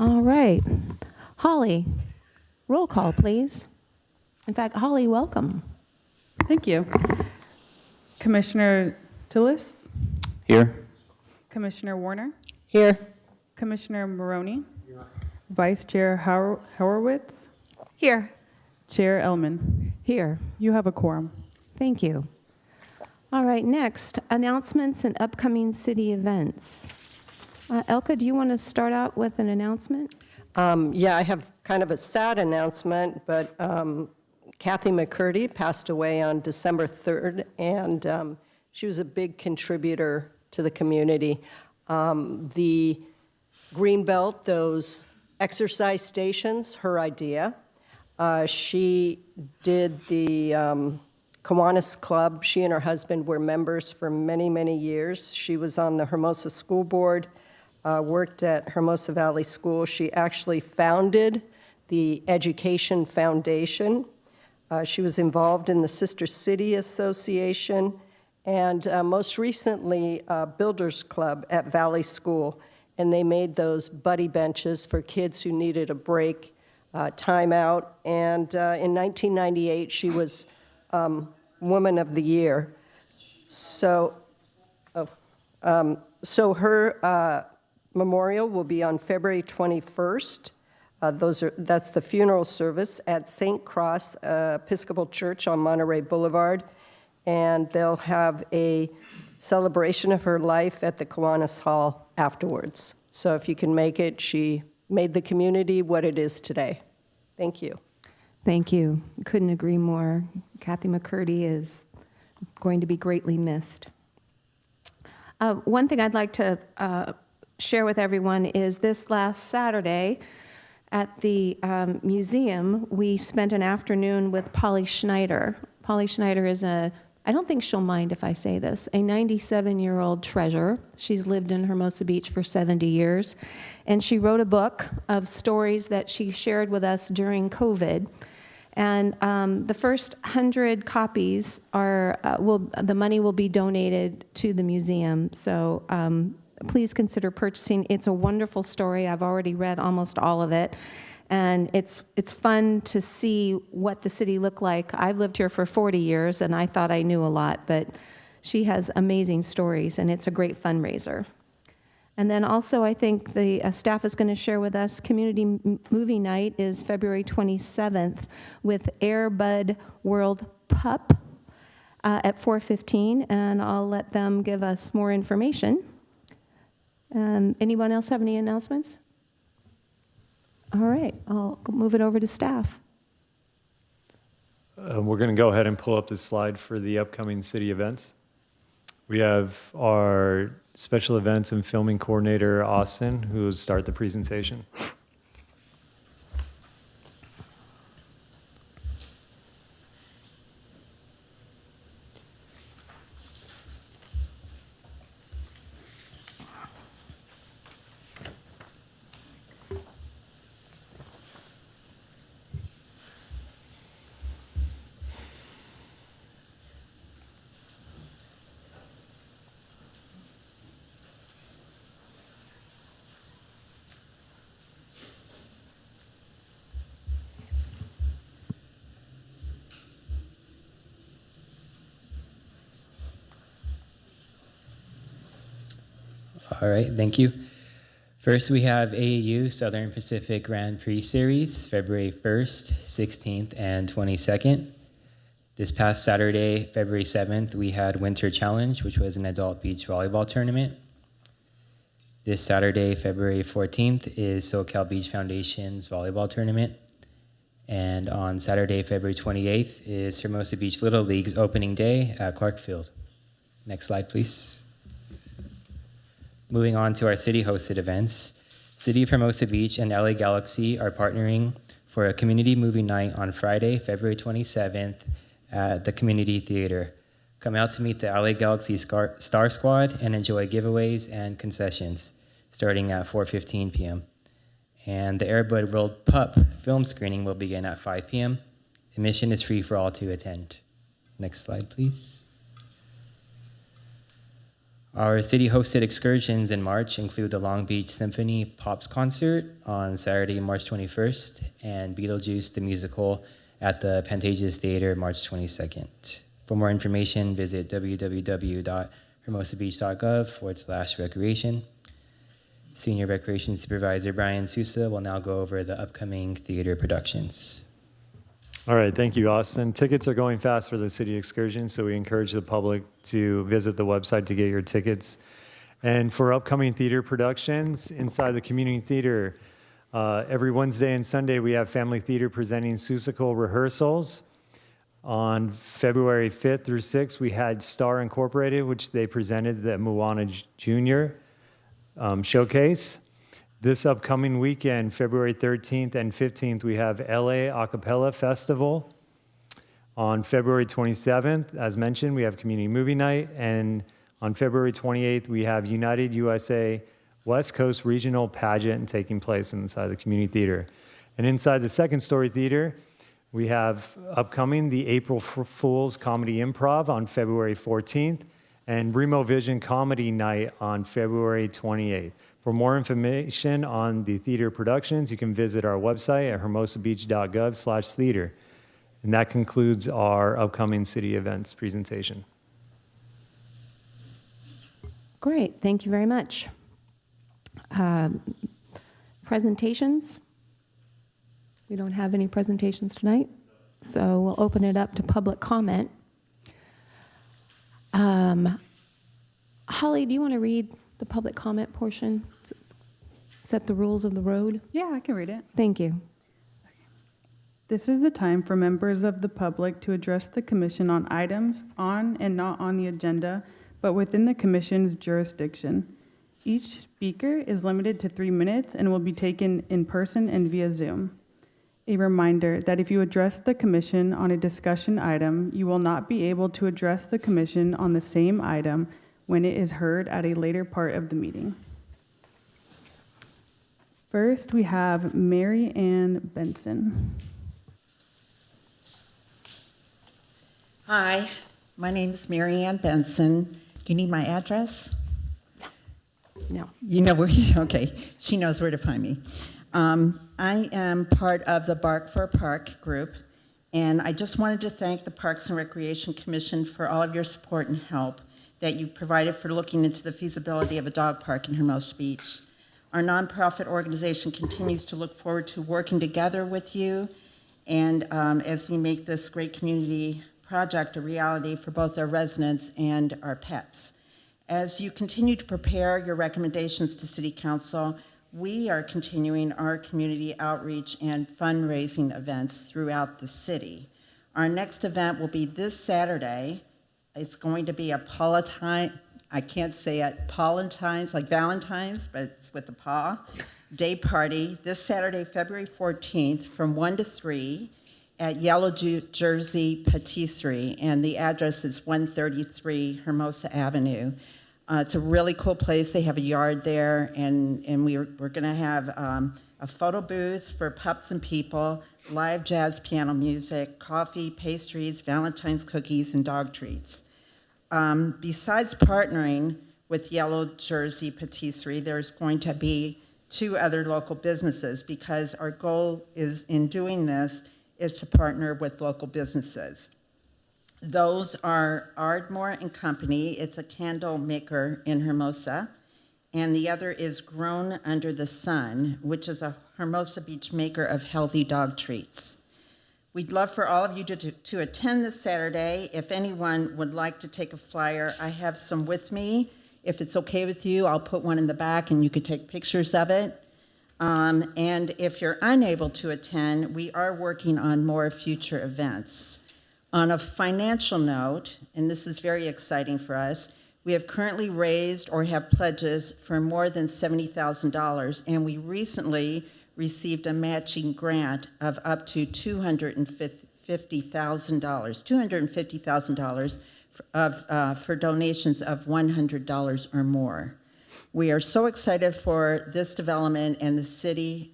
All right. Holly, roll call, please. In fact, Holly, welcome. Thank you. Commissioner Tillis, Here. Commissioner Warner, Here. Commissioner Maroney, Vice Chair Horowitz, Here. Chair Ellman. Here. You have a quorum. Thank you. All right, next, announcements and upcoming city events. Elka, do you want to start out with an announcement? Yeah, I have kind of a sad announcement, but Kathy McCurdy passed away on December 3rd, and she was a big contributor to the community. The Greenbelt, those exercise stations, her idea. She did the Kiwanis Club. She and her husband were members for many, many years. She was on the Hermosa School Board, worked at Hermosa Valley School. She actually founded the Education Foundation. She was involved in the Sister City Association, and most recently, Builders Club at Valley School. And they made those buddy benches for kids who needed a break, time out. And in 1998, she was Woman of the Year. So, so her memorial will be on February 21st. That's the funeral service at St. Cross Episcopal Church on Monterey Boulevard. And they'll have a celebration of her life at the Kiwanis Hall afterwards. So if you can make it, she made the community what it is today. Thank you. Thank you. Couldn't agree more. Kathy McCurdy is going to be greatly missed. One thing I'd like to share with everyone is this last Saturday at the museum, we spent an afternoon with Polly Schneider. Polly Schneider is I don't think she'll mind if I say this, a 97-year-old treasure. She's lived in Hermosa Beach for 70 years, and she wrote a book of stories that she shared with us during COVID. And the first 100 copies the money will be donated to the museum. So please consider purchasing. It's a wonderful story. I've already read almost all of it. And it's fun to see what the city looked like. I've lived here for 40 years, and I thought I knew a lot, but she has amazing stories, and it's a great fundraiser. And then also, I think the staff is going to share with us, Community Movie Night is February 27th with Air Bud World Pup at 4:15, and I'll let them give us more information. Anyone else have any announcements? All right, I'll move it over to staff. We're going to go ahead and pull up the slide for the upcoming city events. We have our special events and filming coordinator, Austin, who will start the presentation. All right, thank you. First, we have AAU Southern Pacific Grand Prix Series, February 1st, 16th, and 22nd. This past Saturday, February 7th, we had Winter Challenge, which was an adult beach volleyball tournament. This Saturday, February 14th, is SoCal Beach Foundation's volleyball tournament. And on Saturday, February 28th, is Hermosa Beach Little League's opening day at Clark Field. Next slide, please. Moving on to our city-hosted events, City of Hermosa Beach and LA Galaxy are partnering for a community movie night on Friday, February 27th at the Community Theater. Come out to meet the LA Galaxy Star Squad and enjoy giveaways and concessions starting at 4:15 p.m. And the Air Bud World Pup film screening will begin at 5 p.m. Admission is free for all to attend. Next slide, please. Our city-hosted excursions in March include the Long Beach Symphony Pops concert on Saturday, March 21st, and Beetlejuice the Musical at the Pantages Theater, March 22nd. For more information, visit www.hermosabeach.gov/recreation. Senior Recreation Supervisor Brian Sousa will now go over the upcoming theater productions. All right, thank you, Austin. Tickets are going fast for the city excursion, so we encourage the public to visit the website to get your tickets. And for upcoming theater productions inside the community theater, every Wednesday and Sunday we have Family Theater presenting Seussical rehearsals. On February 5th through 6th, we had Star Incorporated, which they presented the Moana Junior showcase. This upcoming weekend, February 13th and 15th, we have LA Acapella Festival. On February 27th, as mentioned, we have community movie night, and on February 28th, we have United USA West Coast Regional Pageant taking place inside the community theater. And inside the second story theater, we have upcoming the April Fool's Comedy Improv on February 14th and Remo Vision Comedy Night on February 28th. For more information on the theater productions, you can visit our website at hermosabeach.gov/theater. And that concludes our upcoming city events presentation. Great, thank you very much. Presentations? We don't have any presentations tonight, so we'll open it up to public comment. Holly, do you want to read the public comment portion? Set the rules of the road? Yeah, I can read it. Thank you. This is the time for members of the public to address the commission on items on and not on the agenda, but within the commission's jurisdiction. Each speaker is limited to 3 minutes and will be taken in person and via Zoom. A reminder that if you address the commission on a discussion item, you will not be able to address the commission on the same item when it is heard at a later part of the meeting. First, we have Mary Ann Benson. Hi, my name is Mary Ann Benson. Do you need my address? No. You know where, okay, she knows where to find me. I am part of the Bark for a Park group, and I just wanted to thank the Parks and Recreation Commission for all of your support and help that you provided for looking into the feasibility of a dog park in Hermosa Beach. Our nonprofit organization continues to look forward to working together with you, and as we make this great community project a reality for both our residents and our pets. As you continue to prepare your recommendations to City Council, we are continuing our community outreach and fundraising events throughout the city. Our next event will be this Saturday. It's going to be a I can't say it, Paulentine's, like Valentine's, but it's with the paw, day party this Saturday, February 14th from 1 to 3 at Yellow Jersey Patisserie, and the address is 133 Hermosa Avenue. It's a really cool place. They have a yard there, and we're going to have a photo booth for pups and people, live jazz piano music, coffee, pastries, Valentine's cookies, and dog treats. Besides partnering with Yellow Jersey Patisserie, there's going to be 2 other local businesses, because our goal is, in doing this, is to partner with local businesses. Those are Ardmore and Company. It's a candle maker in Hermosa. And the other is Grown Under the Sun, which is a Hermosa Beach maker of healthy dog treats. We'd love for all of you to attend this Saturday. If anyone would like to take a flyer, I have some with me. If it's okay with you, I'll put one in the back and you could take pictures of it. And if you're unable to attend, we are working on more future events. On a financial note, and this is very exciting for us, we have currently raised or have pledges for more than $70,000, and we recently received a matching grant of up to $250,000 for donations of $100 or more. We are so excited for this development, and the city,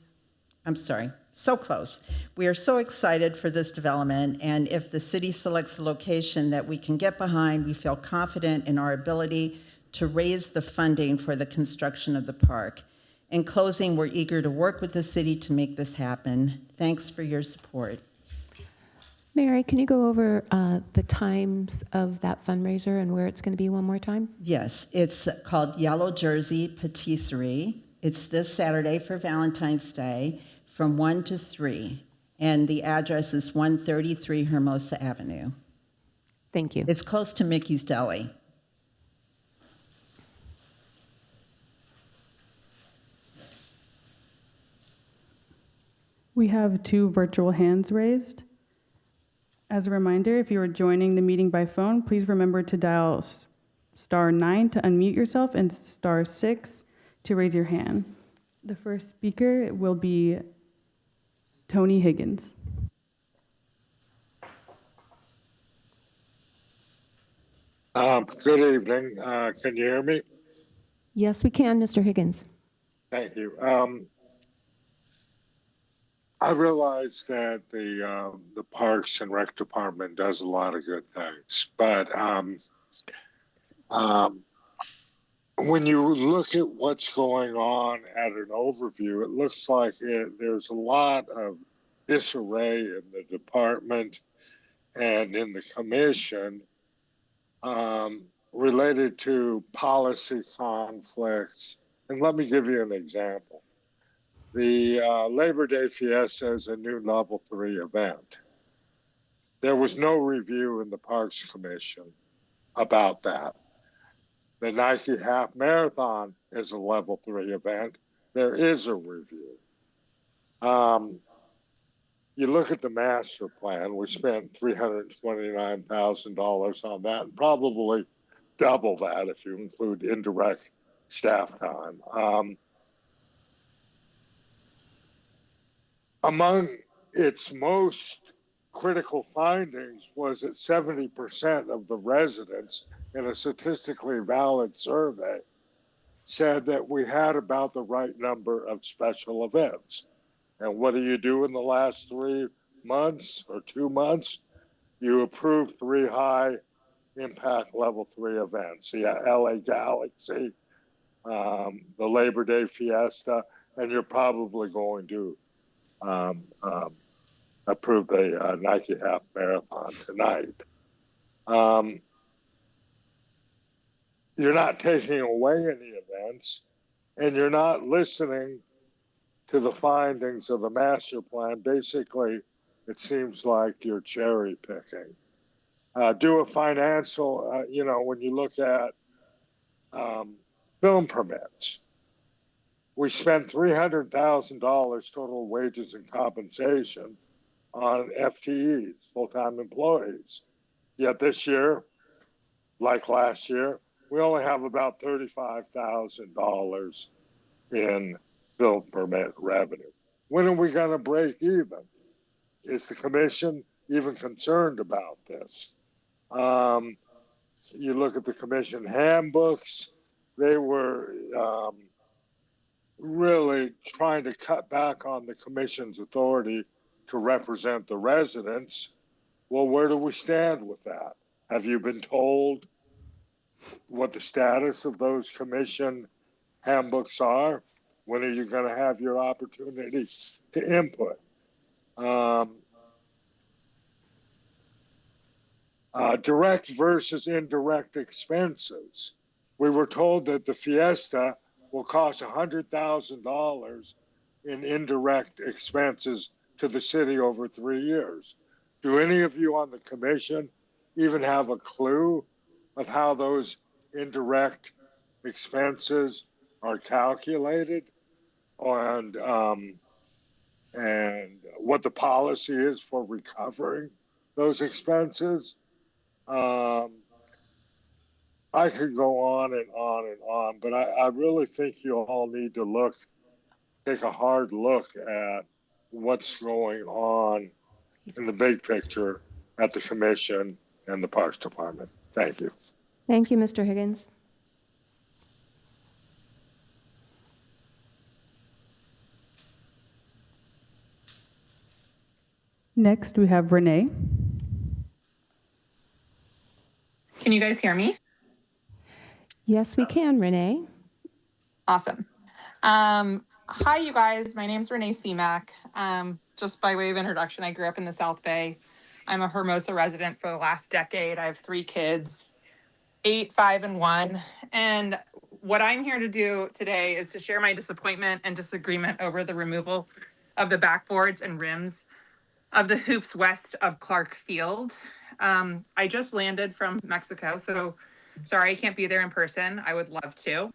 so close. We are so excited for this development, and if the city selects a location that we can get behind, we feel confident in our ability to raise the funding for the construction of the park. In closing, we're eager to work with the city to make this happen. Thanks for your support. Mary, can you go over the times of that fundraiser and where it's going to be one more time? Yes, it's called Yellow Jersey Patisserie. It's this Saturday for Valentine's Day from 1 to 3, and the address is 133 Hermosa Avenue. Thank you. It's close to Mickey's Deli. We have 2 virtual hands raised. As a reminder, if you are joining the meeting by phone, please remember to dial *9 to unmute yourself and *6 to raise your hand. The first speaker will be Tony Higgins. Good evening. Can you hear me? Yes, we can, Mr. Higgins. Thank you. I realize that the Parks and Rec Department does a lot of good things, but um, when you look at what's going on at an overview, it looks like there's a lot of disarray in the department and in the commission related to policy conflicts. And let me give you an example. The Labor Day Fiesta is a new level 3 event. There was no review in the Parks Commission about that. The Nike Half Marathon is a level 3 event. There is a review. You look at the master plan, we spent $329,000 on that, and probably double that if you include indirect staff time. Among its most critical findings was that 70% of the residents in a statistically valid survey said that we had about the right number of special events. And what do you do in the last 3 months or 2 months? You approve 3 high impact level 3 events, the LA Galaxy, the Labor Day Fiesta, and you're probably going to um, um, approve the Nike Half Marathon tonight. You're not taking away any events, and you're not listening to the findings of the master plan. Basically, it seems like you're cherry picking. Do a financial, when you look at film permits, we spent $300,000 total wages and compensation on FTEs, full-time employees. Yet this year, like last year, we only have about $35,000 in film permit revenue. When are we going to break even? Is the commission even concerned about this? You look at the commission handbooks, they were really trying to cut back on the commission's authority to represent the residents. Well, where do we stand with that? Have you been told what the status of those commission handbooks are? When are you going to have your opportunity to input? Direct versus indirect expenses. We were told that the Fiesta will cost $100,000 in indirect expenses to the city over 3 years. Do any of you on the commission even have a clue of how those indirect expenses are calculated and what the policy is for recovering those expenses? I could go on and on and on, but I really think you all need to take a hard look at what's going on in the big picture at the commission and the Parks Department. Thank you. Thank you, Mr. Higgins. Next, we have Renee. Can you guys hear me? Yes, we can, Renee. Awesome. Hi, you guys. My name's Renee Seamack. Just by way of introduction, I grew up in the South Bay. I'm a Hermosa resident for the last decade. I have 3 kids, 8, 5, and 1. And what I'm here to do today is to share my disappointment and disagreement over the removal of the backboards and rims of the hoops west of Clark Field. I just landed from Mexico, so sorry I can't be there in person. I would love to.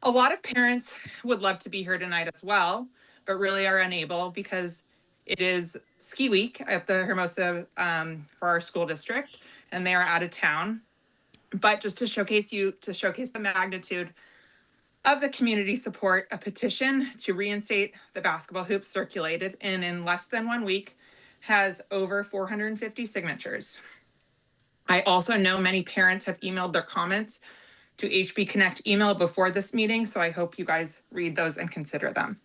A lot of parents would love to be here tonight as well, but really are unable because it is ski week at the Hermosa for our school district, and they are out of town. But just to showcase the magnitude of the community support, a petition to reinstate the basketball hoops circulated, and in less than 1 week has over 450 signatures. I also know many parents have emailed their comments to HB Connect email before this meeting, so I hope you guys read those and consider them.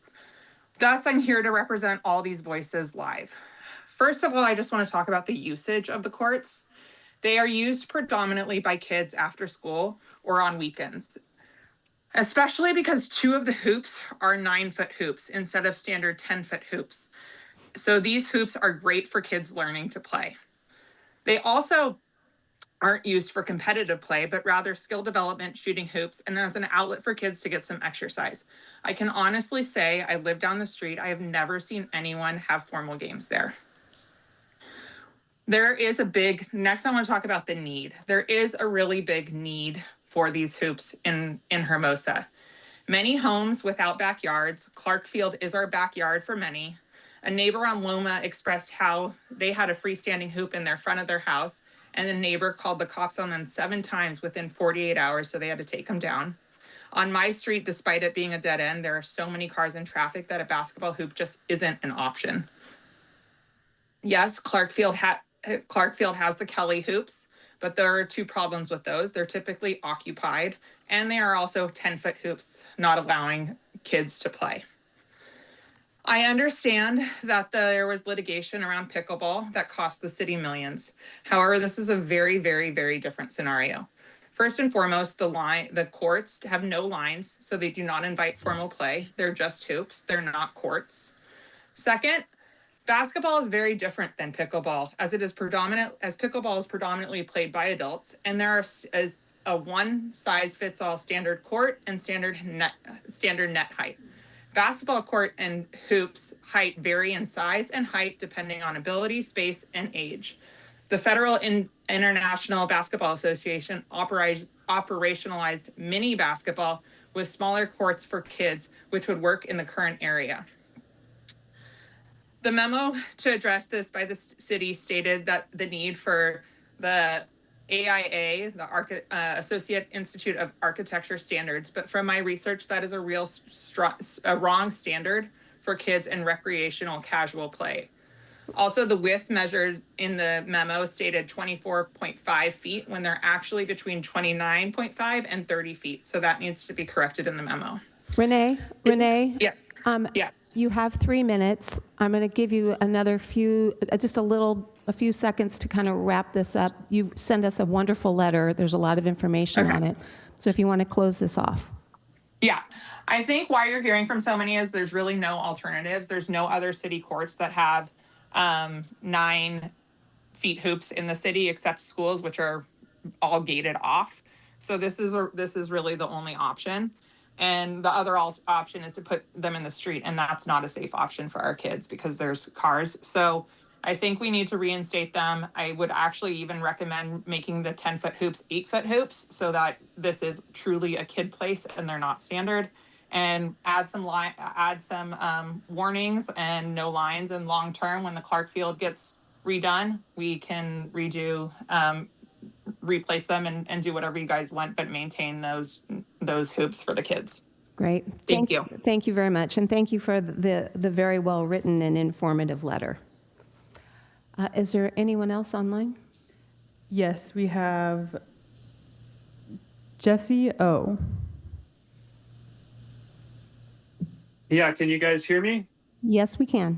Thus, I'm here to represent all these voices live. First of all, I just want to talk about the usage of the courts. They are used predominantly by kids after school or on weekends, especially because 2 of the hoops are 9-foot hoops instead of standard 10-foot hoops. So these hoops are great for kids learning to play. They also aren't used for competitive play, but rather skill development, shooting hoops, and as an outlet for kids to get some exercise. I can honestly say I live down the street. I have never seen anyone have formal games there. There is a big, next I want to talk about the need. There is a really big need for these hoops in Hermosa. Many homes without backyards. Clark Field is our backyard for many. A neighbor on Loma expressed how they had a freestanding hoop in their front of their house, and the neighbor called the cops on them 7 times within 48 hours, so they had to take them down. On my street, despite it being a dead end, there are so many cars in traffic that a basketball hoop just isn't an option. Yes, Clark Field has the Kelly hoops, but there are 2 problems with those. They're typically occupied, and they are also 10-foot hoops, not allowing kids to play. I understand that there was litigation around pickleball that cost the city millions. However, this is a very, very, very different scenario. First and foremost, the courts have no lines, so they do not invite formal play. They're just hoops. They're not courts. Second, basketball is very different than pickleball, as pickleball is predominantly played by adults, and there is a one-size-fits-all standard court and standard net height. Basketball court and hoops height vary in size and height depending on ability, space, and age. The Federal International Basketball Association operationalized mini basketball with smaller courts for kids, which would work in the current area. The memo to address this by the city stated that the need for the AIA, the Associate Institute of Architecture Standards, but from my research, that is a wrong standard for kids and recreational casual play. Also, the width measured in the memo stated 24.5 feet when they're actually between 29.5 and 30 feet. So that needs to be corrected in the memo. Renee? Yes. Yes. You have 3 minutes. I'm going to give you another few, just a few seconds to kind of wrap this up. You send us a wonderful letter. There's a lot of information on it. So if you want to close this off. Yeah. I think why you're hearing from so many is there's really no alternatives. There's no other city courts that have 9 feet hoops in the city except schools, which are all gated off. So this is really the only option. And the other option is to put them in the street, and that's not a safe option for our kids because there's cars. So I think we need to reinstate them. I would actually even recommend making the 10-foot hoops 8-foot hoops so that this is truly a kid place and they're not standard. And add some warnings and no lines. And long term, when the Clark Field gets redone, we can replace them and do whatever you guys want, but maintain those hoops for the kids. Great. Thank you. Thank you very much. And thank you for the very well-written and informative letter. Is there anyone else online? Yes, we have Jesse O. Yeah, can you guys hear me? Yes, we can.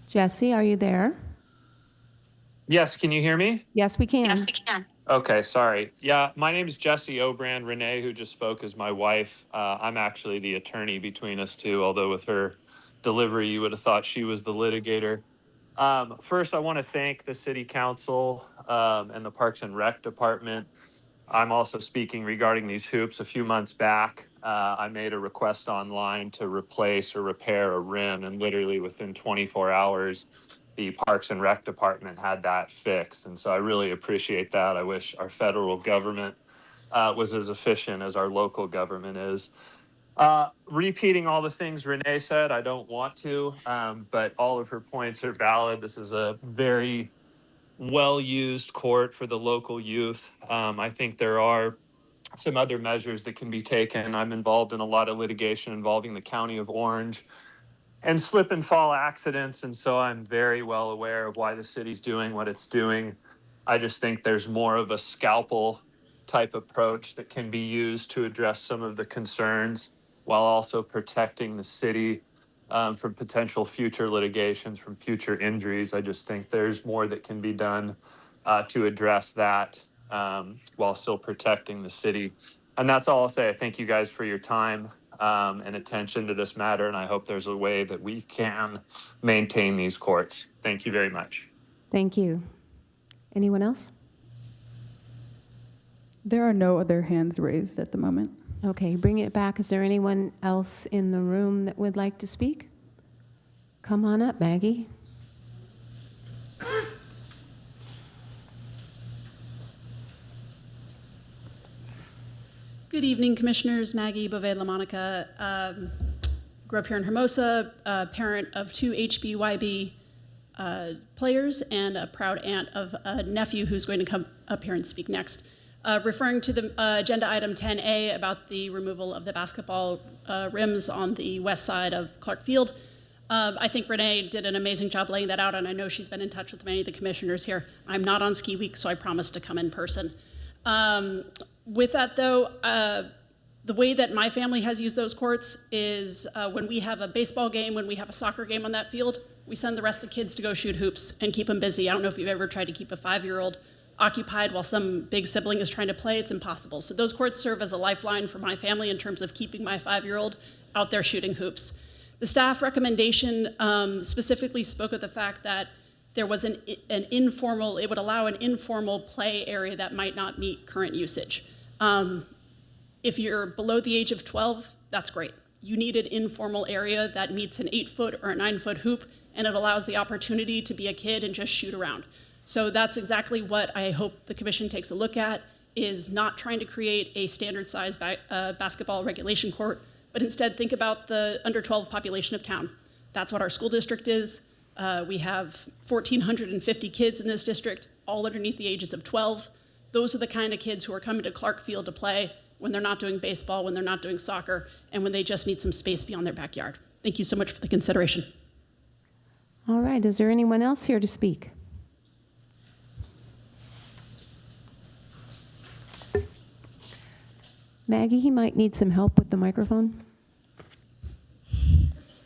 Jesse, are you there? Yes, can you hear me? Yes, we can. Yes, we can. Okay, sorry. Yeah, my name is Jesse Obrand. Renee, who just spoke, is my wife. I'm actually the attorney between us two, although with her delivery, you would have thought she was the litigator. First, I want to thank the City Council and the Parks and Rec Department. I'm also speaking regarding these hoops. A few months back, I made a request online to replace or repair a rim, and literally within 24 hours, the Parks and Rec Department had that fixed. And so I really appreciate that. I wish our federal government was as efficient as our local government is. Repeating all the things Renee said, I don't want to, but all of her points are valid. This is a very well-used court for the local youth. I think there are some other measures that can be taken. I'm involved in a lot of litigation involving the County of Orange and slip and fall accidents. And so I'm very well aware of why the city's doing what it's doing. I just think there's more of a scalpel type approach that can be used to address some of the concerns while also protecting the city from potential future litigations, from future injuries. I just think there's more that can be done to address that while still protecting the city. And that's all I'll say. I thank you guys for your time and attention to this matter. And I hope there's a way that we can maintain these courts. Thank you very much. Thank you. Anyone else? There are no other hands raised at the moment. Okay, bring it back. Is there anyone else in the room that would like to speak? Come on up, Maggie. Good evening, Commissioners. Maggie Beauvais-LaMonica. Grew up here in Hermosa, parent of 2 HBYB players, and a proud aunt of a nephew who's going to come up here and speak next. Referring to the agenda item 10A about the removal of the basketball rims on the west side of Clark Field. I think Renee did an amazing job laying that out, and I know she's been in touch with many of the commissioners here. I'm not on ski week, so I promise to come in person. With that, though, the way that my family has used those courts is when we have a baseball game, when we have a soccer game on that field, we send the rest of the kids to go shoot hoops and keep them busy. I don't know if you've ever tried to keep a 5-year-old occupied while some big sibling is trying to play. It's impossible. So those courts serve as a lifeline for my family in terms of keeping my 5-year-old out there shooting hoops. The staff recommendation specifically spoke of the fact that there was an informal, it would allow an informal play area that might not meet current usage. If you're below the age of 12, that's great. You need an informal area that meets an 8-foot or a 9-foot hoop, and it allows the opportunity to be a kid and just shoot around. So that's exactly what I hope the commission takes a look at, is not trying to create a standard size basketball regulation court, but instead think about the under 12 population of town. That's what our school district is. We have 1,450 kids in this district, all underneath the ages of 12. Those are the kind of kids who are coming to Clark Field to play when they're not doing baseball, when they're not doing soccer, and when they just need some space beyond their backyard. Thank you so much for the consideration. All right, is there anyone else here to speak? Maggie, he might need some help with the microphone.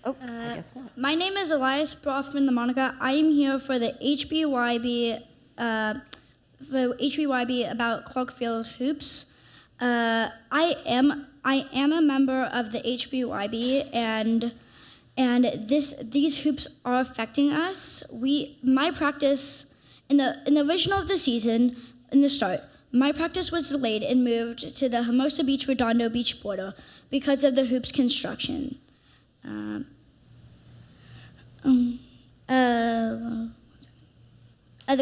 Oh, I guess not. My name is Elias Brofman LaMonica. I am here for the HBYB about Clark Field hoops. I am a member of the HBYB, and these hoops are affecting us. My practice in the original of the season, in the start, my practice was delayed and moved to the Hermosa Beach Redondo Beach border because of the hoops construction. The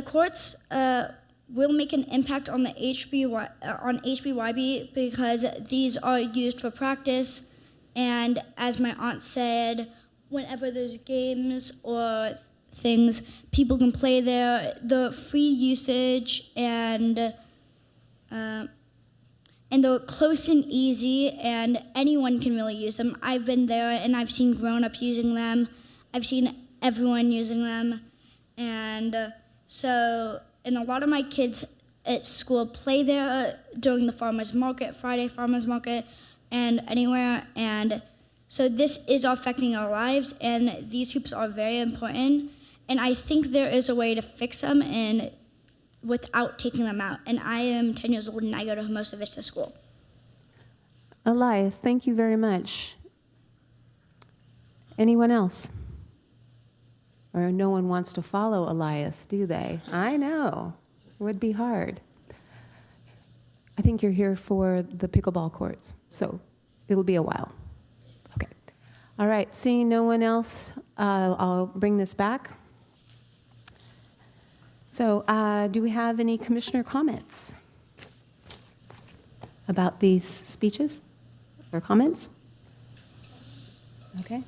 courts will make an impact on the HBYB because these are used for practice, and as my aunt said, whenever there's games or things, people can play there. The free usage and they're close and easy, and anyone can really use them. I've been there, and I've seen grown-ups using them. I've seen everyone using them, and a lot of my kids at school play there during the farmers market, Friday farmers market, and anywhere. And so this is affecting our lives, and these hoops are very important. And I think there is a way to fix them and without taking them out. And I am 10 years old, and I go to Hermosa Vista School. Elias, thank you very much. Anyone else? Or no one wants to follow Elias, do they? I know. It would be hard. I think you're here for the pickleball courts, so it'll be a while. Okay. All right, seeing no one else, I'll bring this back. So do we have any commissioner comments about these speeches or comments? Okay.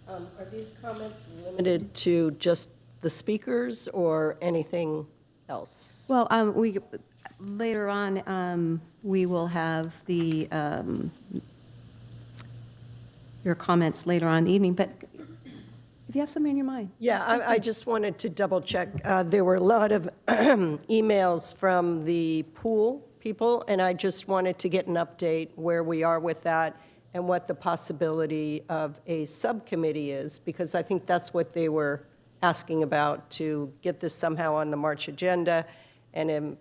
Are these comments limited to just the speakers or anything else? Well, later on, we will have your comments later on in the evening, but if you have something on your mind. Yeah, I just wanted to double check. There were a lot of emails from the pool people, and I just wanted to get an update where we are with that and what the possibility of a subcommittee is, because I think that's what they were asking about, to get this somehow on the March agenda. And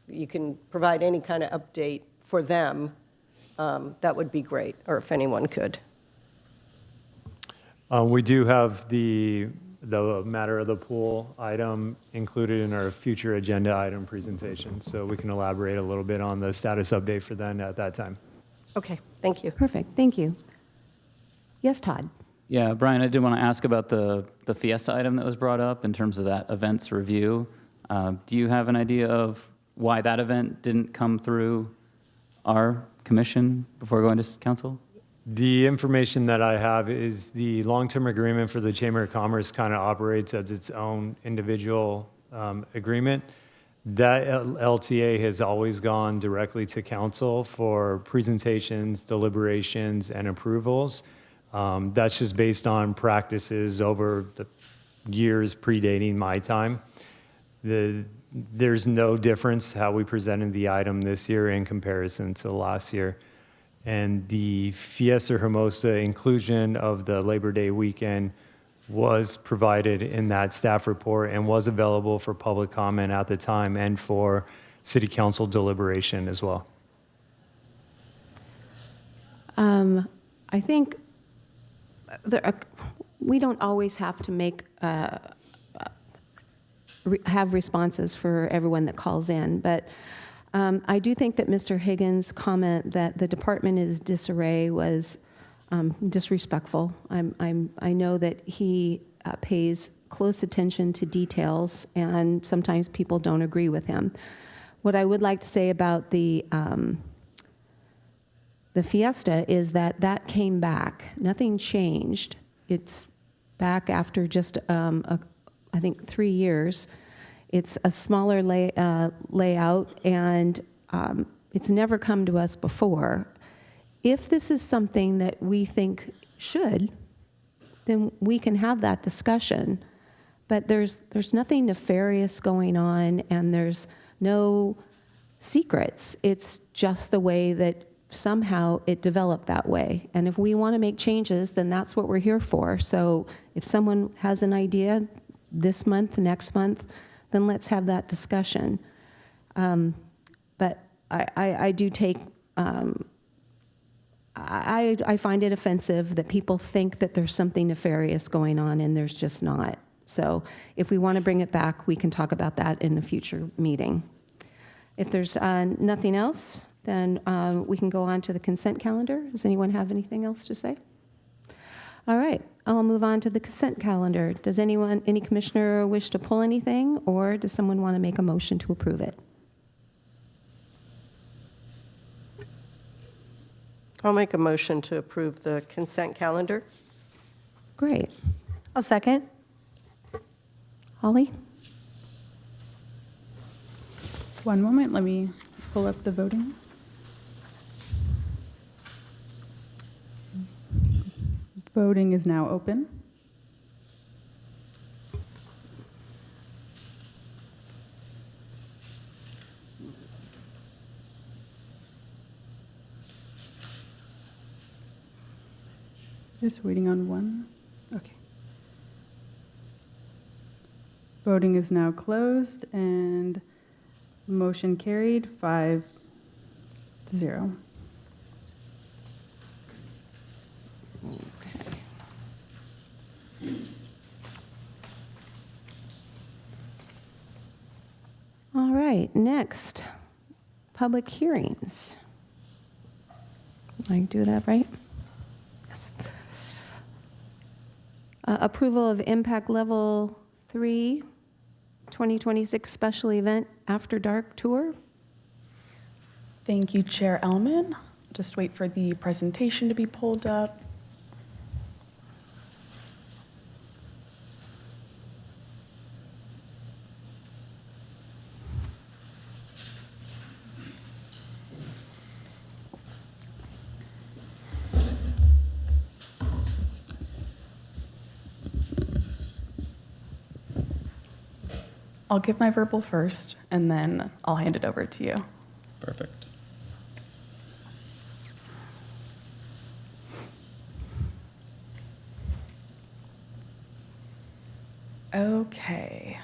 you can provide any kind of update for them, that would be great, or if anyone could. We do have the matter of the pool item included in our future agenda item presentation, so we can elaborate a little bit on the status update for then at that time. Okay, thank you. Perfect, thank you. Yes, Todd? Yeah, Brian, I did want to ask about the Fiesta item that was brought up in terms of that events review. Do you have an idea of why that event didn't come through our commission before going to council? The information that I have is the long-term agreement for the Chamber of Commerce kind of operates as its own individual agreement. That LTA has always gone directly to council for presentations, deliberations, and approvals. That's just based on practices over the years predating my time. There's no difference how we presented the item this year in comparison to last year. And the Fiesta Hermosa inclusion of the Labor Day weekend was provided in that staff report and was available for public comment at the time and for city council deliberation as well. I think we don't always have to make have responses for everyone that calls in, but I do think that Mr. Higgins' comment that the department is disarray was disrespectful. I know that he pays close attention to details, and sometimes people don't agree with him. What I would like to say about the Fiesta is that came back. Nothing changed. It's back after just, I think, 3 years. It's a smaller layout, and it's never come to us before. If this is something that we think should, then we can have that discussion. But there's nothing nefarious going on, and there's no secrets. It's just the way that somehow it developed that way. And if we want to make changes, then that's what we're here for. So if someone has an idea this month, next month, then let's have that discussion. But I do take, I find it offensive that people think that there's something nefarious going on, and there's just not. So if we want to bring it back, we can talk about that in a future meeting. If there's nothing else, then we can go on to the consent calendar. Does anyone have anything else to say? All right, I'll move on to the consent calendar. Does any commissioner wish to pull anything, or does someone want to make a motion to approve it? I'll make a motion to approve the consent calendar. Great. I'll second. Holly? One moment, let me pull up the voting. Voting is now open. Just waiting on one. Okay. Voting is now closed, and motion carried 5-0. All right, next, public hearings. Did I do that right? Yes. Approval of Impact Level 3 2026 Special Event After Dark Tour. Thank you, Chair Ellman. Just wait for the presentation to be pulled up. I'll give my verbal first, and then I'll hand it over to you. Perfect. Okay.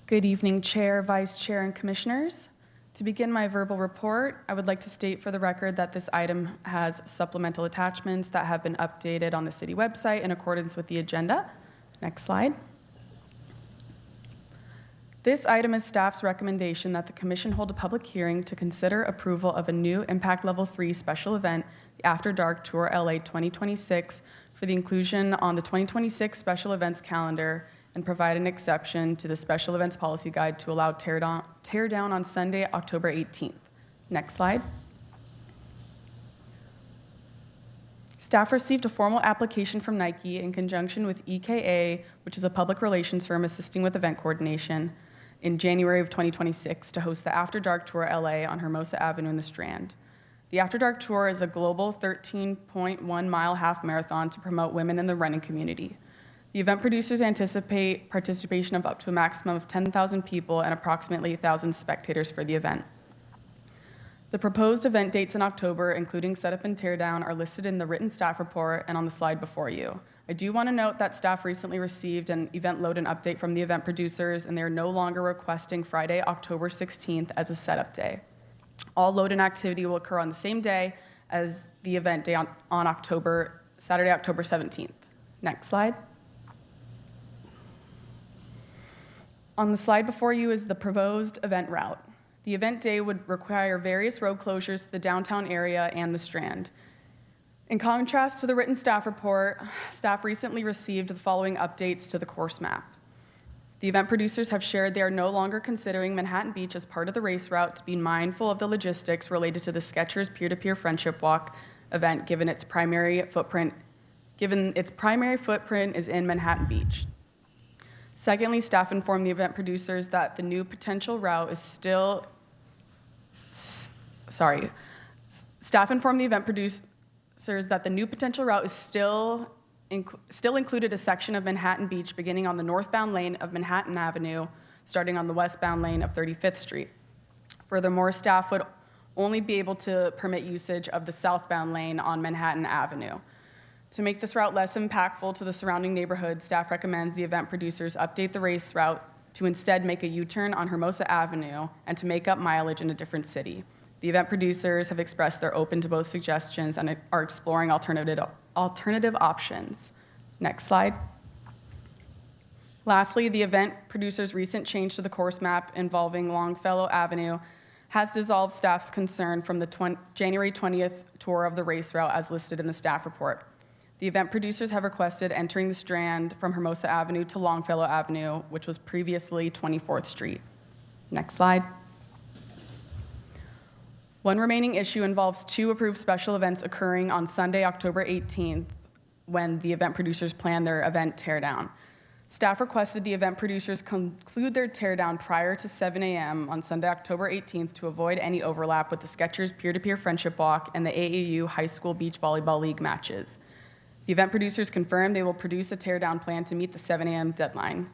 Good evening, Chair, Vice Chair, and Commissioners. To begin my verbal report, I would like to state for the record that this item has supplemental attachments that have been updated on the city website in accordance with the agenda. Next slide. This item is staff's recommendation that the Commission hold a public hearing to consider approval of a new Impact Level 3 special event, the After Dark Tour LA 2026, for the inclusion on the 2026 special events calendar and provide an exception to the special events policy guide to allow tear down on Sunday, October 18th. Next slide. Staff received a formal application from Nike in conjunction with EKA, which is a public relations firm assisting with event coordination, in January of 2026 to host the After Dark Tour LA on Hermosa Avenue in the Strand. The After Dark Tour is a global 13.1-mile half marathon to promote women in the running community. The event producers anticipate participation of up to a maximum of 10,000 people and approximately 1,000 spectators for the event. The proposed event dates in October, including setup and teardown, are listed in the written staff report and on the slide before you. I do want to note that staff recently received an event load and update from the event producers, and they are no longer requesting Friday, October 16th as a setup day. All load and activity will occur on the same day as the event day on Saturday, October 17th. Next slide. On the slide before you is the proposed event route. The event day would require various road closures to the downtown area and the Strand. In contrast to the written staff report, staff recently received the following updates to the course map. The event producers have shared they are no longer considering Manhattan Beach as part of the race route to be mindful of the logistics related to the Skechers Peer-to-Peer Friendship Walk event given its primary footprint is in Manhattan Beach. Secondly, staff informed the event producers that the new potential route is still, staff informed the event producers that the new potential route is still included a section of Manhattan Beach beginning on the northbound lane of Manhattan Avenue, starting on the westbound lane of 35th Street. Furthermore, staff would only be able to permit usage of the southbound lane on Manhattan Avenue. To make this route less impactful to the surrounding neighborhood, staff recommends the event producers update the race route to instead make a U-turn on Hermosa Avenue and to make up mileage in a different city. The event producers have expressed they're open to both suggestions and are exploring alternative options. Next slide. Lastly, the event producers' recent change to the course map involving Longfellow Avenue has dissolved staff's concern from the January 20th tour of the race route as listed in the staff report. The event producers have requested entering the Strand from Hermosa Avenue to Longfellow Avenue, which was previously 24th Street. Next slide. One remaining issue involves two approved special events occurring on Sunday, October 18th, when the event producers plan their event teardown. Staff requested the event producers conclude their teardown prior to 7 a.m. on Sunday, October 18th to avoid any overlap with the Skechers Peer-to-Peer Friendship Walk and the AAU High School Beach Volleyball League matches. The event producers confirmed they will produce a teardown plan to meet the 7 a.m. deadline.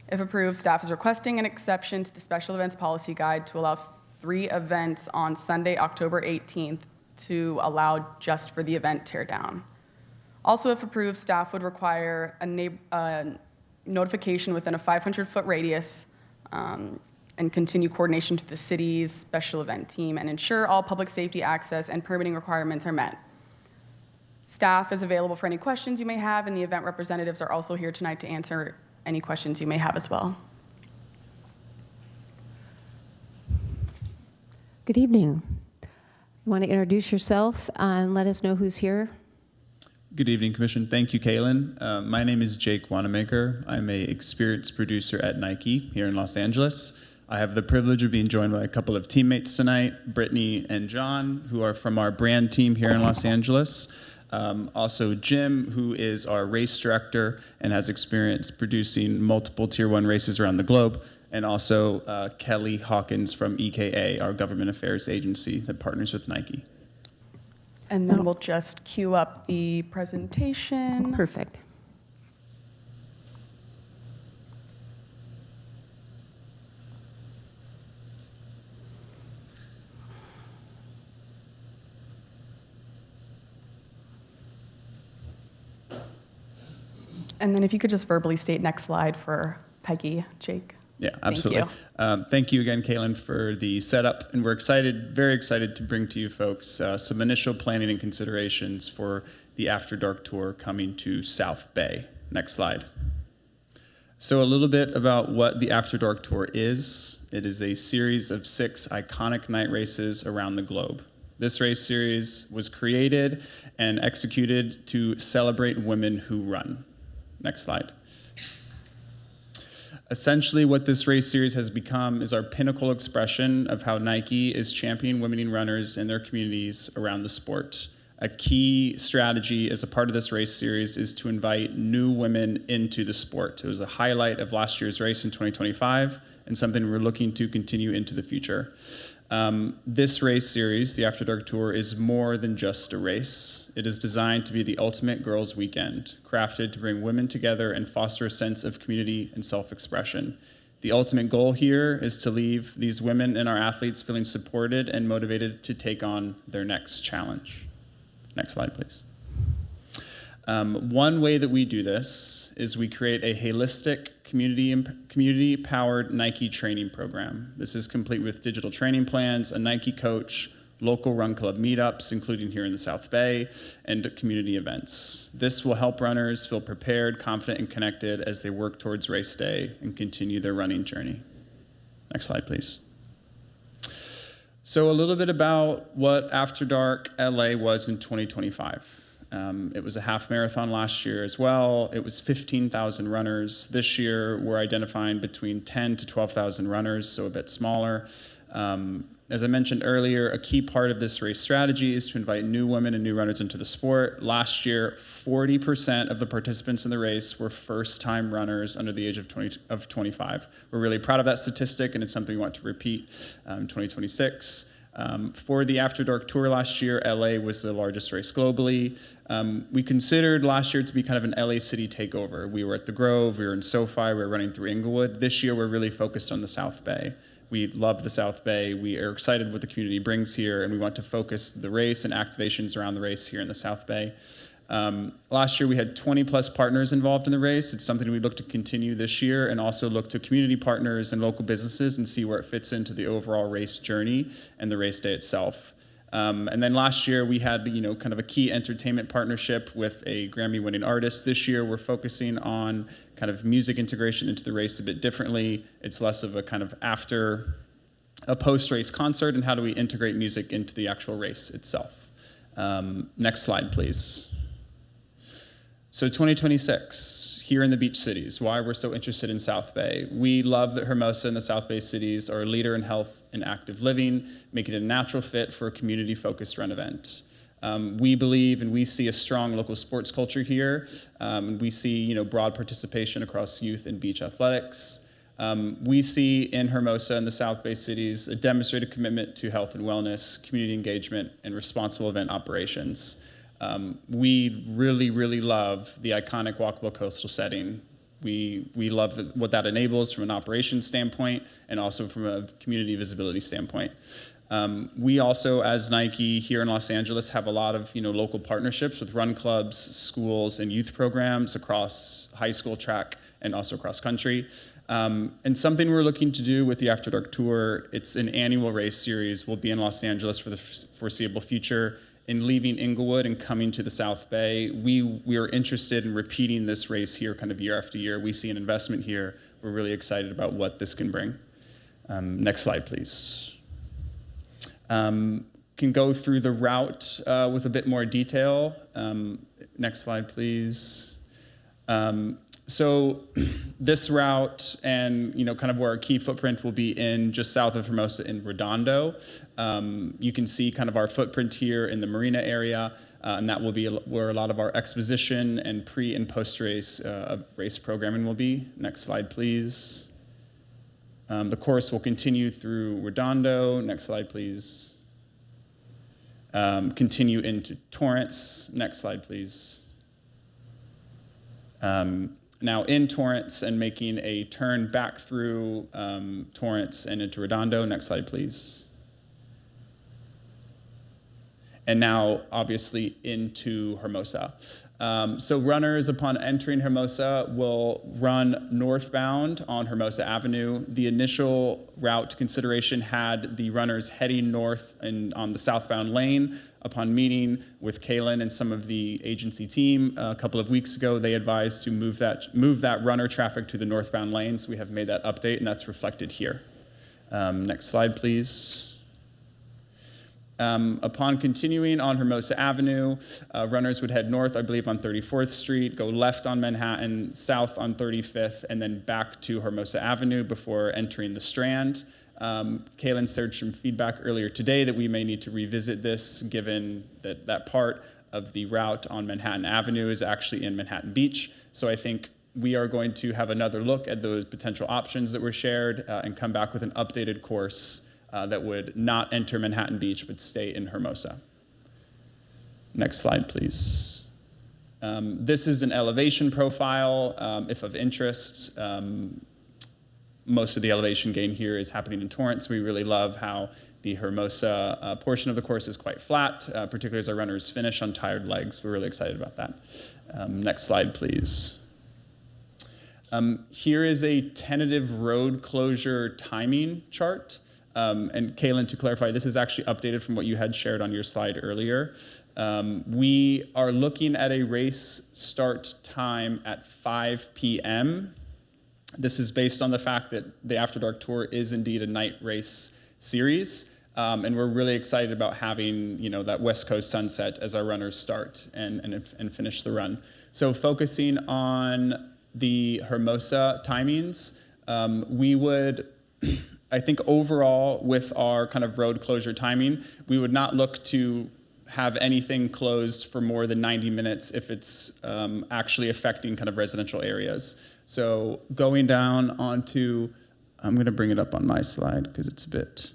If approved, staff is requesting an exception to the special events policy guide to allow 3 events on Sunday, October 18th to allow just for the event teardown. Also, if approved, staff would require a notification within a 500-foot radius and continue coordination to the city's special event team and ensure all public safety access and permitting requirements are met. Staff is available for any questions you may have, and the event representatives are also here tonight to answer any questions you may have as well. Good evening. You want to introduce yourself and let us know who's here? Good evening, Commission. Thank you, Kaylin. My name is Jake Wanamaker. I'm an experienced producer at Nike here in Los Angeles. I have the privilege of being joined by a couple of teammates tonight, Brittany and John, who are from our brand team here in Los Angeles. Also Jim, who is our race director and has experience producing multiple Tier 1 races around the globe, and also Kelly Hawkins from EKA, our government affairs agency that partners with Nike. And then we'll just queue up the presentation. Perfect. And then if you could just verbally state next slide for Peggy, Jake. Yeah, absolutely. Thank you again, Kaylin, for the setup. And we're excited, very excited to bring to you folks some initial planning and considerations for the After Dark Tour coming to South Bay. Next slide. So a little bit about what the After Dark Tour is. It is a series of 6 iconic night races around the globe. This race series was created and executed to celebrate women who run. Next slide. Essentially, what this race series has become is our pinnacle expression of how Nike is championing women runners in their communities around the sport. A key strategy as a part of this race series is to invite new women into the sport. It was a highlight of last year's race in 2025 and something we're looking to continue into the future. This race series, the After Dark Tour, is more than just a race. It is designed to be the ultimate girls' weekend, crafted to bring women together and foster a sense of community and self-expression. The ultimate goal here is to leave these women and our athletes feeling supported and motivated to take on their next challenge. Next slide, please. One way that we do this is we create a holistic community-powered Nike training program. This is complete with digital training plans, a Nike coach, local run club meetups, including here in the South Bay, and community events. This will help runners feel prepared, confident, and connected as they work towards race day and continue their running journey. Next slide, please. So a little bit about what After Dark LA was in 2025. It was a half marathon last year as well. It was 15,000 runners. This year, we're identifying between 10 to 12,000 runners, so a bit smaller. As I mentioned earlier, a key part of this race strategy is to invite new women and new runners into the sport. Last year, 40% of the participants in the race were first-time runners under the age of 25. We're really proud of that statistic, and it's something we want to repeat in 2026. For the After Dark Tour last year, LA was the largest race globally. We considered last year to be kind of an LA City takeover. We were at the Grove, we were in SoFi, we were running through Inglewood. This year, we're really focused on the South Bay. We love the South Bay. We are excited what the community brings here, and we want to focus the race and activations around the race here in the South Bay. Last year, we had 20 plus partners involved in the race. It's something we look to continue this year and also look to community partners and local businesses and see where it fits into the overall race journey and the race day itself. And then last year, we had kind of a key entertainment partnership with a Grammy-winning artist. This year, we're focusing on kind of music integration into the race a bit differently. It's less of a kind of after a post-race concert, and how do we integrate music into the actual race itself. Next slide, please. So 2026, here in the beach cities, why we're so interested in South Bay. We love that Hermosa and the South Bay cities are a leader in health and active living, making it a natural fit for a community-focused run event. We believe and we see a strong local sports culture here. We see broad participation across youth and beach athletics. We see in Hermosa and the South Bay cities a demonstrated commitment to health and wellness, community engagement, and responsible event operations. We really, really love the iconic walkable coastal setting. We love what that enables from an operations standpoint and also from a community visibility standpoint. We also, as Nike here in Los Angeles, have a lot of local partnerships with run clubs, schools, and youth programs across high school, track, and also cross country. And something we're looking to do with the After Dark Tour, it's an annual race series. We'll be in Los Angeles for the foreseeable future. In leaving Inglewood and coming to the South Bay, we are interested in repeating this race here kind of year after year. We see an investment here. We're really excited about what this can bring. Next slide, please. Can go through the route with a bit more detail. Next slide, please. So this route and kind of where our key footprint will be in just south of Hermosa in Redondo. You can see kind of our footprint here in the marina area, and that will be where a lot of our exposition and pre and post-race race programming will be. Next slide, please. The course will continue through Redondo. Next slide, please. Continue into Torrance. Next slide, please. Now in Torrance and making a turn back through Torrance and into Redondo. Next slide, please. and now obviously into Hermosa. So runners, upon entering Hermosa, will run northbound on Hermosa Avenue. The initial route consideration had the runners heading north and on the southbound lane. Upon meeting with Kaylin and some of the agency team a couple of weeks ago, they advised to move that runner traffic to the northbound lanes. We have made that update, and that's reflected here. Next slide, please. Upon continuing on Hermosa Avenue, runners would head north, I believe, on 34th Street, go left on Manhattan, south on 35th, and then back to Hermosa Avenue before entering the Strand. Kaylin shared some feedback earlier today that we may need to revisit this, given that that part of the route on Manhattan Avenue is actually in Manhattan Beach. So I think we are going to have another look at those potential options that were shared and come back with an updated course that would not enter Manhattan Beach but stay in Hermosa. Next slide, please. This is an elevation profile, if of interest. Most of the elevation gain here is happening in Torrance. We really love how the Hermosa portion of the course is quite flat, particularly as our runners finish on tired legs. We're really excited about that. Next slide, please. Here is a tentative road closure timing chart. And Kaylin, to clarify, this is actually updated from what you had shared on your slide earlier. We are looking at a race start time at 5 p.m. This is based on the fact that the After Dark Tour is indeed a night race series. And we're really excited about having, that West Coast sunset as our runners start and finish the run. So focusing on the Hermosa timings, we would, I think overall with our kind of road closure timing, we would not look to have anything closed for more than 90 minutes if it's actually affecting kind of residential areas. So going down onto, I'm going to bring it up on my slide because it's a bit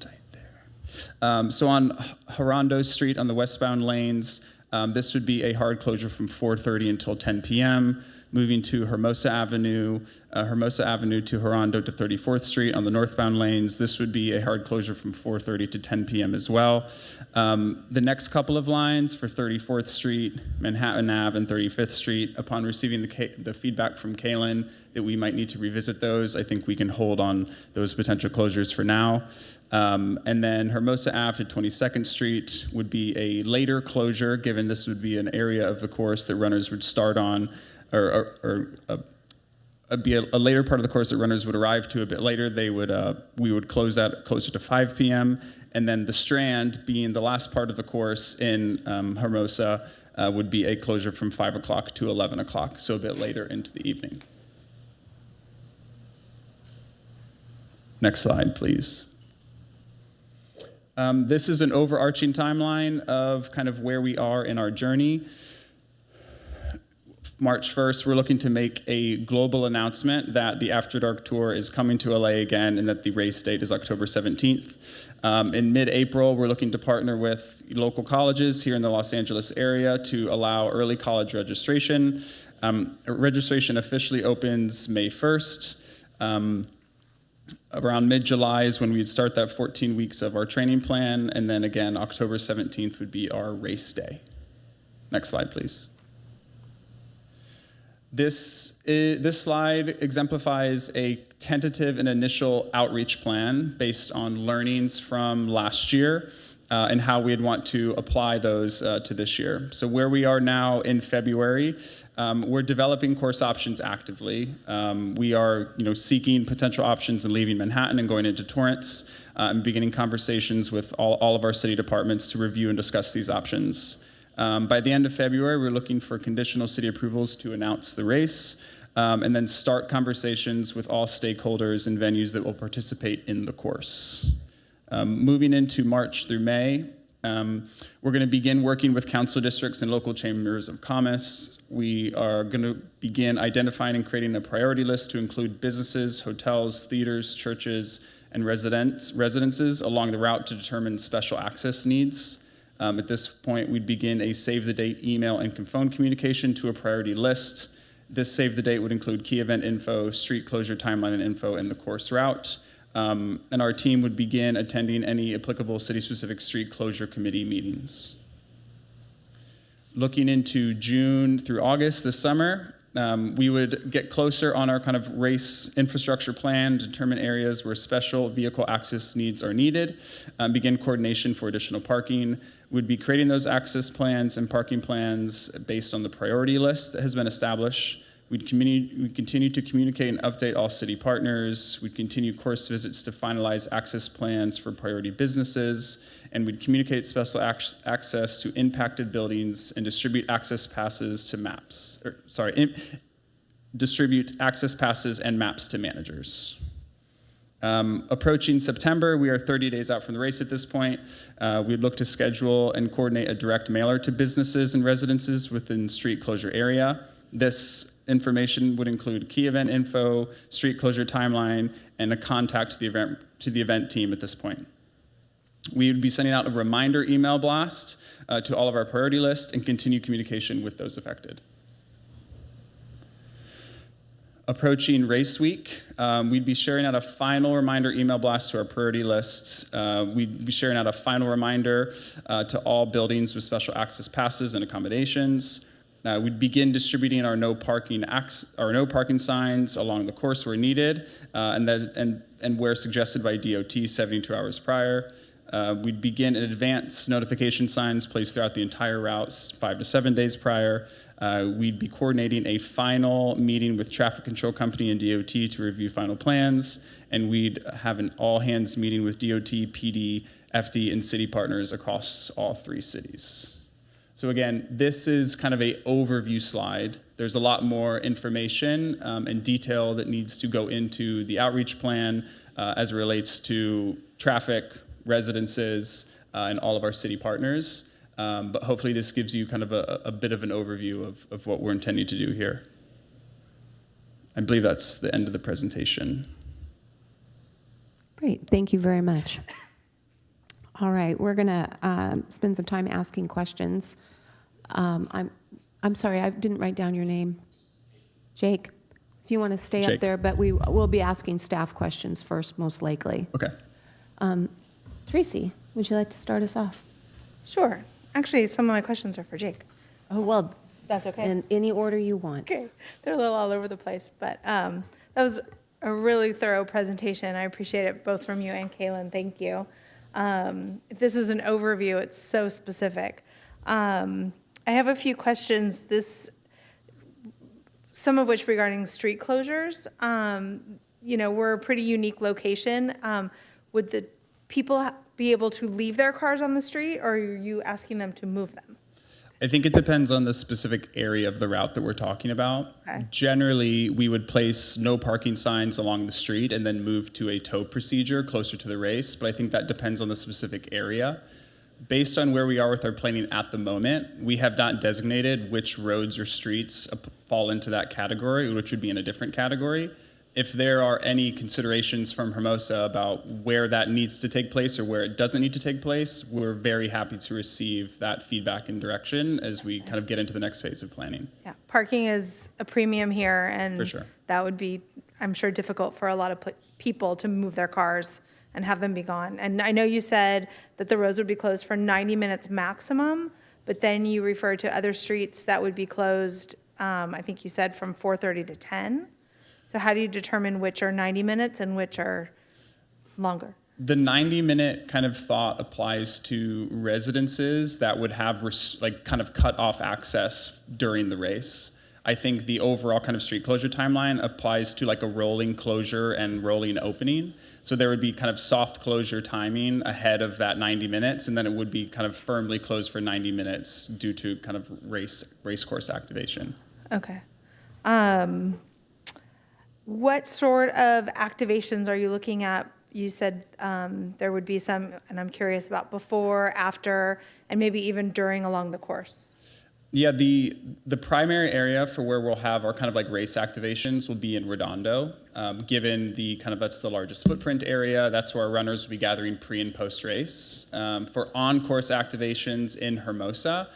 tight there. So on Geronda Street on the westbound lanes, this would be a hard closure from 4:30 until 10 p.m. Moving to Hermosa Avenue to Geronda to 34th Street on the northbound lanes. This would be a hard closure from 4:30 to 10 p.m. as well. The next couple of lines for 34th Street, Manhattan Ave, and 35th Street, upon receiving the feedback from Kaylin that we might need to revisit those, I think we can hold on those potential closures for now. And then Hermosa Ave to 22nd Street would be a later closure, given this would be an area of the course that runners would start on, or be a later part of the course that runners would arrive to a bit later. We would close that closer to 5 p.m. And then the Strand, being the last part of the course in Hermosa, would be a closure from 5 o'clock to 11 o'clock, so a bit later into the evening. Next slide, please. This is an overarching timeline of kind of where we are in our journey. March 1st, we're looking to make a global announcement that the After Dark Tour is coming to LA again and that the race date is October 17th. In mid-April, we're looking to partner with local colleges here in the Los Angeles area to allow early college registration. Registration officially opens May 1st. Around mid-July is when we'd start that 14 weeks of our training plan, and then again, October 17th would be our race day. Next slide, please. This slide exemplifies a tentative and initial outreach plan based on learnings from last year and how we'd want to apply those to this year. So where we are now in February, we're developing course options actively. We are seeking potential options and leaving Manhattan and going into Torrance and beginning conversations with all of our city departments to review and discuss these options. By the end of February, we're looking for conditional city approvals to announce the race and then start conversations with all stakeholders and venues that will participate in the course. Moving into March through May, we're going to begin working with council districts and local chambers of commerce. We are going to begin identifying and creating a priority list to include businesses, hotels, theaters, churches, and residences along the route to determine special access needs. At this point, we'd begin a save-the-date email and phone communication to a priority list. This save-the-date would include key event info, street closure timeline and info, and the course route. and our team would begin attending any applicable city-specific street closure committee meetings. Looking into June through August this summer, we would get closer on our kind of race infrastructure plan, determine areas where special vehicle access needs are needed, begin coordination for additional parking. We'd be creating those access plans and parking plans based on the priority list that has been established. We'd continue to communicate and update all city partners. We'd continue course visits to finalize access plans for priority businesses, and we'd communicate special access to impacted buildings and distribute access passes to distribute access passes and maps to managers. Approaching September, we are 30 days out from the race at this point. We'd look to schedule and coordinate a direct mailer to businesses and residences within street closure area. This information would include key event info, street closure timeline, and a contact to the event team at this point. We would be sending out a reminder email blast to all of our priority list and continue communication with those affected. Approaching race week, we'd be sharing out a final reminder email blast to our priority lists. We'd be sharing out a final reminder to all buildings with special access passes and accommodations. We'd begin distributing our no parking signs along the course where needed, and where suggested by DOT 72 hours prior. We'd begin advance notification signs placed throughout the entire route 5 to 7 days prior. We'd be coordinating a final meeting with traffic control company and DOT to review final plans, and we'd have an all-hands meeting with DOT, PD, FD, and city partners across all 3 cities. So again, this is kind of an overview slide. There's a lot more information and detail that needs to go into the outreach plan as it relates to traffic, residences, and all of our city partners. But hopefully this gives you kind of a bit of an overview of what we're intending to do here. I believe that's the end of the presentation. Great, thank you very much. All right, we're gonna spend some time asking questions. I'm sorry, I didn't write down your name. Jake, if you want to stay up Jake. there, but we'll be asking staff questions first, most likely. Okay. Tracy, would you like to start us off? Sure. Actually, some of my questions are for Jake. Oh, well, That's okay. in any order you want. Okay. They're a little all over the place, but that was a really thorough presentation. I appreciate it both from you and Kaylin. Thank you. If this is an overview, it's so specific. I have a few questions, some of which regarding street closures. We're a pretty unique location. Would the people be able to leave their cars on the street, or are you asking them to move them? I think it depends on the specific area of the route that we're talking about. Okay. Generally, we would place no parking signs along the street and then move to a tow procedure closer to the race, but I think that depends on the specific area. Based on where we are with our planning at the moment, we have not designated which roads or streets fall into that category, which would be in a different category. If there are any considerations from Hermosa about where that needs to take place or where it doesn't need to take place, we're very happy to receive that feedback and direction as we kind of get into the next phase of planning. Yeah, parking is a premium here, and For sure. that would be, I'm sure, difficult for a lot of people to move their cars and have them be gone. And I know you said that the roads would be closed for 90 minutes maximum, but then you referred to other streets that would be closed, I think you said from 4:30 to 10. So how do you determine which are 90 minutes and which are longer? The 90-minute kind of thought applies to residences that would have kind of cut off access during the race. I think the overall kind of street closure timeline applies to like a rolling closure and rolling opening. So there would be kind of soft closure timing ahead of that 90 minutes, and then it would be kind of firmly closed for 90 minutes due to kind of race course activation. Okay. What sort of activations are you looking at? You said there would be some, and I'm curious about before, after, and maybe even during along the course. Yeah, the primary area for where we'll have our kind of like race activations will be in Redondo, given that's the largest footprint area. That's where our runners will be gathering pre and post race. For on-course activations in Hermosa,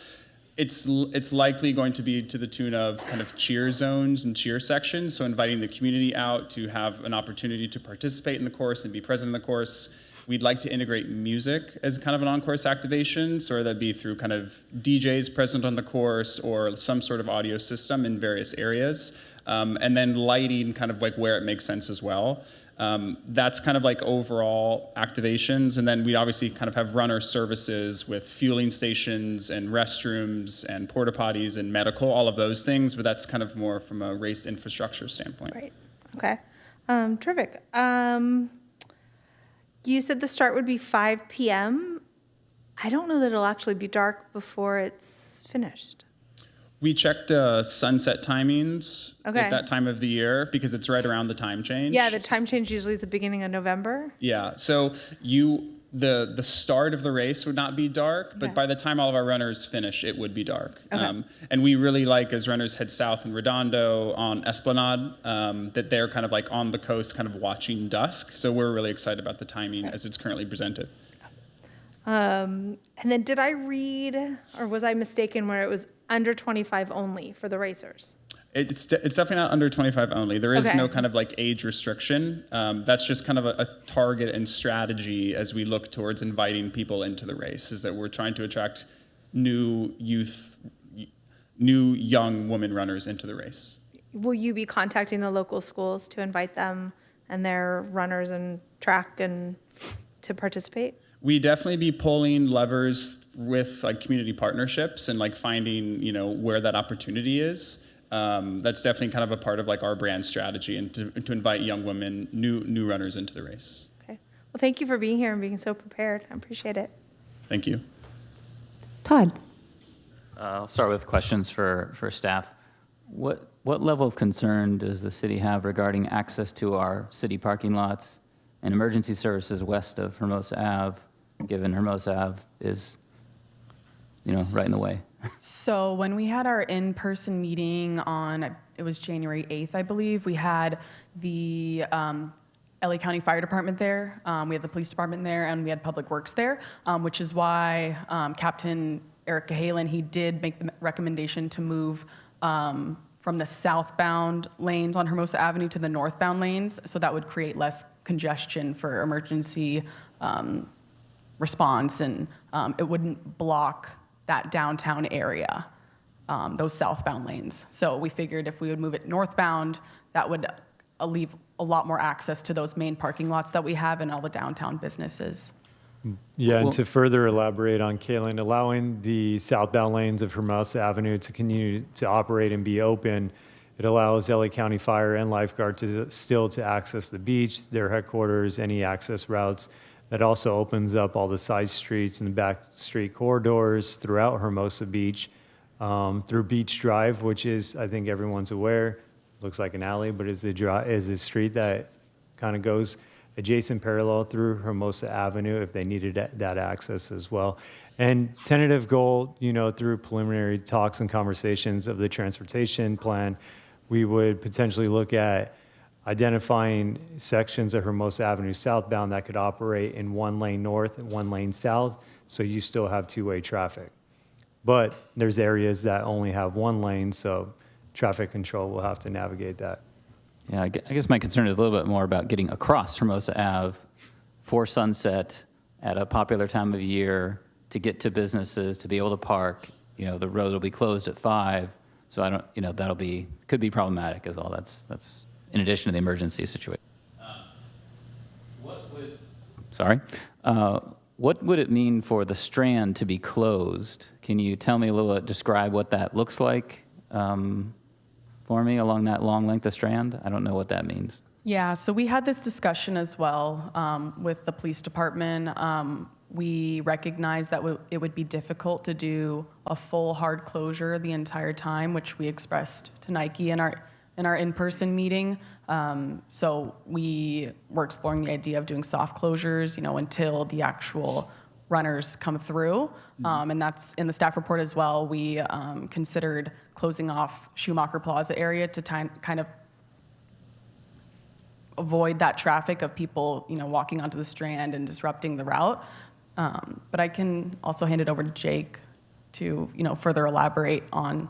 it's likely going to be to the tune of kind of cheer zones and cheer sections, so inviting the community out to have an opportunity to participate in the course and be present in the course. We'd like to integrate music as kind of an on-course activation, so that'd be through kind of DJs present on the course or some sort of audio system in various areas, and then lighting kind of like where it makes sense as well. That's kind of like overall activations, and then we obviously kind of have runner services with fueling stations and restrooms and porta potties and medical, all of those things, but that's kind of more from a race infrastructure standpoint. Right. Okay. Terrific. You said the start would be 5 p.m. I don't know that it'll actually be dark before it's finished. We checked sunset timings Okay. at that time of the year because it's right around the time change. Yeah, the time change usually is the beginning of November. Yeah, so the start of the race would not be dark, but by the time all of our runners finish, it would be dark. Okay. And we really like, as runners head south in Redondo on Esplanade, that they're kind of like on the coast, kind of watching dusk. So we're really excited about the timing as it's currently presented. And then did I read, or was I mistaken, where it was under 25 only for the racers? It's definitely not under 25 only. There is Okay. no kind of like age restriction. That's just kind of a target and strategy as we look towards inviting people into the race, is that we're trying to attract new young women runners into the race. Will you be contacting the local schools to invite them and their runners and track and to participate? We definitely be pulling levers with like community partnerships and like finding, where that opportunity is. That's definitely kind of a part of like our brand strategy, and to invite young women, new runners into the race. Okay. Well, thank you for being here and being so prepared. I appreciate it. Thank you. Todd? I'll start with questions for staff. What level of concern does the city have regarding access to our city parking lots and emergency services west of Hermosa Ave, given Hermosa Ave is, right in the way? So when we had our in-person meeting it was January 8th, I believe, we had the LA County Fire Department there, we had the police department there, and we had Public Works there, which is why Captain Eric Cahalan, he did make the recommendation to move from the southbound lanes on Hermosa Avenue to the northbound lanes, so that would create less congestion for emergency response, and it wouldn't block that downtown area, those southbound lanes. So we figured if we would move it northbound, that would leave a lot more access to those main parking lots that we have and all the downtown businesses. Yeah, and to further elaborate on Kaylin, allowing the southbound lanes of Hermosa Avenue to continue to operate and be open, it allows LA County Fire and Lifeguard to access the beach, their headquarters, any access routes. That also opens up all the side streets and the back street corridors throughout Hermosa Beach, through Beach Drive, which is, I think everyone's aware, looks like an alley, but is a street that kind of goes adjacent parallel through Hermosa Avenue if they needed that access as well. And tentative goal, through preliminary talks and conversations of the transportation plan, we would potentially look at identifying sections of Hermosa Avenue southbound that could operate in one lane north and one lane south, so you still have two-way traffic. But there's areas that only have one lane, so traffic control will have to navigate that. Yeah, I guess my concern is a little bit more about getting across Hermosa Ave for sunset at a popular time of year to get to businesses, to be able to park. The road will be closed at 5, so I don't, could be problematic as well. That's in addition to the emergency situation. What would it mean for the Strand to be closed? Can you tell me a little bit, describe what that looks like for me along that long length of Strand? I don't know what that means. Yeah, so we had this discussion as well with the police department. We recognized that it would be difficult to do a full hard closure the entire time, which we expressed to Nike in our in-person meeting. So we were exploring the idea of doing soft closures, until the actual runners come through. And that's in the staff report as well. We considered closing off Schumacher Plaza area to kind of avoid that traffic of people, walking onto the Strand and disrupting the route. But I can also hand it over to Jake to, further elaborate on,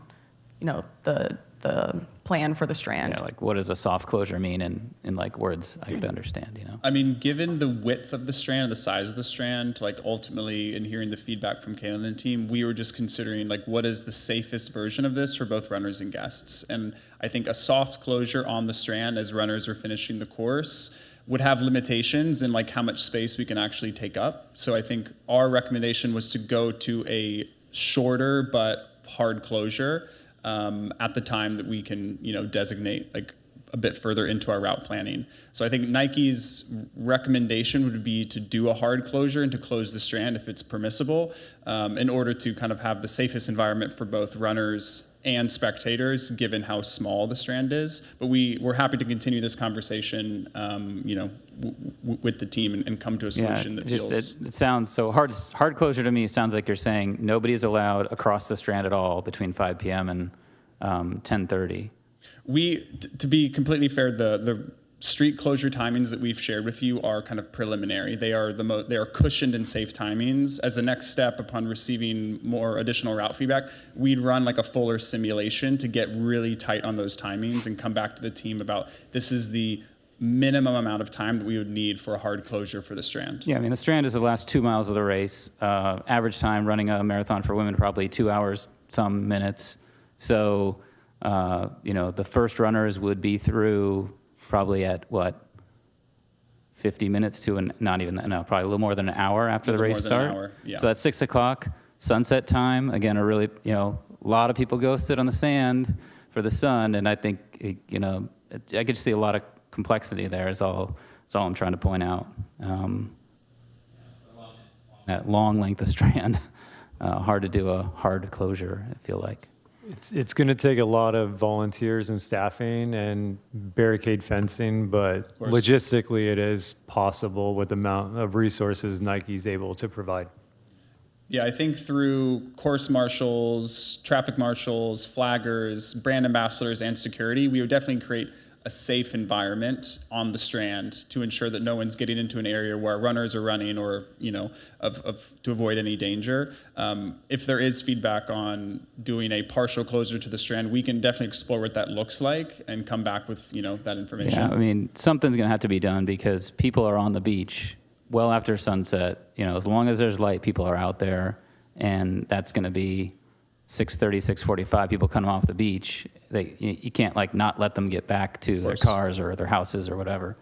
the plan for the Strand. Yeah, like what does a soft closure mean in like words I could understand, I mean, given the width of the Strand and the size of the Strand, like ultimately, and hearing the feedback from Kaylin and team, we were just considering like what is the safest version of this for both runners and guests. And I think a soft closure on the Strand as runners are finishing the course would have limitations in like how much space we can actually take up. So I think our recommendation was to go to a shorter but hard closure at the time that we can, designate like a bit further into our route planning. So I think Nike's recommendation would be to do a hard closure and to close the Strand if it's permissible, in order to kind of have the safest environment for both runners and spectators, given how small the Strand is. But we're happy to continue this conversation, with the team and come to a solution that feels. It sounds so hard. Hard closure to me sounds like you're saying nobody's allowed across the Strand at all between 5 p.m. and 10:30. To be completely fair, the street closure timings that we've shared with you are kind of preliminary. They are they are cushioned and safe timings. As a next step, upon receiving more additional route feedback, we'd run like a fuller simulation to get really tight on those timings and come back to the team about this is the minimum amount of time that we would need for a hard closure for the Strand. Yeah, I mean, the Strand is the last 2 miles of the race. Average time running a marathon for women, probably 2 hours, some minutes. So, the first runners would be through probably at 50 minutes to not even that, no, probably a little more than an hour after the race start. Yeah. So that's 6 o'clock, sunset time. Again, a lot of people go sit on the sand for the sun, and I think, I could see a lot of complexity there is all I'm trying to point out. That long length of Strand, hard to do a hard closure, I feel like. It's going to take a lot of volunteers and staffing and barricade fencing, but logistically it is possible with the amount of resources Nike's able to provide. Yeah, I think through course marshals, traffic marshals, flaggers, brand ambassadors, and security, we would definitely create a safe environment on the Strand to ensure that no one's getting into an area where runners are running or, to avoid any danger. If there is feedback on doing a partial closure to the Strand, we can definitely explore what that looks like and come back with, that information. Yeah, I mean, something's going to have to be done because people are on the beach well after sunset. As long as there's light, people are out there, and that's going to be 6:30, 6:45, people come off the beach. You can't not let them get back to their cars or their houses or whatever.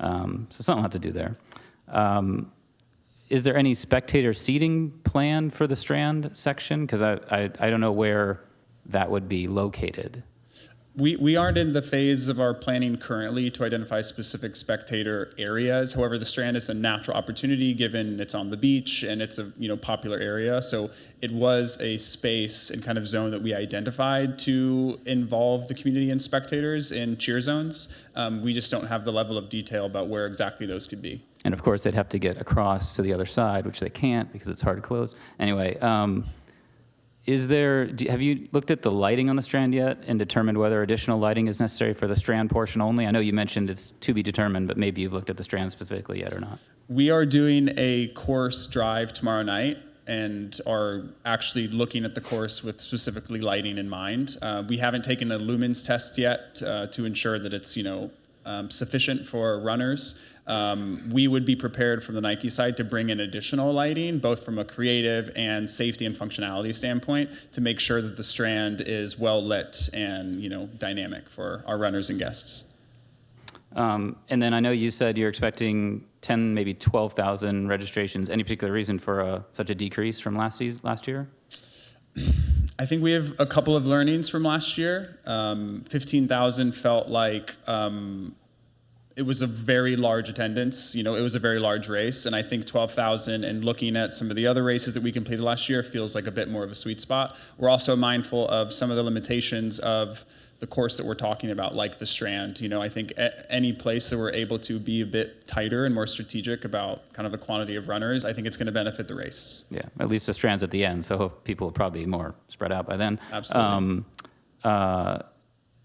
So something will have to do there. Is there any spectator seating plan for the Strand section? Because I don't know where that would be located. We aren't in the phase of our planning currently to identify specific spectator areas. However, the Strand is a natural opportunity given it's on the beach and it's a popular area. So it was a space and kind of zone that we identified to involve the community and spectators in cheer zones. We just don't have the level of detail about where exactly those could be. And of course, they'd have to get across to the other side, which they can't because it's hard to close. Anyway, have you looked at the lighting on the Strand yet and determined whether additional lighting is necessary for the Strand portion only? I know you mentioned it's to be determined, but maybe you've looked at the Strand specifically yet or not. We are doing a course drive tomorrow night and are actually looking at the course with specifically lighting in mind. We haven't taken a lumens test yet to ensure that it's sufficient for runners. We would be prepared from the Nike side to bring in additional lighting, both from a creative and safety and functionality standpoint, to make sure that the Strand is well lit and dynamic for our runners and guests. And then I know you said you're expecting 10, maybe 12,000 registrations. Any particular reason for such a decrease from last year? I think we have a couple of learnings from last year. 15,000 felt like it was a very large attendance. It was a very large race. And I think 12,000 and looking at some of the other races that we completed last year feels like a bit more of a sweet spot. We're also mindful of some of the limitations of the course that we're talking about, like the Strand. I think any place that we're able to be a bit tighter and more strategic about kind of the quantity of runners, I think it's going to benefit the race. Yeah, at least the Strand's at the end, so people will probably be more spread out by then. Absolutely.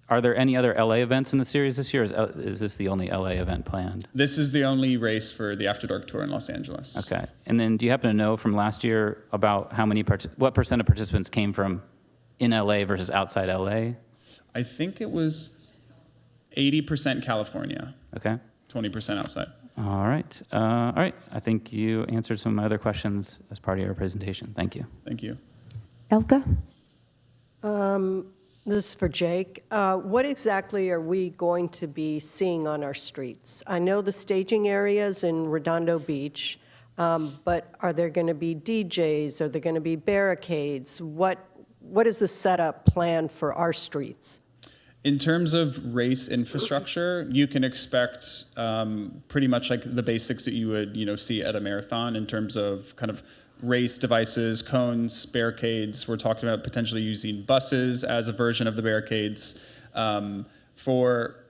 Are there any other LA events in the series this year? Or is this the only LA event planned? This is the only race for the After Dark Tour in Los Angeles. Okay. And then do you happen to know from last year about what percent of participants came from in LA versus outside LA? I think it was 80% California, Okay. 20% outside. All right. All right. I think you answered some of my other questions as part of your presentation. Thank you. Thank you. Elka? This is for Jake. What exactly are we going to be seeing on our streets? I know the staging areas in Redondo Beach, but are there going to be DJs? Are there going to be barricades? What is the setup plan for our streets? In terms of race infrastructure, you can expect pretty much like the basics that you would, see at a marathon in terms of kind of race devices, cones, barricades. We're talking about potentially using buses as a version of the barricades. For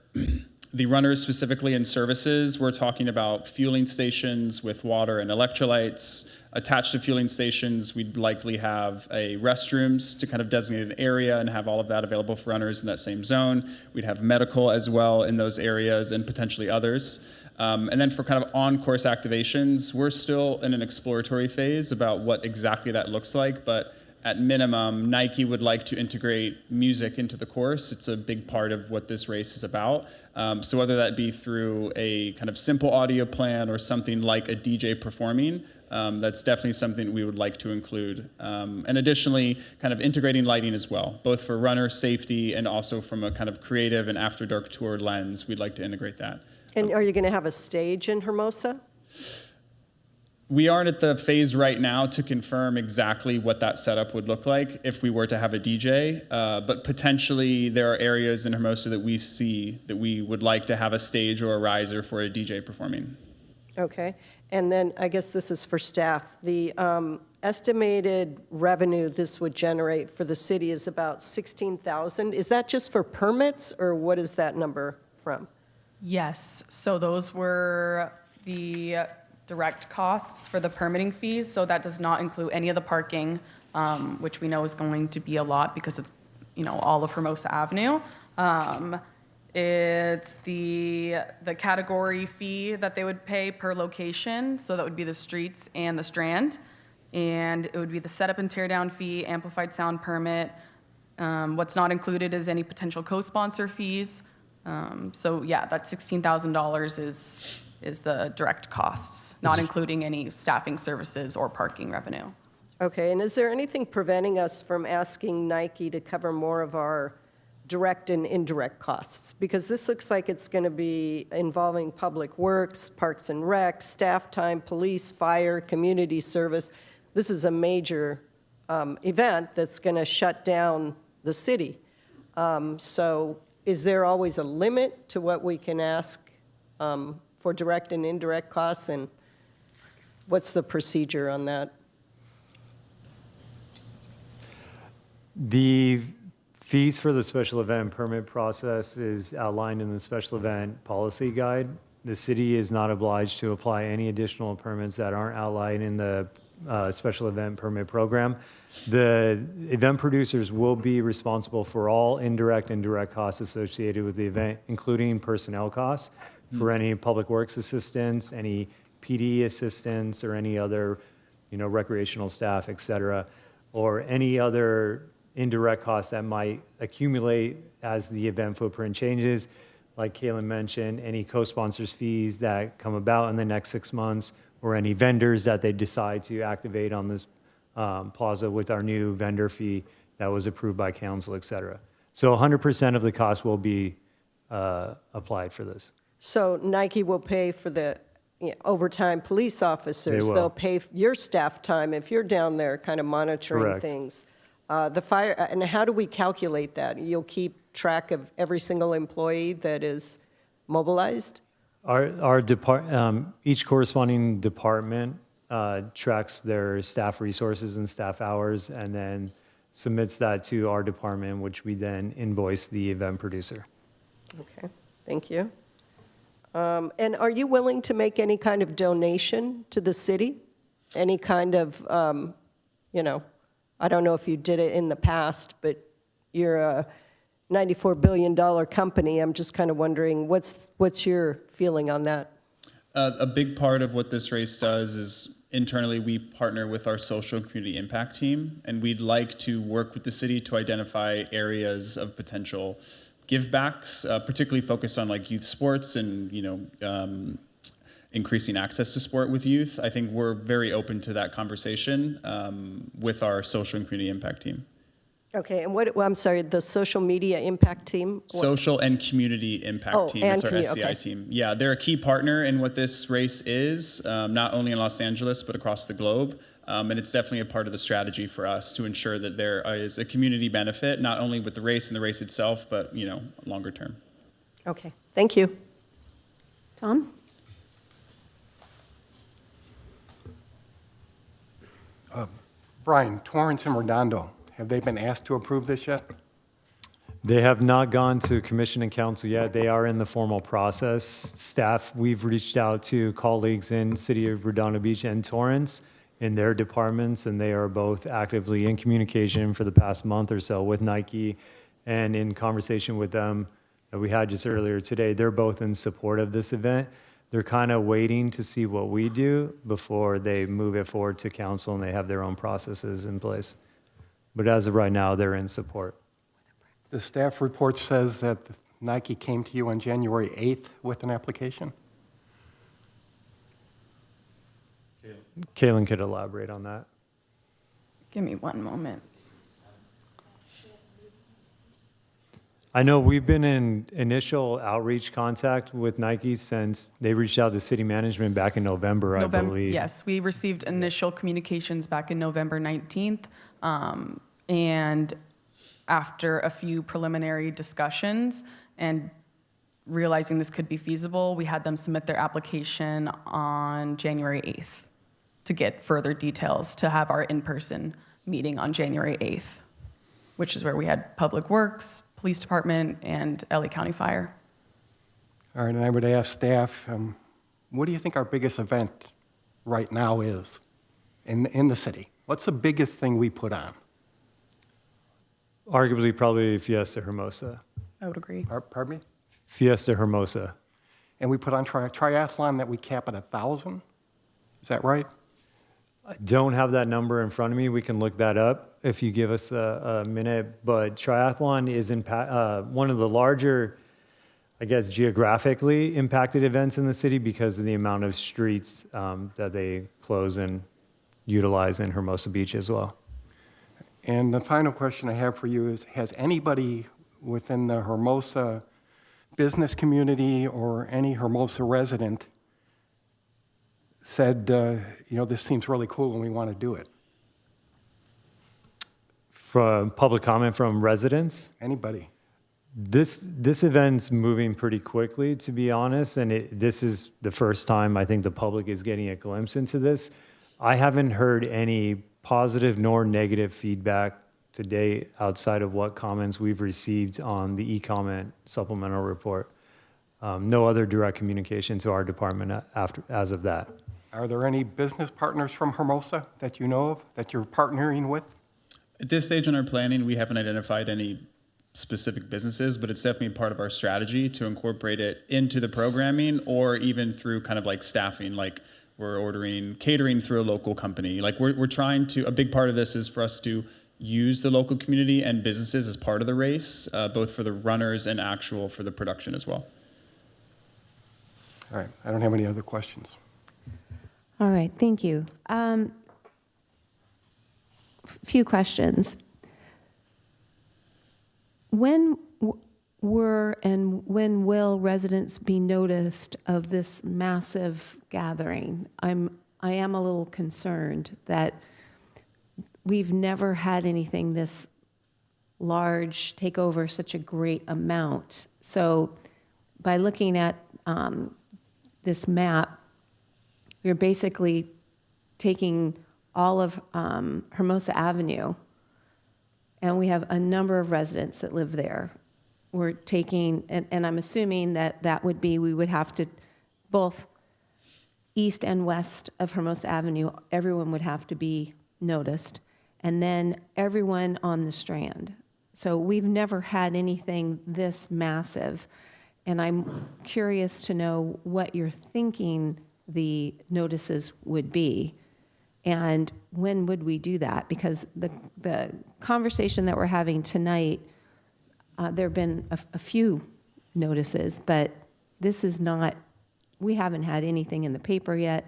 the runners specifically in services, we're talking about fueling stations with water and electrolytes. Attached to fueling stations, we'd likely have a restrooms to kind of designate an area and have all of that available for runners in that same zone. We'd have medical as well in those areas and potentially others. And then for kind of on-course activations, we're still in an exploratory phase about what exactly that looks like, but at minimum, Nike would like to integrate music into the course. It's a big part of what this race is about. So whether that be through a kind of simple audio plan or something like a DJ performing, that's definitely something we would like to include. And additionally, kind of integrating lighting as well, both for runner safety and also from a kind of creative and after dark tour lens, we'd like to integrate that. And are you going to have a stage in Hermosa? We aren't at the phase right now to confirm exactly what that setup would look like if we were to have a DJ, but potentially there are areas in Hermosa that we see that we would like to have a stage or a riser for a DJ performing. Okay. And then I guess this is for staff. The estimated revenue this would generate for the city is about $16,000. Is that just for permits, or what is that number from? Yes, so those were the direct costs for the permitting fees, so that does not include any of the parking, which we know is going to be a lot because it's, all of Hermosa Avenue. It's the category fee that they would pay per location, so that would be the streets and the Strand, and it would be the setup and tear down fee, amplified sound permit. What's not included is any potential co-sponsor fees. So yeah, that $16,000 is the direct costs, not including any staffing services or parking revenue. Okay, and is there anything preventing us from asking Nike to cover more of our direct and indirect costs? Because this looks like it's going to be involving public works, parks and rec, staff time, police, fire, community service. This is a major event that's going to shut down the city. So is there always a limit to what we can ask for direct and indirect costs, and what's the procedure on that? The fees for the special event permit process is outlined in the special event policy guide. The city is not obliged to apply any additional permits that aren't outlined in the special event permit program. The event producers will be responsible for all indirect and direct costs associated with the event, including personnel costs for any public works assistance, any PD assistance, or any other, recreational staff, et cetera, or any other indirect costs that might accumulate as the event footprint changes. Like Kaylin mentioned, any co-sponsors fees that come about in the next 6 months, or any vendors that they decide to activate on this plaza with our new vendor fee that was approved by council, et cetera. So 100% of the cost will be applied for this. So Nike will pay for the overtime police officers. They will. They'll pay your staff time if you're down there kind of monitoring Correct. things. The fire, and how do we calculate that? You'll keep track of every single employee that is mobilized? Each corresponding department tracks their staff resources and staff hours, and then submits that to our department, which we then invoice the event producer. Okay, thank you. And are you willing to make any kind of donation to the city? Any kind of, I don't know if you did it in the past, but you're $94 billion company. I'm just kind of wondering, what's your feeling on that? A big part of what this race does is internally we partner with our social and community impact team, and we'd like to work with the city to identify areas of potential givebacks, particularly focused on like youth sports and increasing access to sport with youth. I think we're very open to that conversation with our social and community impact team. Okay, and I'm sorry, the social media impact team? Social and community impact team. It's our SCI okay. team. Yeah, they're a key partner in what this race is, not only in Los Angeles, but across the globe. And it's definitely a part of the strategy for us to ensure that there is a community benefit, not only with the race and the race itself, but, longer term. Okay, thank you. Tom? Brian, Torrance and Redondo, have they been asked to approve this yet? They have not gone to commission and council yet. They are in the formal process. Staff, we've reached out to colleagues in City of Redondo Beach and Torrance in their departments, and they are both actively in communication for the past month or so with Nike, and in conversation with them that we had just earlier today. They're both in support of this event. They're kind of waiting to see what we do before they move it forward to council, and they have their own processes in place. But as of right now, they're in support. The staff report says that Nike came to you on January 8th with an application? Kaylin could elaborate on that. Give me one moment. I know we've been in initial outreach contact with Nike since they reached out to city management back in November, I believe. Yes, we received initial communications back in November 19th. And after a few preliminary discussions and realizing this could be feasible, we had them submit their application on January 8th to get further details, to have our in-person meeting on January 8th, which is where we had Public Works, Police Department, and LA County Fire. All right, and I would ask staff, what do you think our biggest event right now is in the city? What's the biggest thing we put on? Arguably, probably Fiesta Hermosa. I would agree. Pardon me? Fiesta Hermosa. And we put on triathlon that we cap at 1,000? Is that right? I don't have that number in front of me. We can look that up if you give us a minute. But triathlon is one of the larger, I guess, geographically impacted events in the city because of the amount of streets that they close and utilize in Hermosa Beach as well. And the final question I have for you is, has anybody within the Hermosa business community or any Hermosa resident said, this seems really cool and we want to do it? From public comment from residents? Anybody? This event's moving pretty quickly, to be honest, and this is the first time I think the public is getting a glimpse into this. I haven't heard any positive nor negative feedback to date outside of what comments we've received on the e-comment supplemental report. No other direct communication to our department as of that. Are there any business partners from Hermosa that you know of that you're partnering with? At this stage in our planning, we haven't identified any specific businesses, but it's definitely part of our strategy to incorporate it into the programming or even through kind of like staffing, like we're ordering catering through a local company. Like we're trying to, a big part of this is for us to use the local community and businesses as part of the race, both for the runners and actual for the production as well. All right, I don't have any other questions. All right, thank you. Few questions. When when will residents be noticed of this massive gathering? I am a little concerned that we've never had anything this large take over such a great amount. So by looking at this map, we're basically taking all of Hermosa Avenue, and we have a number of residents that live there. We're taking, and I'm assuming that would be, we would have to, both east and west of Hermosa Avenue, everyone would have to be noticed, and then everyone on the Strand. So we've never had anything this massive. And I'm curious to know what you're thinking the notices would be. And when would we do that? Because the conversation that we're having tonight, there have been a few notices, but this is not, we haven't had anything in the paper yet.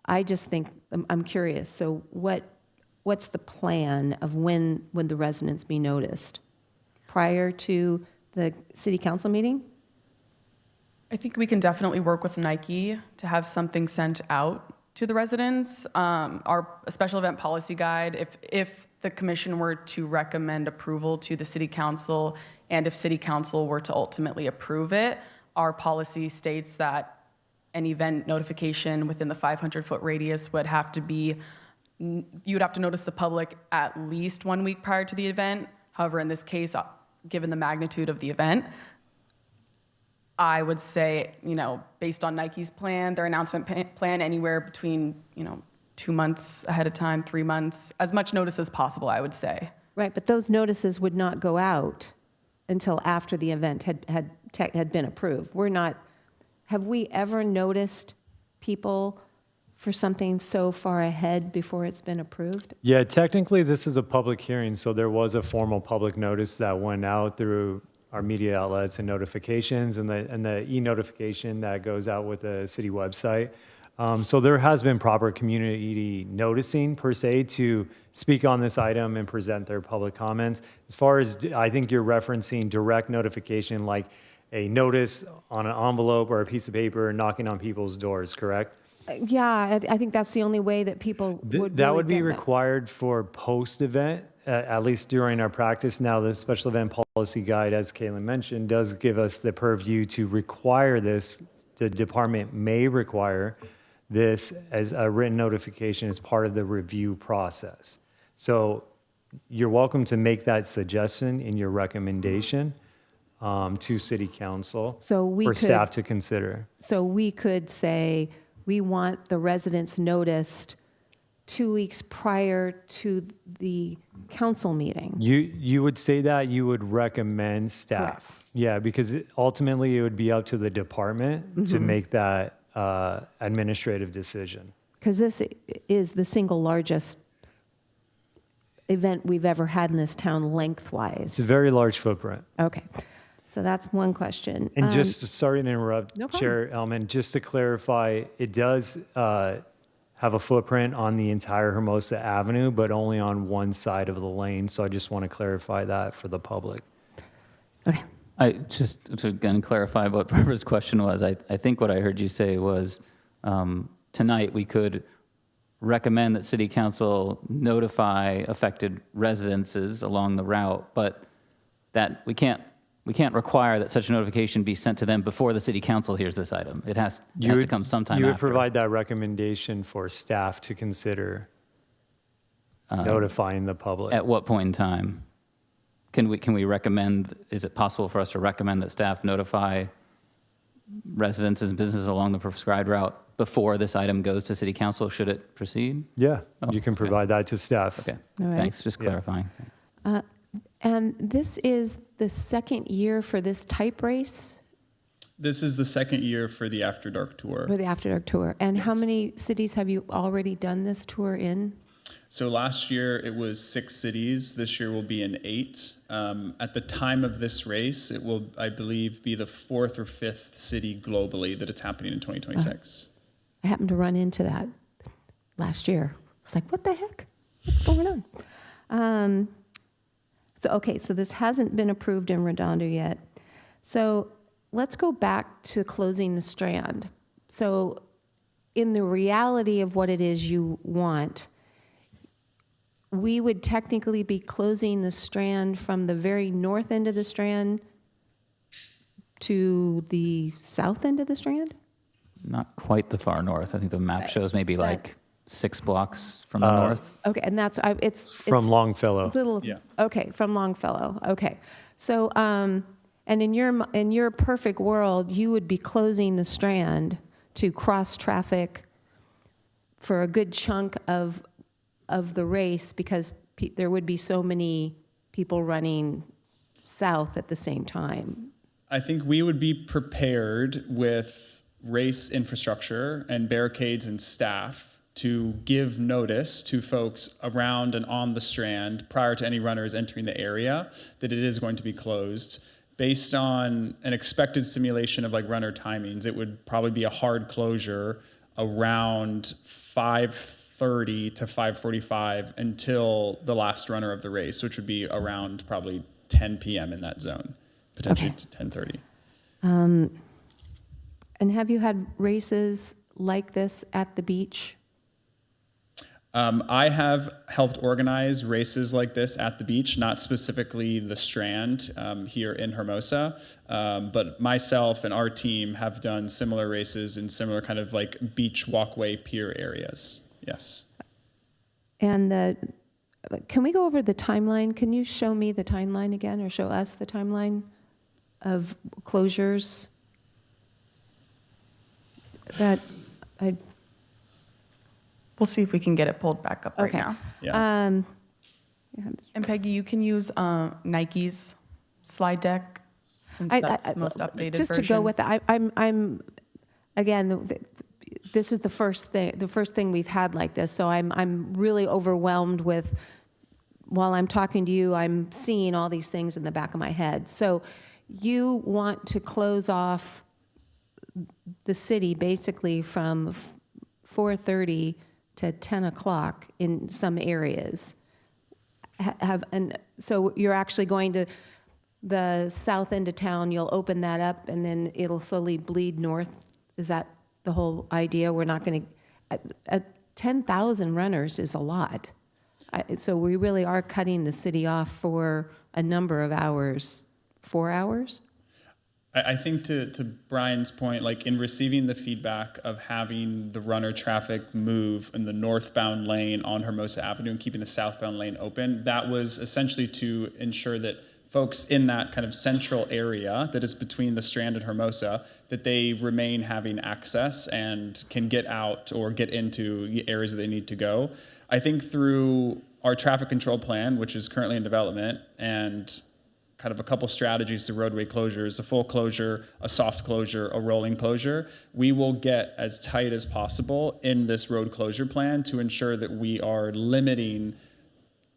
I just think, I'm curious, so what's the plan of when would the residents be noticed? Prior to the city council meeting? I think we can definitely work with Nike to have something sent out to the residents. Our special event policy guide, if the commission were to recommend approval to the city council, and if city council were to ultimately approve it, our policy states that an event notification within the 500-foot radius would have to be, you'd have to notice the public at least 1 week prior to the event. However, in this case, given the magnitude of the event, I would say, based on Nike's plan, their announcement plan, anywhere between, 2 months ahead of time, 3 months, as much notice as possible, I would say. Right, but those notices would not go out until after the event had been approved. Have we ever noticed people for something so far ahead before it's been approved? Yeah, technically this is a public hearing, so there was a formal public notice that went out through our media outlets and notifications and the e-notification that goes out with the city website. So there has been proper community noticing per se to speak on this item and present their public comments. As far as, I think you're referencing direct notification, like a notice on an envelope or a piece of paper knocking on people's doors, correct? Yeah, I think that's the only way that people would That really would be get that. required for post-event, at least during our practice. Now, the special event policy guide, as Caitlin mentioned, does give us the purview to require this. The department may require this as a written notification as part of the review process. So you're welcome to make that suggestion in your recommendation to city council for staff to consider. So we could say, we want the residents noticed 2 weeks prior to the council meeting. You would say that, you would recommend staff. Correct. Yeah, because ultimately it would be up to the department to make that administrative decision. Because this is the single largest event we've ever had in this town lengthwise. It's a very large footprint. Okay, so that's one question. And just, sorry to interrupt, No problem. Chair Ellman, just to clarify, it does have a footprint on the entire Hermosa Avenue, but only on one side of the lane. So I just want to clarify that for the public. Okay. I just to again clarify what Barbara's question was. I think what I heard you say was tonight we could recommend that City Council notify affected residences along the route, but that we can't require that such a notification be sent to them before the City Council hears this item. It has to come sometime You would after. provide that recommendation for staff to consider notifying the public. At what point in time? Can we recommend, is it possible for us to recommend that staff notify residences and businesses along the prescribed route before this item goes to City Council, should it proceed? Yeah, Oh, you can okay. provide that to staff. Okay, All right. thanks, just Yeah. clarifying. And this is the second year for this type race, This is the second year for the After Dark tour. for the After Dark Tour. And how Yes. many cities have you already done this tour in? So last year it was 6 cities. This year will be in 8. At the time of this race, it will, I believe, be the 4th or 5th city globally that it's happening in 2026. I happened to run into that last year. I was like, what the heck? What's going on? So this hasn't been approved in Redondo yet. So let's go back to closing the Strand. So in the reality of what it is you want, we would technically be closing the Strand from the very north end of the Strand to the south end of the Strand? Not quite the far north. I think the map shows maybe Is that- like 6 blocks from the north. Okay, and that's, it's. From Longfellow. Little, Yeah. okay, from Longfellow, okay. So, and in your perfect world, you would be closing the Strand to cross traffic for a good chunk of the race because there would be so many people running south at the same time? I think we would be prepared with race infrastructure and barricades and staff to give notice to folks around and on the Strand prior to any runners entering the area that it is going to be closed. Based on an expected simulation of like runner timings, it would probably be a hard closure around 5:30 to 5:45 until the last runner of the race, which would be around probably 10 p.m. in that zone, potentially Okay. to 10:30. And have you had races like this at the beach? I have helped organize races like this at the beach, not specifically the Strand here in Hermosa, but myself and our team have done similar races in similar kind of like beach walkway pier areas. Yes. And can we go over the timeline? Can you show me the timeline again, or show us the timeline of closures? That I. We'll see if we can get it pulled back up right Okay. now. Yeah. And Peggy, you can use Nike's slide deck since that's the most updated just version. to go with that, I'm again. This is the first thing we've had like this, so I'm really overwhelmed with. While I'm talking to you, I'm seeing all these things in the back of my head. So, you want to close off the city basically from 4:30 to 10 o'clock in some areas. And so you're actually going to the south end of town, you'll open that up and then it'll slowly bleed north. Is that the whole idea? We're not going to, 10,000 runners is a lot. So we really are cutting the city off for a number of hours, 4 hours? I think to Brian's point, like in receiving the feedback of having the runner traffic move in the northbound lane on Hermosa Avenue and keeping the southbound lane open, that was essentially to ensure that folks in that kind of central area that is between the Strand and Hermosa, that they remain having access and can get out or get into areas that they need to go. I think through our traffic control plan, which is currently in development, and kind of a couple strategies to roadway closures, a full closure, a soft closure, a rolling closure, we will get as tight as possible in this road closure plan to ensure that we are limiting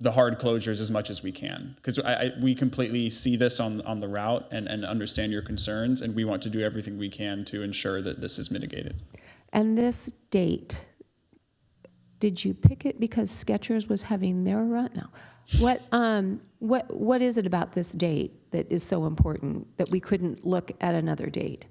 the hard closures as much as we can. Because we completely see this on the route and understand your concerns, and we want to do everything we can to ensure that this is mitigated. And this date, did you pick it because Skechers was having their run? No. What is it about this date that is so important that we couldn't look at another date?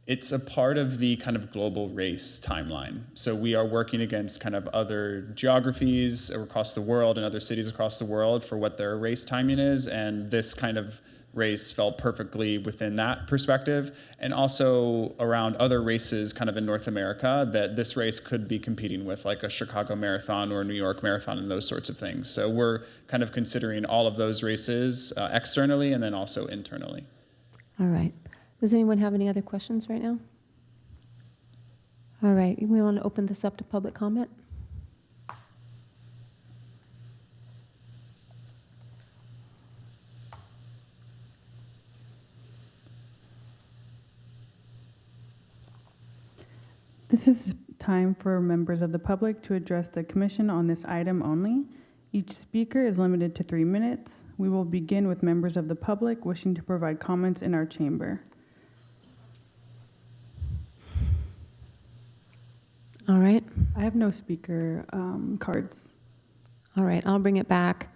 It's a part of the kind of global race timeline. So we are working against kind of other geographies across the world and other cities across the world for what their race timing is, and this kind of race fell perfectly within that perspective, and also around other races kind of in North America that this race could be competing with, like a Chicago Marathon or a New York Marathon and those sorts of things. So we're kind of considering all of those races externally and then also internally. All right. Does anyone have any other questions right now? All right. We want to open this up to public comment. This is time for members of the public to address the commission on this item only. Each speaker is limited to 3 minutes. We will begin with members of the public wishing to provide comments in our chamber. All right. I have no speaker cards. All right. I'll bring it back.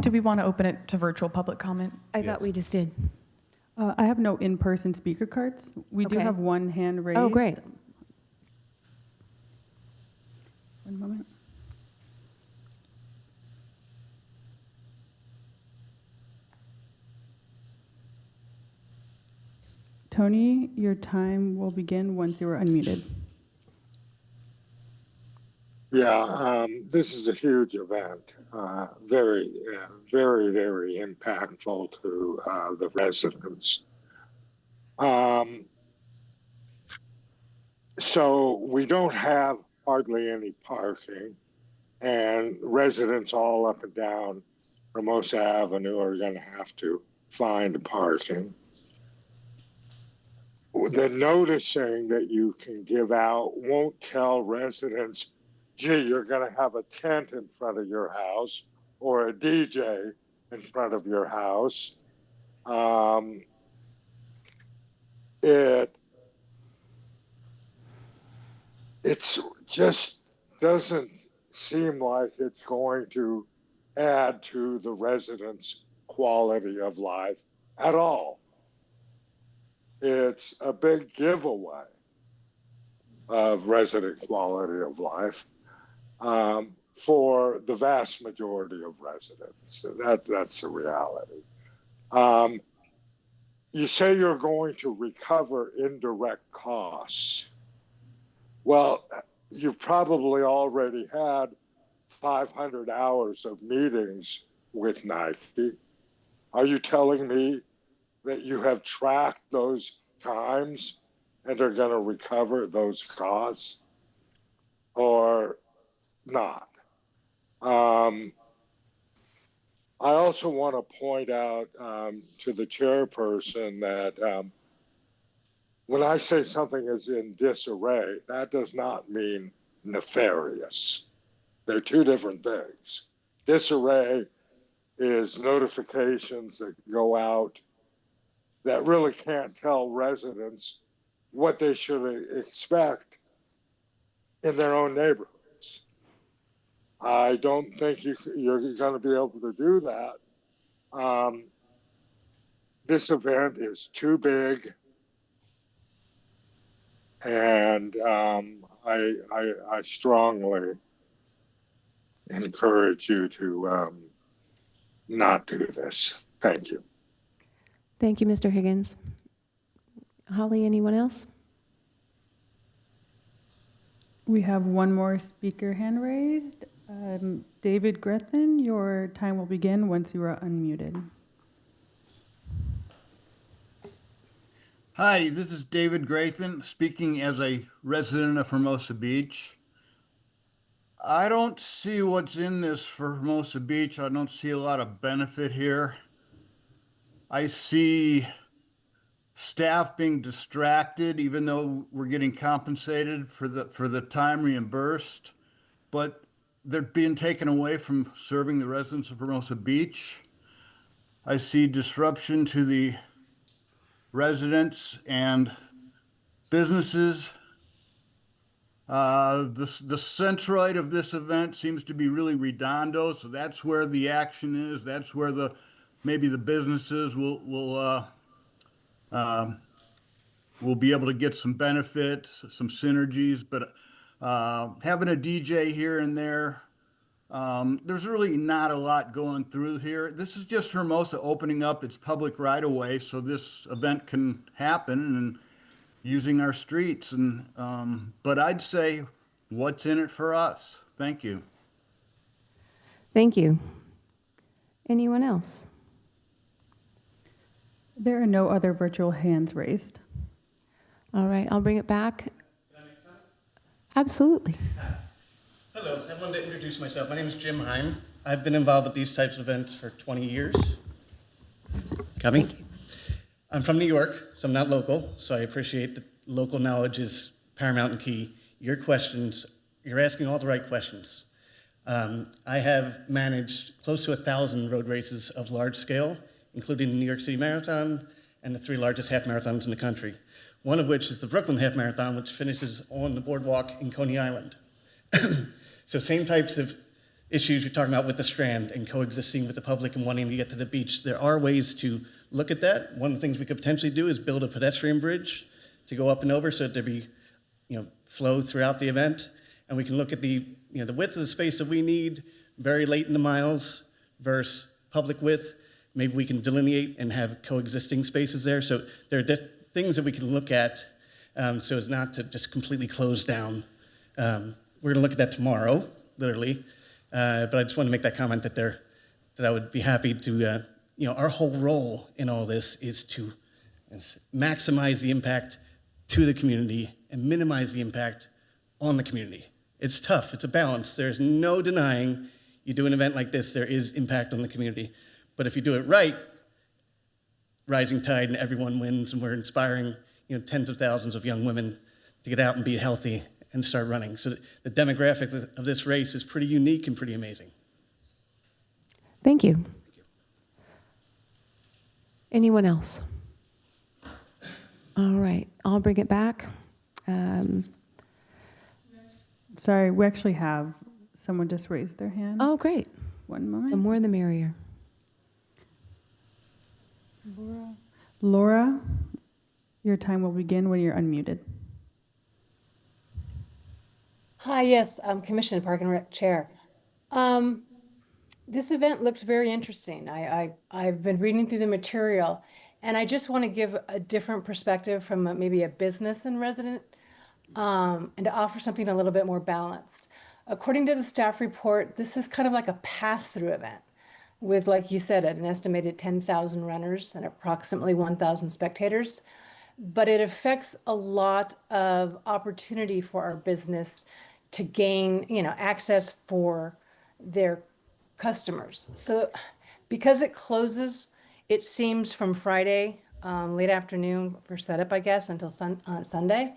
Do we want to open it to virtual public comment? I thought we just did. I have no in-person speaker cards. We do Okay. have one hand raised. Oh, great. One moment. Tony, your time will begin once you are unmuted. Yeah, this is a huge event, very, very, very impactful to the residents. So we don't have hardly any parking, and residents all up and down Hermosa Avenue are going to have to find parking. The noticing that you can give out won't tell residents, gee, you're going to have a tent in front of your house or a DJ in front of your house. It's just doesn't seem like it's going to add to the residents' quality of life at all. It's a big giveaway of resident quality of life for the vast majority of residents. That's the reality. You say you're going to recover indirect costs. Well, you've probably already had 500 hours of meetings with Nike. Are you telling me that you have tracked those times and are going to recover those costs or not? I also want to point out to the chairperson that when I say something is in disarray, that does not mean nefarious. They're two different things. Disarray is notifications that go out that really can't tell residents what they should expect in their own neighborhoods. I don't think you're going to be able to do that. This event is too big, and I strongly encourage you to not do this. Thank you. Thank you, Mr. Higgins. Holly, anyone else? We have one more speaker hand raised. David Grethen, your time will begin once you are unmuted. Hi, this is David Grethen, speaking as a resident of Hermosa Beach. I don't see what's in this for Hermosa Beach. I don't see a lot of benefit here. I see staff being distracted, even though we're getting compensated for the time reimbursed, but they're being taken away from serving the residents of Hermosa Beach. I see disruption to the residents and businesses. The centroid of this event seems to be really Redondo, so that's where the action is. That's where maybe the businesses will be able to get some benefit, some synergies. But having a DJ here and there, there's really not a lot going through here. This is just Hermosa opening up its public right of way so this event can happen and using our streets. And but I'd say, what's in it for us? Thank you. Thank you. Anyone else? There are no other virtual hands raised. All right, I'll bring it back. Absolutely. Hello, I wanted to introduce myself. My name is Jim Heim. I've been involved with these types of events for 20 years. Coming? I'm from New York, so I'm not local, so I appreciate that local knowledge is paramount and key. Your questions, you're asking all the right questions. I have managed close to 1,000 road races of large scale, including the New York City Marathon and the 3 largest half marathons in the country, one of which is the Brooklyn Half Marathon, which finishes on the boardwalk in Coney Island. So same types of issues you're talking about with the Strand and coexisting with the public and wanting to get to the beach. There are ways to look at that. One of the things we could potentially do is build a pedestrian bridge to go up and over so that there be flow throughout the event. And we can look at the width of the space that we need very late in the miles versus public width. Maybe we can delineate and have coexisting spaces there. So there are things that we can look at so as not to just completely close down. We're going to look at that tomorrow, literally. But I just want to make that comment that I would be happy to, our whole role in all this is to maximize the impact to the community and minimize the impact on the community. It's tough, it's a balance. There's no denying You do an event like this, there is impact on the community. But if you do it right, rising tide and everyone wins, and we're inspiring tens of thousands of young women to get out and be healthy and start running. So the demographic of this race is pretty unique and pretty amazing. Thank you. Anyone else? All right, I'll bring it back. Sorry, we actually have someone just raised their hand. Oh, great. One moment. The more the merrier. Laura, your time will begin when you're unmuted. Hi, yes, I'm Commission Park and Rec Chair. This event looks very interesting. I've been reading through the material, and I just want to give a different perspective from maybe a business and resident, and to offer something a little bit more balanced. According to the staff report, this is kind of like a pass-through event with, like you said, an estimated 10,000 runners and approximately 1,000 spectators. But it affects a lot of opportunity for our business to gain, access for their customers. So because it closes, it seems from Friday, late afternoon for setup, I guess, until Sunday.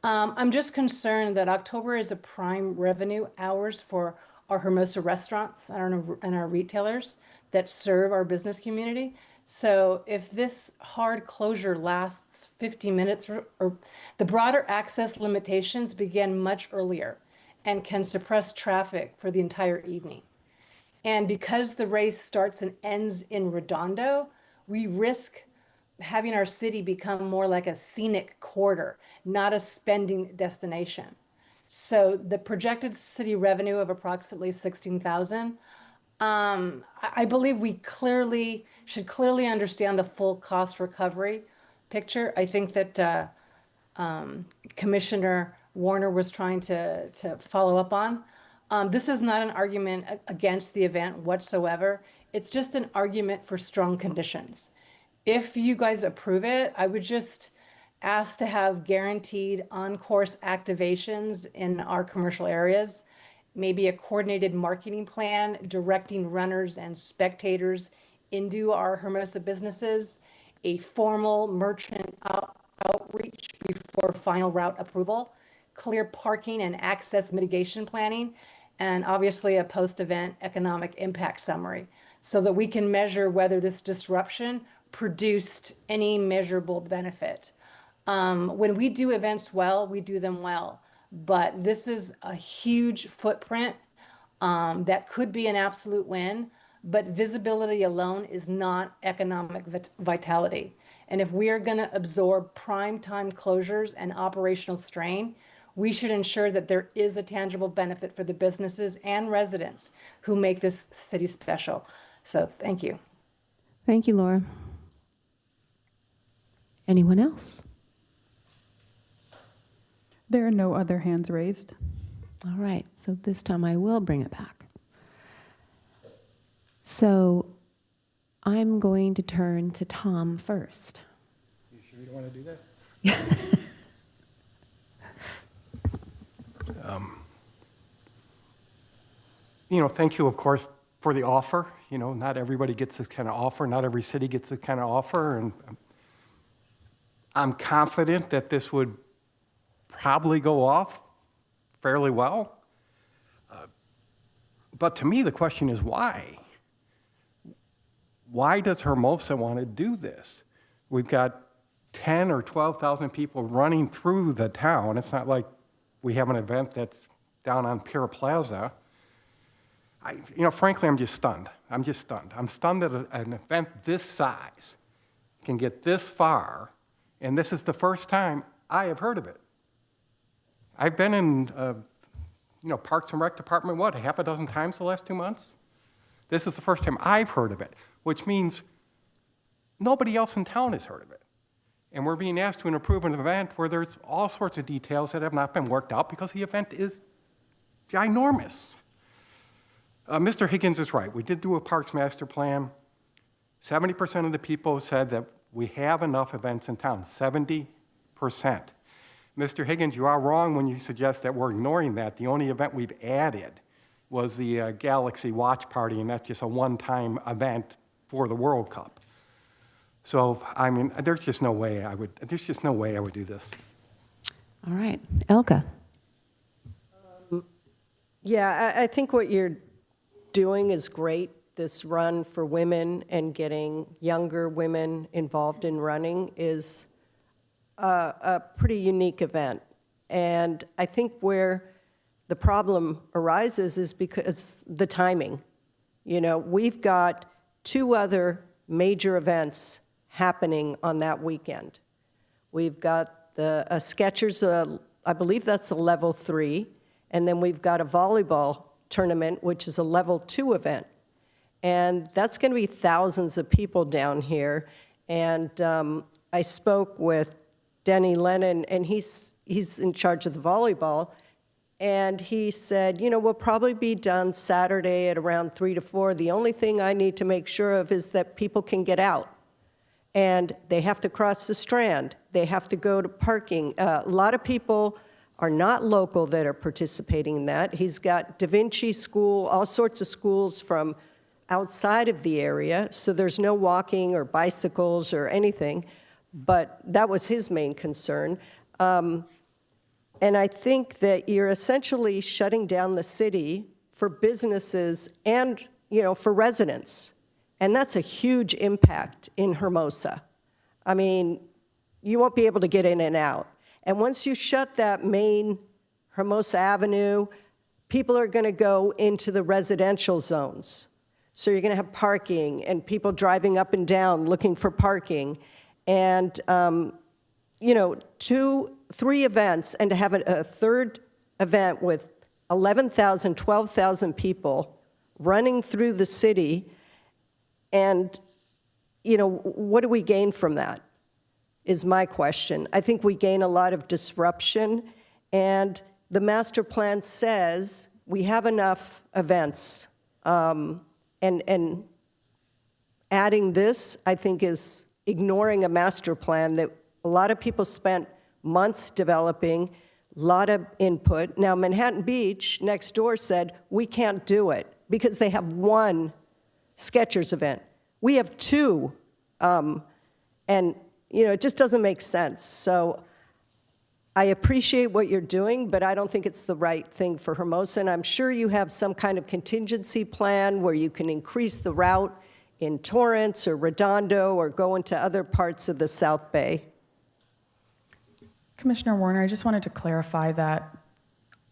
I'm just concerned that October is a prime revenue hours for our Hermosa restaurants and our retailers that serve our business community. So if this hard closure lasts 50 minutes, or the broader access limitations begin much earlier and can suppress traffic for the entire evening. And because the race starts and ends in Redondo, we risk having our city become more like a scenic corridor, not a spending destination. So the projected city revenue of approximately 16,000, I believe we should clearly understand the full cost recovery picture. I think that Commissioner Warner was trying to follow up on. This is not an argument against the event whatsoever. It's just an argument for strong conditions. If you guys approve it, I would just ask to have guaranteed on-course activations in our commercial areas, maybe a coordinated marketing plan directing runners and spectators into our Hermosa businesses, a formal merchant outreach before final route approval, clear parking and access mitigation planning, and obviously a post-event economic impact summary so that we can measure whether this disruption produced any measurable benefit. When we do events well, we do them well. But this is a huge footprint that could be an absolute win, but visibility alone is not economic vitality. And if we are going to absorb prime time closures and operational strain, we should ensure that there is a tangible benefit for the businesses and residents who make this city special. So thank you. Thank you, Laura. Anyone else? There are no other hands raised. All right, so this time I will bring it back. So I'm going to turn to Tom first. You sure you don't want to do that? Thank you, of course, for the offer. Not everybody gets this kind of offer. Not every city gets this kind of offer. And I'm confident that this would probably go off fairly well. But to me, the question is why? Why does Hermosa want to do this? We've got 10 or 12,000 people running through the town. It's not like we have an event that's down on Pier Plaza. Frankly, I'm just stunned. I'm stunned that an event this size can get this far, and this is the first time I have heard of it. I've been in, Parks and Rec Department, a half a dozen times the last 2 months? This is the first time I've heard of it, which means nobody else in town has heard of it. And we're being asked to approve an event where there's all sorts of details that have not been worked out because the event is ginormous. Mr. Higgins is right. We did do a Parks Master Plan. 70% of the people said that we have enough events in town, 70%. Mr. Higgins, you are wrong when you suggest that we're ignoring that. The only event we've added was the Galaxy Watch Party, and that's just a one-time event for the World Cup. So, I mean, there's just no way I would do this. All right, Elka. Yeah, I think what you're doing is great. This run for women and getting younger women involved in running is a pretty unique event. And I think where the problem arises is because the timing. You know, we've got 2 other major events happening on that weekend. We've got the Skechers, I believe that's a level 3, and then we've got a volleyball tournament, which is a level 2 event. And that's going to be thousands of people down here. And I spoke with Denny Lennon, and he's in charge of the volleyball, and he said, you know, we'll probably be done Saturday at around 3 to 4. The only thing I need to make sure of is that people can get out. And they have to cross the Strand. They have to go to parking. A lot of people are not local that are participating in that. He's got Da Vinci School, all sorts of schools from outside of the area, so there's no walking or bicycles or anything. But that was his main concern. And I think that you're essentially shutting down the city for businesses and, you know, for residents. And that's a huge impact in Hermosa. I mean, you won't be able to get in and out. And once you shut that main Hermosa Avenue, people are going to go into the residential zones. So you're going to have parking and people driving up and down looking for parking. And, you know, 3 events, and to have a third event with 11,000, 12,000 people running through the city, and, you know, what do we gain from that, is my question. I think we gain a lot of disruption, and the master plan says we have enough events, and adding this, I think, is ignoring a master plan that a lot of people spent months developing, a lot of input. Now, Manhattan Beach next door said, we can't do it because they have 1 Skechers event. We have 2, and, you know, it just doesn't make sense. So I appreciate what you're doing, but I don't think it's the right thing for Hermosa, and I'm sure you have some kind of contingency plan where you can increase the route in Torrance or Redondo or go into other parts of the South Bay. Commissioner Warner, I just wanted to clarify that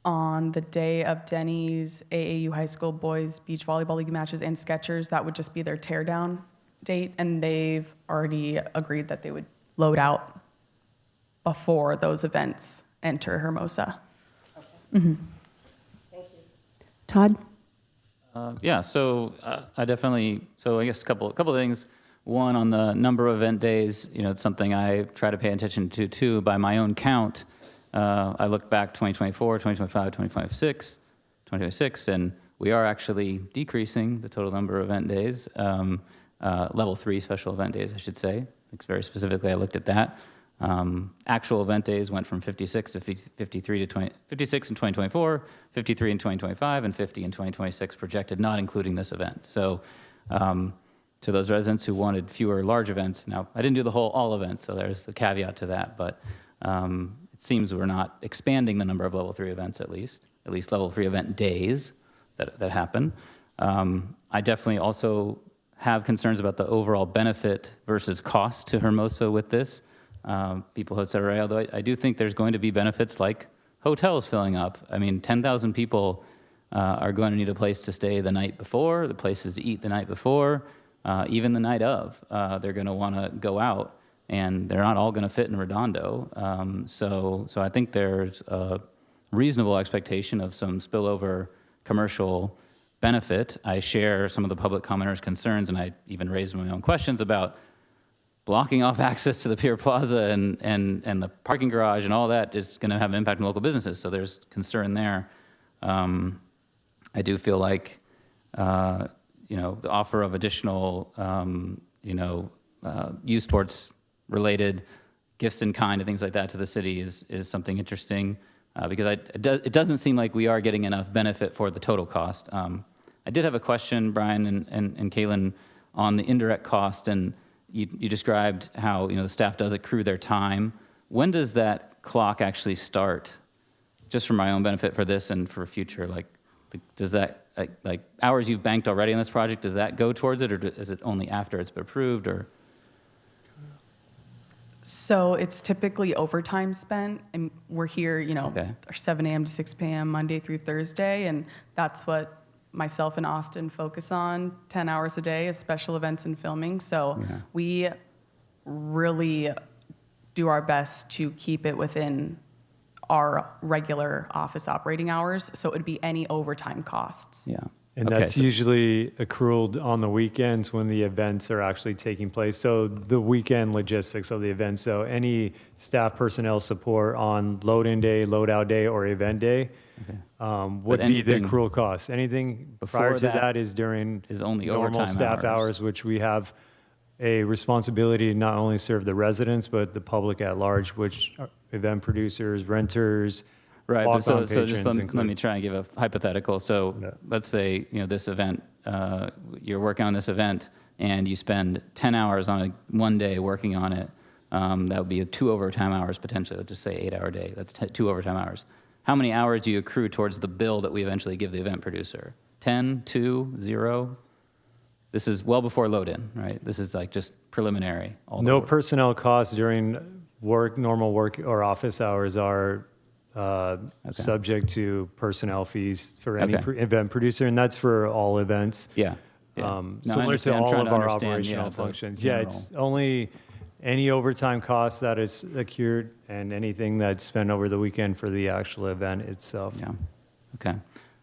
on the day of Denny's AAU High School Boys Beach Volleyball League matches and Skechers, that would just be their teardown date, and they've already agreed that they would load out before those events enter Hermosa. Okay. Mm-hmm. Thank you. Todd? Yeah, so I guess a couple of things. One, on the number of event days, you know, it's something I try to pay attention to too. By my own count, I look back 2024, 2025, 2026, and we are actually decreasing the total number of event days. Level 3 special event days, I should say. Very specifically, I looked at that. Actual event days went from 56 to 53 to 56 in 2024, 53 in 2025, and 50 in 2026 projected, not including this event. So to those residents who wanted fewer large events, now I didn't do the all events, so there's the caveat to that, but it seems we're not expanding the number of level 3 events at least level 3 event days that happen. I definitely also have concerns about the overall benefit versus cost to Hermosa with this. People have said, right, although I do think there's going to be benefits like hotels filling up. I mean, 10,000 people are going to need a place to stay the night before, the places to eat the night before, even the night of. They're going to want to go out, and they're not all going to fit in Redondo. So I think there's a reasonable expectation of some spillover commercial benefit. I share some of the public commenters' concerns, and I even raised my own questions about blocking off access to the Pier Plaza and the parking garage and all that is going to have an impact on local businesses. So there's concern there. I do feel like, you know, the offer of additional, youth sports related gifts in kind and things like that to the city is something interesting. because it doesn't seem like we are getting enough benefit for the total cost. I did have a question, Brian and Caitlin, on the indirect cost, and you described how the staff does accrue their time. When does that clock actually start? Just for my own benefit for this and for future, does that like hours you've banked already on this project, does that go towards it, or is it only after it's been approved? Or So it's typically overtime spent, and we're here, Okay. 7 a.m. to 6 p.m. Monday through Thursday, and that's what myself and Austin focus on, 10 hours a day is special events and filming. So Yeah. we really do our best to keep it within our regular office operating hours. So it would be any overtime costs. yeah, And okay, that's so- usually accrued on the weekends when the events are actually taking place. So the weekend logistics of the event. So any staff personnel support on load-in day, load-out day, or event day would be the anything accrual cost. Anything before prior to that that is during is only normal overtime staff hours. hours, which we have a responsibility to not only serve the residents, but the public at large, which are event producers, renters, Right, but so walk-on just patrons let included. me try and give a hypothetical. So let's say, this event, you're working on this event and you spend 10 hours on one day working on it. That would be 2 overtime hours potentially. Let's just say 8-hour day. That's 2 overtime hours. How many hours do you accrue towards the bill that we eventually give the event producer? 10, 2, 0? This is well before load-in, right? This is like just preliminary. All the No work. personnel costs during normal work or office hours are subject to personnel fees for any Okay. event producer, and that's for all events. Yeah. Yeah. No, I Similar to understand. I'm all trying of to our understand, operational the functions. Yeah, general- it's only any overtime cost that is accrued and anything that's spent over the weekend for the actual event itself. Yeah, okay.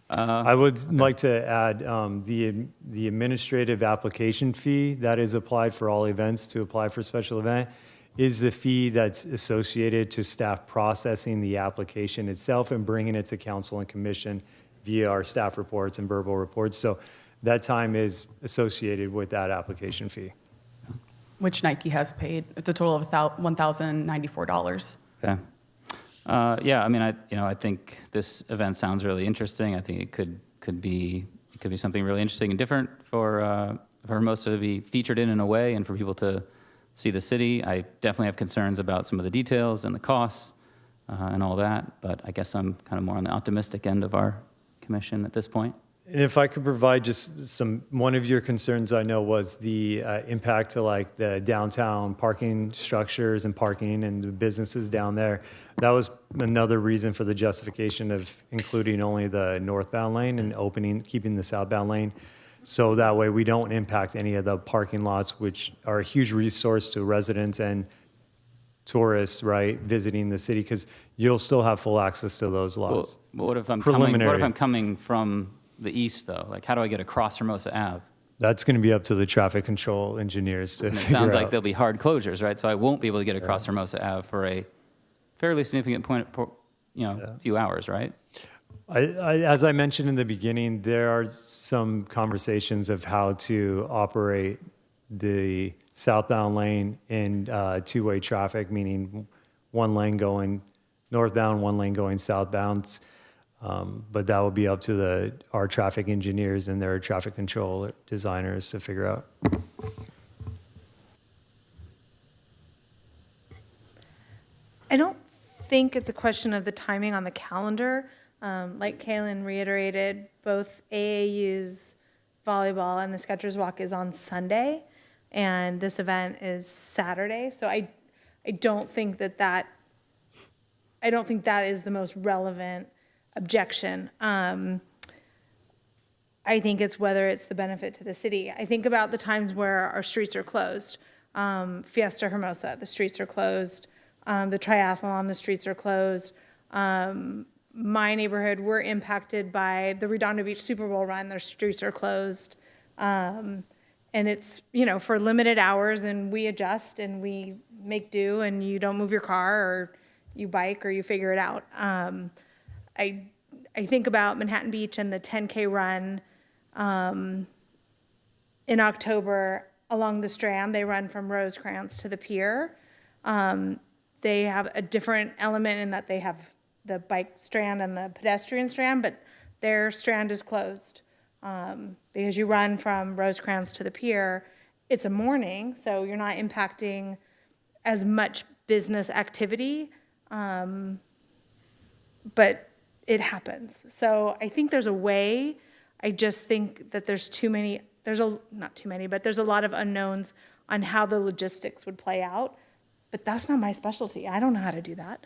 I would like to add the administrative application fee that is applied for all events to apply for special event is the fee that's associated to staff processing the application itself and bringing it to council and commission via our staff reports and verbal reports. So that time is associated with that application fee. Which Nike has paid. It's a total of $1,094. Okay. Yeah, I mean, I think this event sounds really interesting. I think it could be something really interesting and different for Hermosa to be featured in a way, and for people to see the city. I definitely have concerns about some of the details and the costs and all that, but I guess I'm kind of more on the optimistic end of our commission at this point. And if I could provide just one of your concerns I know was the impact to like the downtown parking structures and parking and the businesses down there. That was another reason for the justification of including only the northbound lane and keeping the southbound lane. So that way we don't impact any of the parking lots, which are a huge resource to residents and tourists, right, visiting the city, because you'll still have full access to those lots. Well, what if I'm Preliminary. coming from the east, though? Like, how do I get across Hermosa Ave? That's going to be up to the traffic control engineers to And it figure sounds like out. there'll be hard closures, right? So I won't be able to get across Hermosa Ave for a fairly significant few hours, right? As I mentioned in the beginning, there are some conversations of how to operate the southbound lane in two-way traffic, meaning one lane going northbound, one lane going southbound. But that will be up to our traffic engineers and their traffic control designers to figure out. I don't think it's a question of the timing on the calendar. Like Kaylin reiterated, both AAU's volleyball and the Skechers Walk is on Sunday, and this event is Saturday. So I don't think that is the most relevant objection. I think it's whether it's the benefit to the city. I think about the times where our streets are closed. Fiesta Hermosa, the streets are closed. The triathlon, the streets are closed. My neighborhood, we're impacted by the Redondo Beach Super Bowl run. Their streets are closed. And it's, for limited hours, and we adjust and we make do, and you don't move your car or you bike or you figure it out. I think about Manhattan Beach and the 10K run in October along the Strand. They run from Rosecrans to the pier. They have a different element in that they have the bike strand and the pedestrian strand, but their strand is closed. Because you run from Rosecrans to the pier, it's a morning, so you're not impacting as much business activity, but it happens. So I think there's a way. I just think that there's not too many, but there's a lot of unknowns on how the logistics would play out. But that's not my specialty. I don't know how to do that.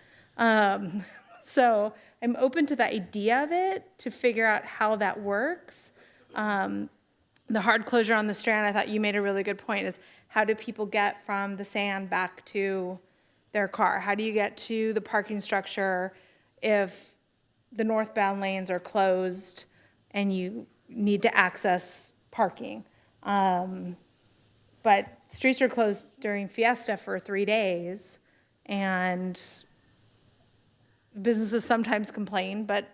So I'm open to the idea of it, to figure out how that works. The hard closure on the Strand, I thought you made a really good point, is how do people get from the sand back to their car? How do you get to the parking structure if the northbound lanes are closed and you need to access parking? But streets are closed during Fiesta for 3 days, and businesses sometimes complain, but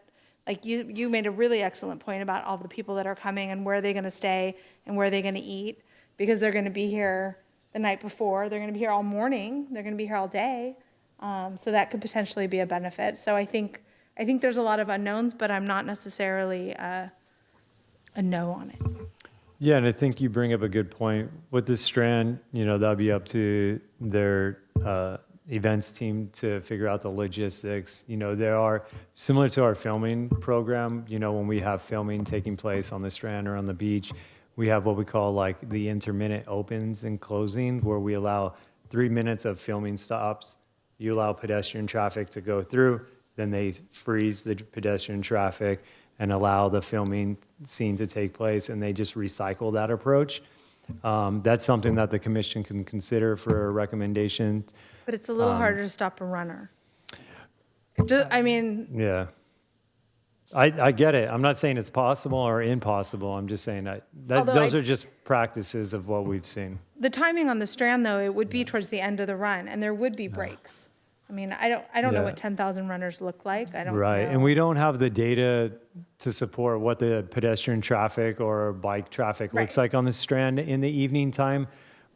like you made a really excellent point about all the people that are coming and where are they going to stay and where are they going to eat, because they're going to be here the night before, they're going to be here all morning, they're going to be here all day. So that could potentially be a benefit. So I think there's a lot of unknowns, but I'm not necessarily a no on it. Yeah, and I think you bring up a good point. With the Strand, that'll be up to their events team to figure out the logistics. There are, similar to our filming program, when we have filming taking place on the Strand or on the beach, we have what we call like the intermittent opens and closings, where we allow 3 minutes of filming stops. You allow pedestrian traffic to go through, then they freeze the pedestrian traffic and allow the filming scene to take place, and they just recycle that approach. That's something that the commission can consider for a recommendation. But it's a little harder to stop a runner. Yeah. I get it. I'm not saying it's possible or impossible. I'm just saying those are just practices of what we've seen. The timing on the Strand, though, it would be towards the end of the run, and there would be breaks. I don't know what 10,000 runners look like. I don't Right, know. and we don't have the data to support what the pedestrian traffic or bike traffic looks like on the Strand in the evening time,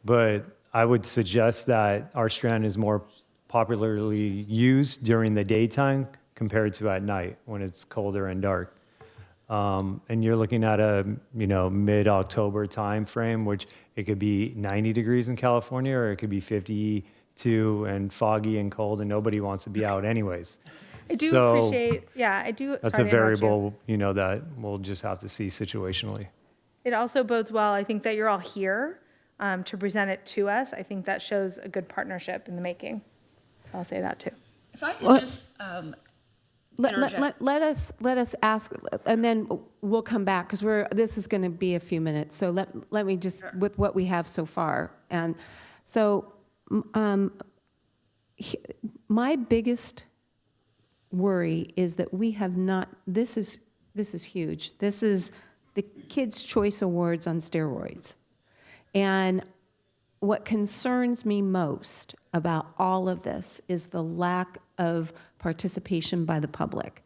but I would suggest that our Strand is more popularly used during the daytime compared to at night when it's colder and dark. And you're looking at a mid-October time frame, which it could be 90 degrees in California, or it could be 52 and foggy and cold, and nobody wants to be out anyways. I do appreciate, I do. That's sorry a to interrupt you. variable, that we'll just have to see situationally. It also bodes well, I think, that you're all here to present it to us. I think that shows a good partnership in the making. So I'll say that too. If I could just Let us ask, and then we'll come back, because this is going to be a few minutes. So let me just, with what we have so far. And so my biggest worry is that we have not, this is huge. This is the Kids' Choice Awards on steroids. And what concerns me most about all of this is the lack of participation by the public.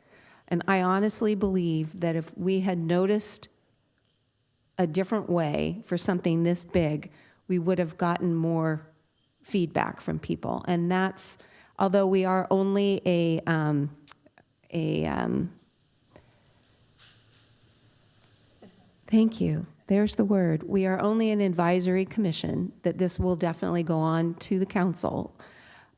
And I honestly believe that if we had noticed a different way for something this big, we would have gotten more feedback from people. And that's, although we are only thank you. There's the word. We are only an advisory commission, that this will definitely go on to the council.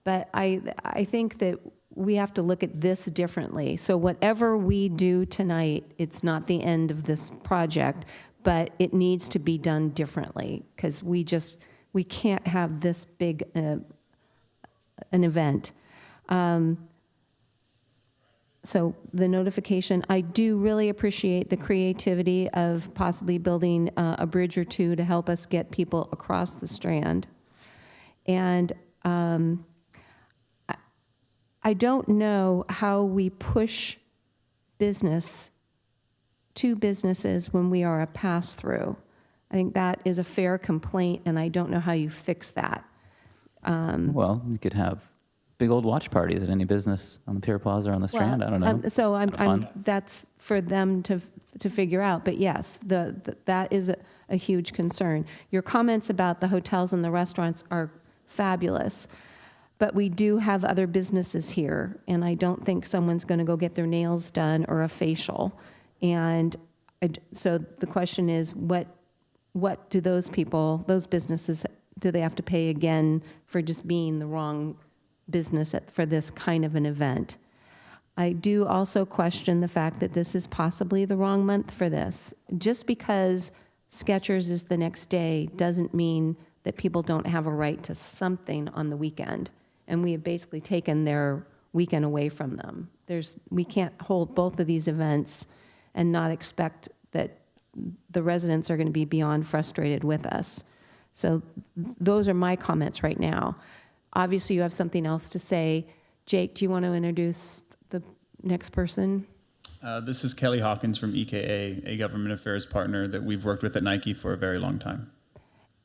But I think that we have to look at this differently. So whatever we do tonight, it's not the end of this project, but it needs to be done differently, because we can't have this big an event. So the notification, I do really appreciate the creativity of possibly building a bridge or two to help us get people across the Strand. And I don't know how we push business to businesses when we are a pass-through. I think that is a fair complaint, and I don't know how you fix that. Well, we could have big old watch parties at any business on the Pier Plaza or on the Strand. I don't know. So that's for them to figure out. But yes, that is a huge concern. Your comments about the hotels and the restaurants are fabulous. But we do have other businesses here, and I don't think someone's going to go get their nails done or a facial. And so the question is, what do those people, those businesses, do they have to pay again for just being the wrong business for this kind of an event? I do also question the fact that this is possibly the wrong month for this. Just because Skechers is the next day doesn't mean that people don't have a right to something on the weekend. And we have basically taken their weekend away from them. We can't hold both of these events and not expect that the residents are going to be beyond frustrated with us. So those are my comments right now. Obviously, you have something else to say. Jake, do you want to introduce the next person? This is Kelly Hawkins from EKA, a government affairs partner that we've worked with at Nike for a very long time.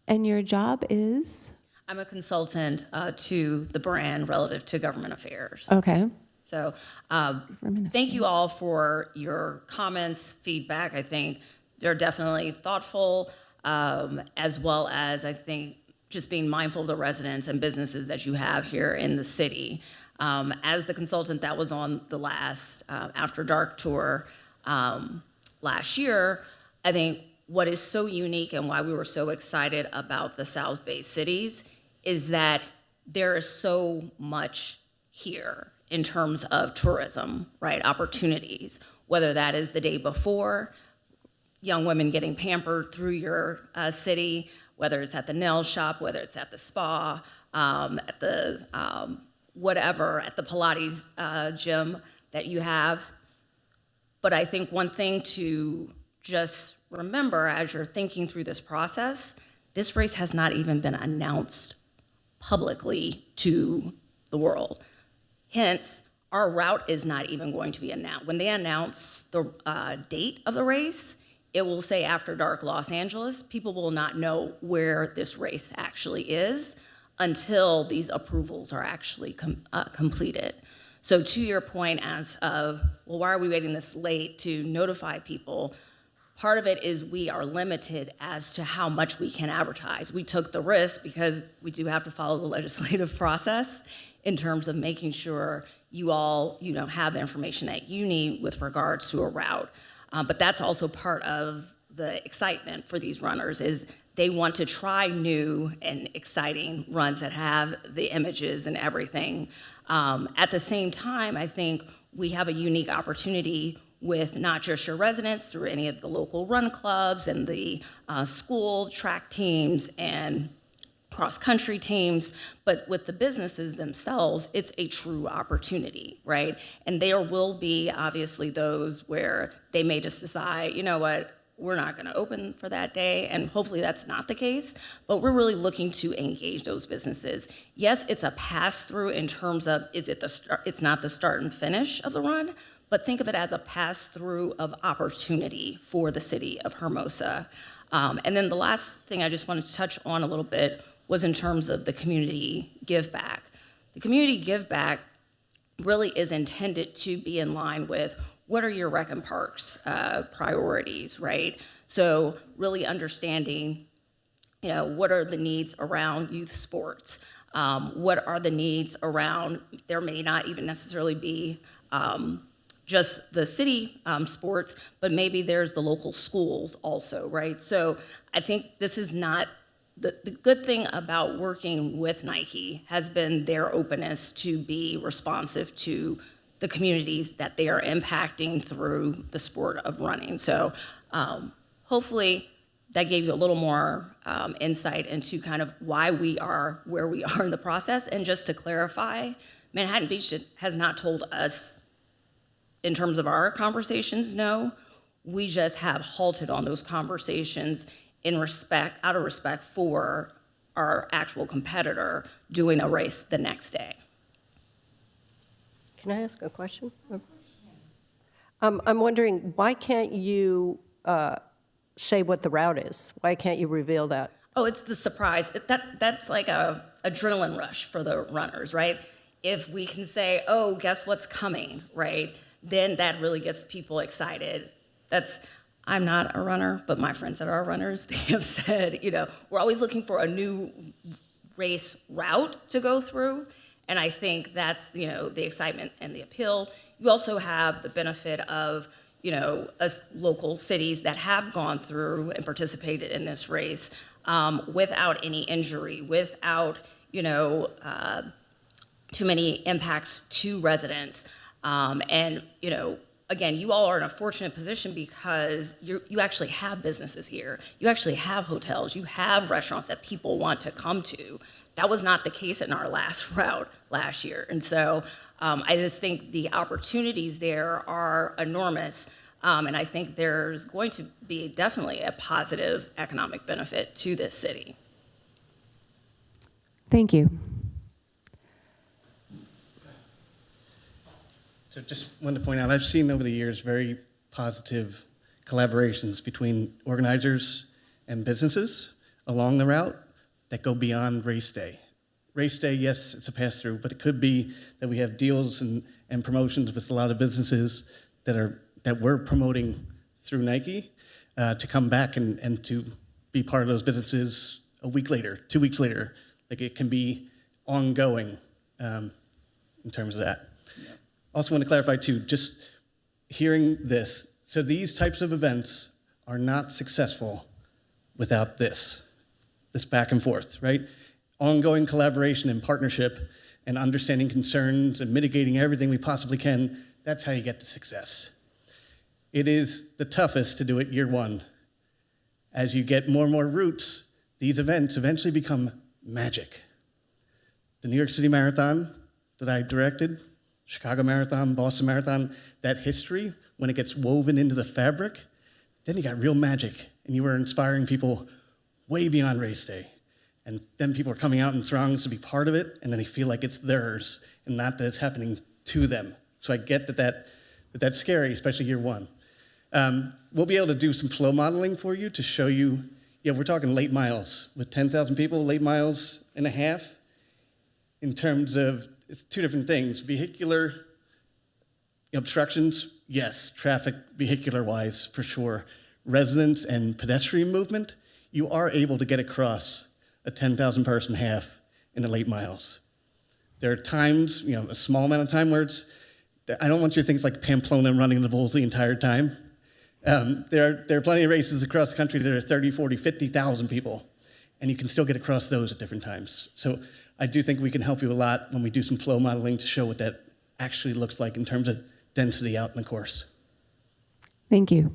And your job is? I'm a consultant to the brand relative to government affairs. Okay. So thank you all for your comments, feedback. I think they're definitely thoughtful, as well as I think just being mindful of the residents and businesses that you have here in the city. As the consultant that was on the last After Dark tour last year, I think what is so unique and why we were so excited about the South Bay cities is that there is so much here in terms of tourism, right? Opportunities, whether that is the day before, young women getting pampered through your city, whether it's at the nail shop, whether it's at the spa, at the whatever, at the Pilates gym that you have. But I think one thing to just remember as you're thinking through this process, this race has not even been announced publicly to the world. Hence, our route is not even going to be announced. When they announce the date of the race, it will say After Dark Los Angeles. People will not know where this race actually is until these approvals are actually completed. So to your point as of, well, why are we waiting this late to notify people? Part of it is we are limited as to how much we can advertise. We took the risk because we do have to follow the legislative process in terms of making sure you all, have the information that you need with regards to a route. But that's also part of the excitement for these runners is they want to try new and exciting runs that have the images and everything. At the same time, I think we have a unique opportunity with not just your residents through any of the local run clubs and the school track teams and cross-country teams, but with the businesses themselves, it's a true opportunity, right? And there will be obviously those where they may just decide, you know what, we're not going to open for that day, and hopefully that's not the case, but we're really looking to engage those businesses. Yes, it's a pass-through in terms of, it's not the start and finish of the run, but think of it as a pass-through of opportunity for the city of Hermosa. And then the last thing I just wanted to touch on a little bit was in terms of the community give back. The community give back really is intended to be in line with what are your rec and parks priorities, right? So really understanding, what are the needs around youth sports? What are the needs around, there may not even necessarily be just the city sports, but maybe there's the local schools also, right? So I think this is not, the good thing about working with Nike has been their openness to be responsive to the communities that they are impacting through the sport of running. So hopefully that gave you a little more insight into kind of why we are where we are in the process. And just to clarify, Manhattan Beach has not told us in terms of our conversations, no. We just have halted on those conversations out of respect for our actual competitor doing a race the next day. Can I ask a question? I'm wondering, why can't you say what the route is? Why can't you reveal that? Oh, it's the surprise. That's like a adrenaline rush for the runners, right? If we can say, oh, guess what's coming, right? Then that really gets people excited. I'm not a runner, but my friends that are runners, they have said, we're always looking for a new race route to go through. And I think that's, the excitement and the appeal. You also have the benefit of, us local cities that have gone through and participated in this race without any injury, without, too many impacts to residents. And, again, you all are in a fortunate position because you actually have businesses here. You actually have hotels. You have restaurants that people want to come to. That was not the case in our last route last year. And so I just think the opportunities there are enormous. And I think there's going to be definitely a positive economic benefit to this city. Thank you. So just wanted to point out, I've seen over the years very positive collaborations between organizers and businesses along the route that go beyond race day. Race day, yes, it's a pass-through, but it could be that we have deals and promotions with a lot of businesses that we're promoting through Nike to come back and to be part of those businesses a week later, 2 weeks later. Like it can be ongoing in terms of that. Also want to clarify too, just hearing this, so these types of events are not successful without this back and forth, right? Ongoing collaboration and partnership and understanding concerns and mitigating everything we possibly can, that's how you get to success. It is the toughest to do it year one. As you get more and more routes, these events eventually become magic. The New York City Marathon that I directed, Chicago Marathon, Boston Marathon, that history, when it gets woven into the fabric, then you got real magic, and you were inspiring people way beyond race day. And then people are coming out in throngs to be part of it, and then they feel like it's theirs, and not that it's happening to them. So I get that's scary, especially year one. We'll be able to do some flow modeling for you to show you, we're talking late miles. With 10,000 people, late miles and a half, in terms of, it's two different things. Vehicular obstructions, yes, traffic, vehicular-wise, for sure. Residents and pedestrian movement, you are able to get across a 10,000 person half in the late miles. There are times, a small amount of time where I don't want you to think it's like Pamplona running the bulls the entire time. There are plenty of races across the country that are 30, 40, 50,000 people, and you can still get across those at different times. So I do think we can help you a lot when we do some flow modeling to show what that actually looks like in terms of density out in the course. Thank you.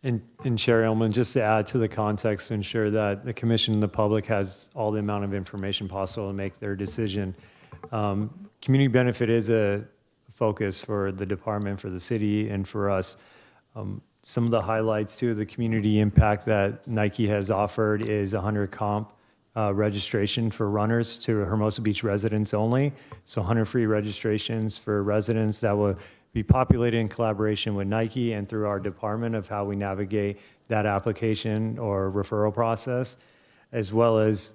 And Chair Elman, just to add to the context to ensure that the commission and the public has all the amount of information possible to make their decision. Community benefit is a focus for the department, for the city, and for us. Some of the highlights too, the community impact that Nike has offered is 100 comp registration for runners to Hermosa Beach residents only. So 100 free registrations for residents that will be populated in collaboration with Nike and through our department of how we navigate that application or referral process, as well as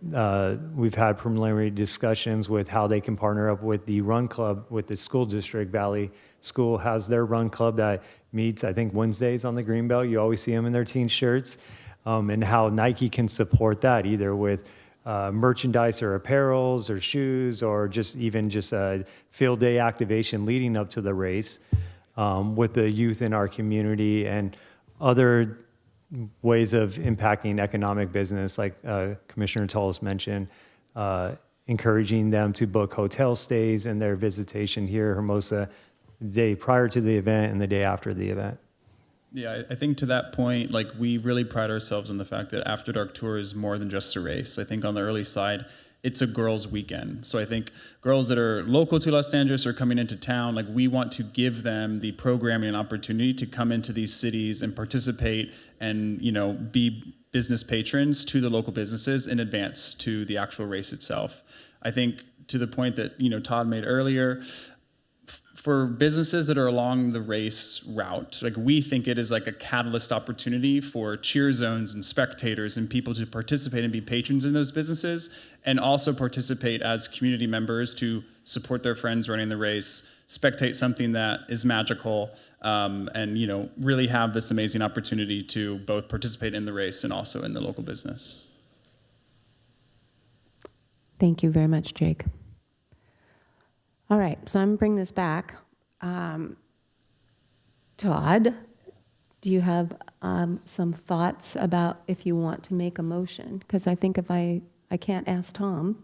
we've had preliminary discussions with how they can partner up with the run club with the school district. Valley School has their run club that meets, I think, Wednesdays on the Greenbelt. You always see them in their team shirts, and how Nike can support that either with merchandise or apparels or shoes or just a field day activation leading up to the race with the youth in our community and other ways of impacting economic business, like Commissioner Tullis mentioned, encouraging them to book hotel stays and their visitation here at Hermosa the day prior to the event and the day after the event. Yeah, I think to that point, like we really pride ourselves on the fact that After Dark Tour is more than just a race. I think on the early side, it's a girls' weekend. So I think girls that are local to Los Angeles or coming into town, like we want to give them the programming and opportunity to come into these cities and participate and, be business patrons to the local businesses in advance to the actual race itself. I think to the point that, Todd made earlier, for businesses that are along the race route, like we think it is like a catalyst opportunity for cheer zones and spectators and people to participate and be patrons in those businesses, and also participate as community members to support their friends running the race, spectate something that is magical, and really have this amazing opportunity to both participate in the race and also in the local business. Thank you very much, Jake. All right, so I'm going to bring this back. Todd, do you have some thoughts about if you want to make a motion? Because I think if I can't ask Tom.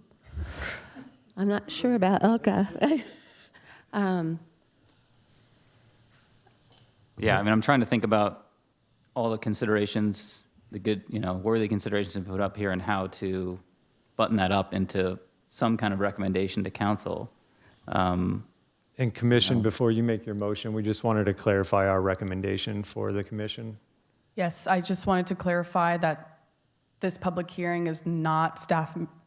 I'm not sure about Ilka. Yeah, I mean, I'm trying to think about all the considerations, the good, worthy considerations to put up here and how to button that up into some kind of recommendation to council. And commission, before you make your motion, we just wanted to clarify our recommendation for the commission. Yes, I just wanted to clarify that this public hearing is not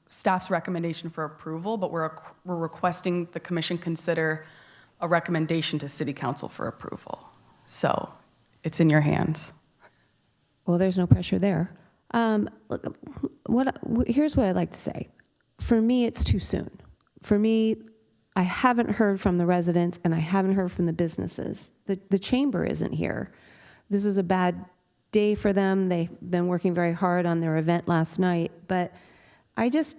staff's recommendation for approval, but we're requesting the commission consider a recommendation to city council for approval. So it's in your hands. Well, there's no pressure there. Here's what I'd like to say. For me, it's too soon. For me, I haven't heard from the residents and I haven't heard from the businesses. The chamber isn't here. This is a bad day for them. They've been working very hard on their event last night, but I just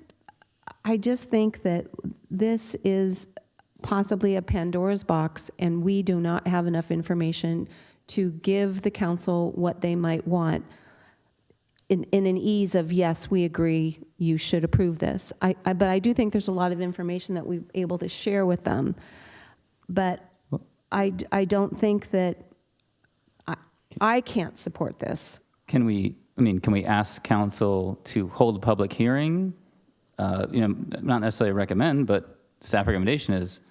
think that this is possibly a Pandora's box, and we do not have enough information to give the council what they might want in an ease of, yes, we agree, you should approve this. But I do think there's a lot of information that we're able to share with them. But I don't think that, I can't support this. Can we ask council to hold a public hearing? Not necessarily recommend, but staff recommendation is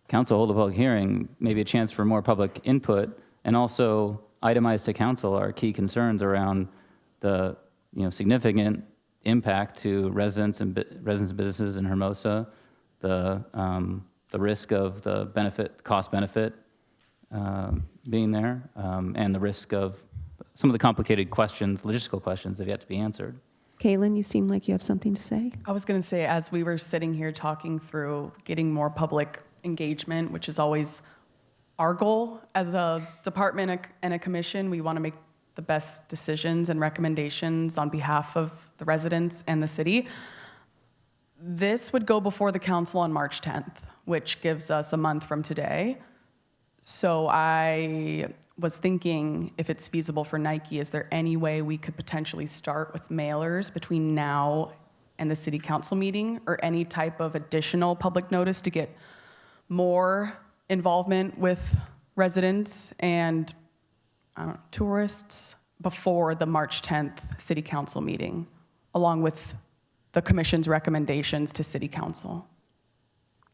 council hold a public hearing, maybe a chance for more public input, and also itemize to council our key concerns around the significant impact to residents and businesses in Hermosa, the risk of the cost benefit being there, and the risk of some of the complicated questions, logistical questions that have yet to be answered. Kaylin, you seem like you have something to say. I was going to say, as we were sitting here talking through getting more public engagement, which is always our goal as a department and a commission, we want to make the best decisions and recommendations on behalf of the residents and the city. This would go before the council on March 10th, which gives us a month from today. So I was thinking, if it's feasible for Nike, is there any way we could potentially start with mailers between now and the city council meeting, or any type of additional public notice to get more involvement with residents and tourists before the March 10th city council meeting, along with the commission's recommendations to city council?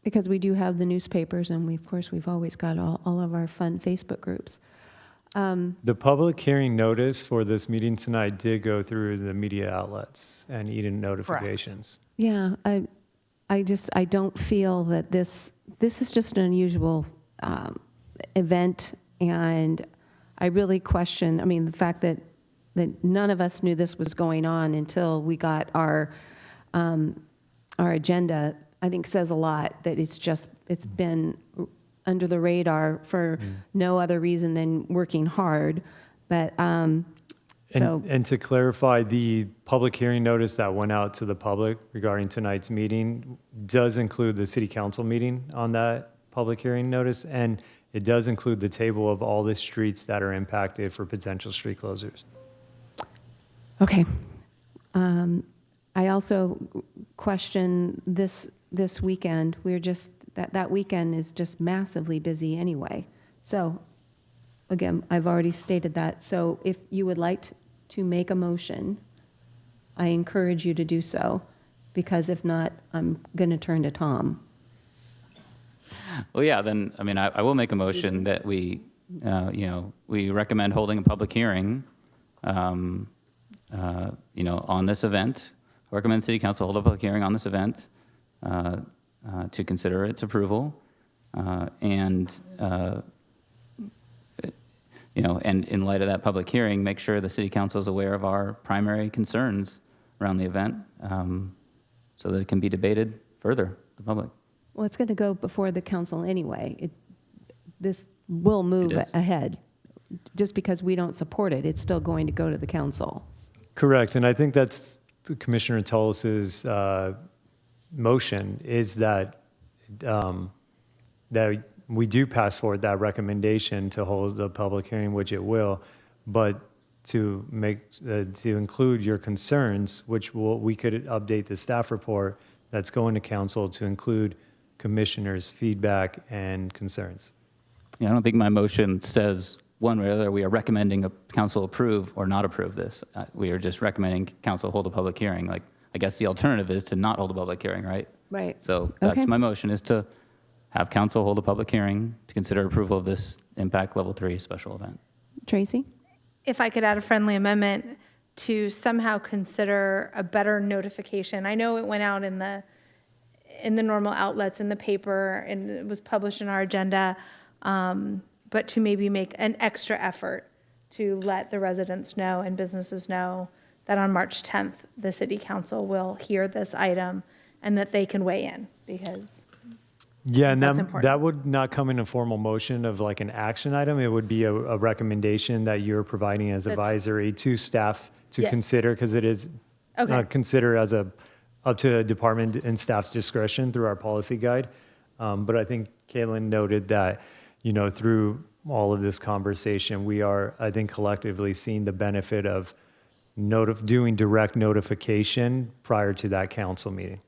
Because we do have the newspapers, and we've always got all of our fun Facebook groups. The public hearing notice for this meeting tonight did go through the media outlets and Eden notifications. Yeah, I don't feel that this is just an unusual event, and I really question, the fact that none of us knew this was going on until we got our agenda, I think says a lot, that it's been under the radar for no other reason than working hard. But And to clarify, the public hearing notice that went out to the public regarding tonight's meeting does include the city council meeting on that public hearing notice, and it does include the table of all the streets that are impacted for potential street closures. Okay. I also question this weekend. We're just, that weekend is just massively busy anyway. So again, I've already stated that. So if you would like to make a motion, I encourage you to do so, because if not, I'm going to turn to Tom. Well, yeah, then, I will make a motion that we recommend holding a public hearing, on this event. Recommend City Council hold a public hearing on this event to consider its approval, and in light of that public hearing, make sure the City Council is aware of our primary concerns around the event, so that it can be debated further, the public. Well, it's going to go before the council anyway. This will move ahead. Just because we don't support it, it's still going to go to the council. Correct, and I think that's Commissioner Tullis's motion, is that that we do pass forward that recommendation to hold a public hearing, which it will, but to include your concerns, which we could update the staff report that's going to council to include commissioners' feedback and concerns. Yeah, I don't think my motion says one way or the other, we are recommending a council approve or not approve this. We are just recommending council hold a public hearing. Like, I guess the alternative is to not hold a public hearing, right? Right. So that's Okay. my motion, is to have council hold a public hearing to consider approval of this impact level 3 special event. Tracy? If I could add a friendly amendment to somehow consider a better notification. I know it went out in the normal outlets, in the paper, and it was published in our agenda, but to maybe make an extra effort to let the residents know and businesses know that on March 10th, the city council will hear this item and that they can weigh in, because Yeah, and that's that important. would not come in a formal motion of like an action item. It would be a recommendation that you're providing as That's- advisory to staff to Yes. consider, because it is Okay. considered as up to department and staff's discretion through our policy guide. But I think Caitlin noted that, through all of this conversation, we are, I think, collectively seeing the benefit of doing direct notification prior to that council meeting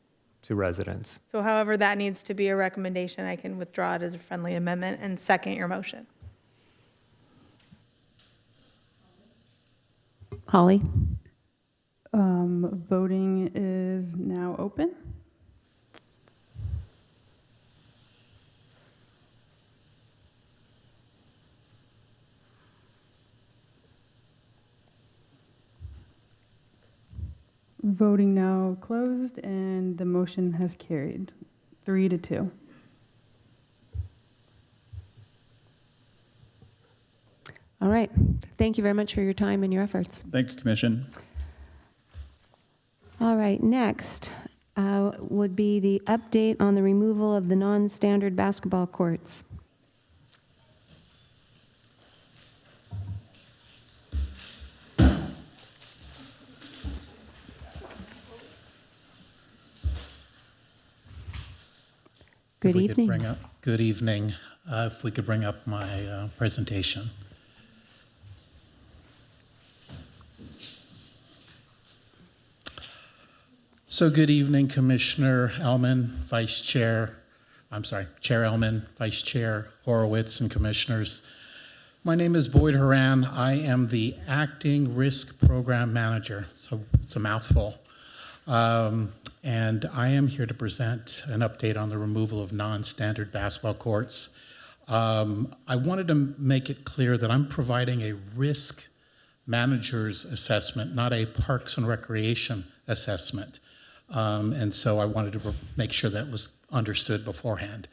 to residents. So however that needs to be a recommendation, I can withdraw it as a friendly amendment and second your motion. Holly? Voting is now open. Voting now closed, and the motion has carried 3-2. All right. Thank you very much for your time and your efforts. Thank you, Commission. All right, next would be the update on the removal of the non-standard basketball courts. Good evening. Good evening. If we could bring up my presentation. So good evening, Commissioner Elman, Chair Elman, Vice Chair Horowitz, and Commissioners. My name is Boyd Horan. I am the Acting Risk Program Manager, so it's a mouthful. And I am here to present an update on the removal of non-standard basketball courts. I wanted to make it clear that I'm providing a risk manager's assessment, not a Parks and Recreation assessment. And so I wanted to make sure that was understood beforehand.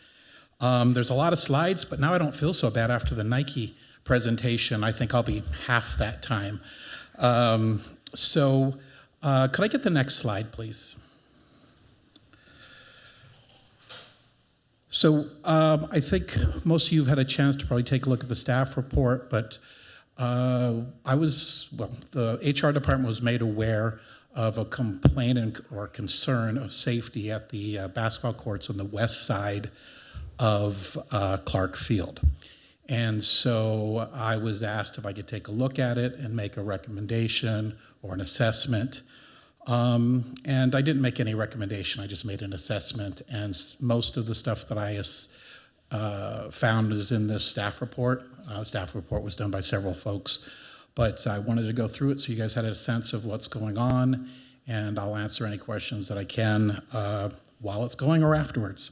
There's a lot of slides, but now I don't feel so bad after the Nike presentation. I think I'll be half that time. Could I get the next slide, please? So I think most of you have had a chance to probably take a look at the staff report, but the HR department was made aware of a complaint or concern of safety at the basketball courts on the west side of Clark Field. And so I was asked if I could take a look at it and make a recommendation or an assessment. And I didn't make any recommendation, I just made an assessment. And most of the stuff that I found is in this staff report. Staff report was done by several folks. But I wanted to go through it so you guys had a sense of what's going on, and I'll answer any questions that I can while it's going or afterwards.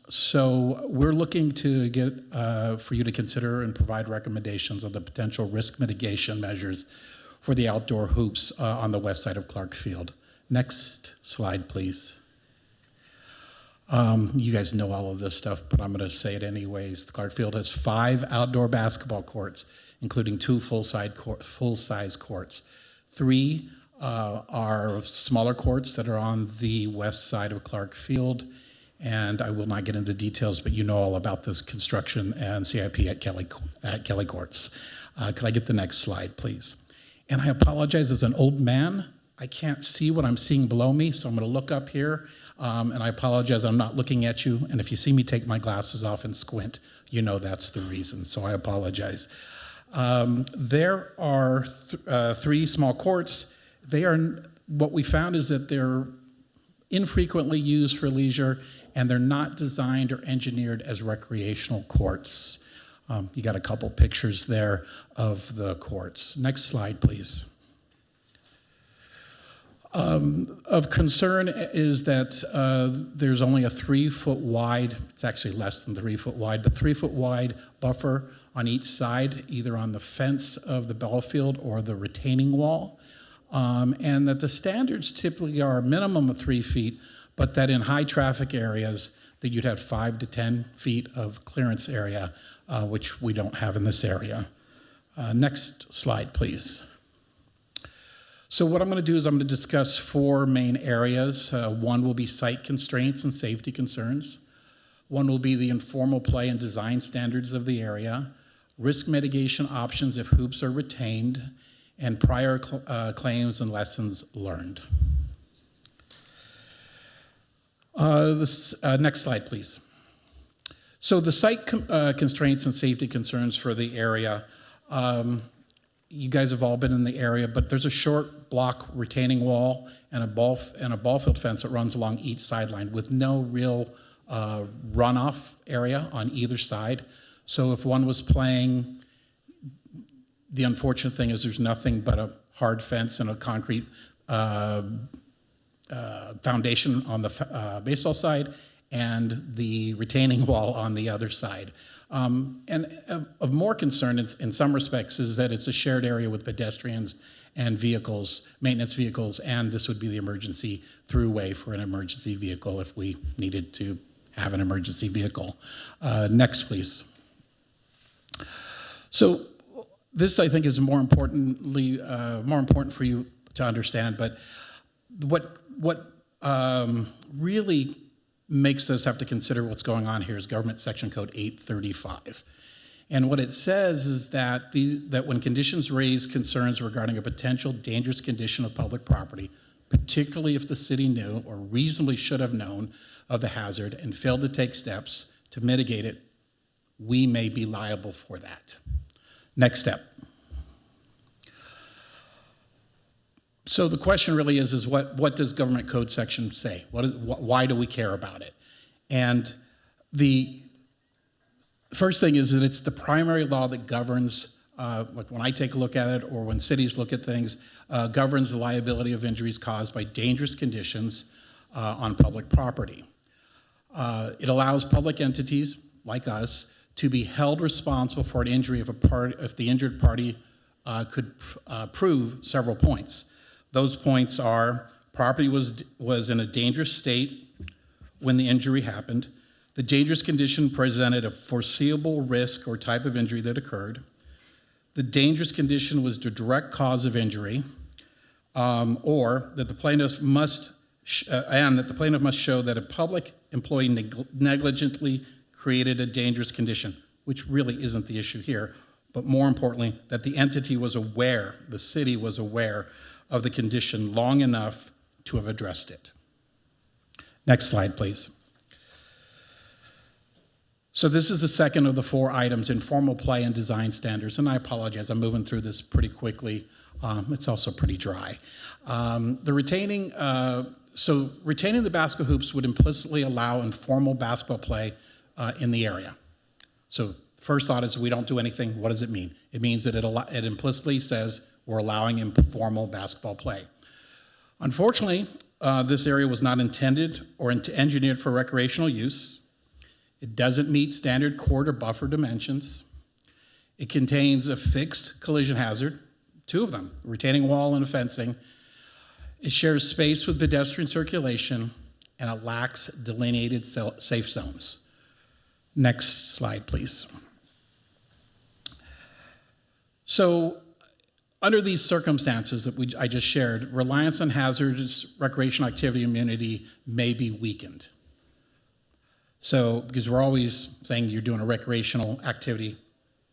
So we're looking to get for you to consider and provide recommendations on the potential risk mitigation measures for the outdoor hoops on the west side of Clark Field. Next slide, please. You guys know all of this stuff, but I'm going to say it anyways. Clark Field has 5 outdoor basketball courts, including 2 full-size courts. 3 are smaller courts that are on the west side of Clark Field, and I will not get into details, but you know all about this construction and CIP at Kelly Courts. Could I get the next slide, please? And I apologize, as an old man, I can't see what I'm seeing below me, so I'm going to look up here. And I apologize, I'm not looking at you. And if you see me take my glasses off and squint, you know that's the reason. So I apologize. There are 3 small courts. What we found is that they're infrequently used for leisure, and they're not designed or engineered as recreational courts. You got a couple pictures there of the courts. Next slide, please. Of concern is that there's only a 3-foot wide, it's actually less than 3 foot wide, but 3-foot wide buffer on each side, either on the fence of the ball field or the retaining wall. And that the standards typically are a minimum of 3 feet, but that in high traffic areas that you'd have 5 to 10 feet of clearance area, which we don't have in this area. Next slide, please. So what I'm going to do is I'm going to discuss 4 main areas. One will be site constraints and safety concerns. One will be the informal play and design standards of the area, risk mitigation options if hoops are retained, and prior claims and lessons learned. Next slide, please. So the site constraints and safety concerns for the area, you guys have all been in the area, but there's a short block retaining wall and a ball field fence that runs along each sideline with no real runoff area on either side. So if one was playing, the unfortunate thing is there's nothing but a hard fence and a concrete foundation on the baseball side and the retaining wall on the other side. And of more concern in some respects is that it's a shared area with pedestrians and vehicles, maintenance vehicles, and this would be the emergency throughway for an emergency vehicle if we needed to have an emergency vehicle. Next, please. So this, I think, is more important for you to understand, but what really makes us have to consider what's going on here is Government Section Code 835. And what it says is that when conditions raise concerns regarding a potential dangerous condition of public property, particularly if the city knew or reasonably should have known of the hazard and failed to take steps to mitigate it, we may be liable for that. Next step. So the question really is what does Government Code section say? Why do we care about it? And the first thing is that it's the primary law that governs, like when I take a look at it or when cities look at things, governs the liability of injuries caused by dangerous conditions on public property. It allows public entities like us to be held responsible for an injury if the injured party could prove several points. Those points are property was in a dangerous state when the injury happened, the dangerous condition presented a foreseeable risk or type of injury that occurred, the dangerous condition was the direct cause of injury, or that the plaintiff must show that a public employee negligently created a dangerous condition, which really isn't the issue here, but more importantly, that the entity was aware, the city was aware of the condition long enough to have addressed it. Next slide, please. So this is the second of the 4 items, informal play and design standards, and I apologize, I'm moving through this pretty quickly. It's also pretty dry. Retaining the basketball hoops would implicitly allow informal basketball play in the area. So first thought is we don't do anything. What does it mean? It means that it implicitly says we're allowing informal basketball play. Unfortunately, this area was not intended or engineered for recreational use. It doesn't meet standard court or buffer dimensions. It contains a fixed collision hazard, 2 of them, a retaining wall and a fencing. It shares space with pedestrian circulation, and it lacks delineated safe zones. Next slide, please. So, under these circumstances that I just shared, reliance on hazardous recreational activity immunity may be weakened. So, because we're always saying you're doing a recreational activity,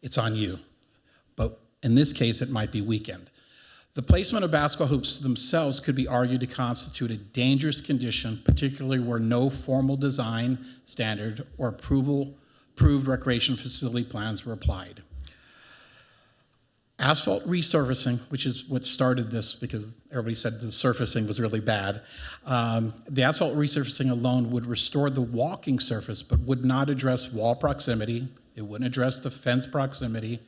it's on you. But in this case, it might be weakened. The placement of basketball hoops themselves could be argued to constitute a dangerous condition, particularly where no formal design standard or approved recreation facility plans were applied. Asphalt resurfacing, which is what started this because everybody said the surfacing was really bad. The asphalt resurfacing alone would restore the walking surface, but would not address wall proximity. It wouldn't address the fence proximity.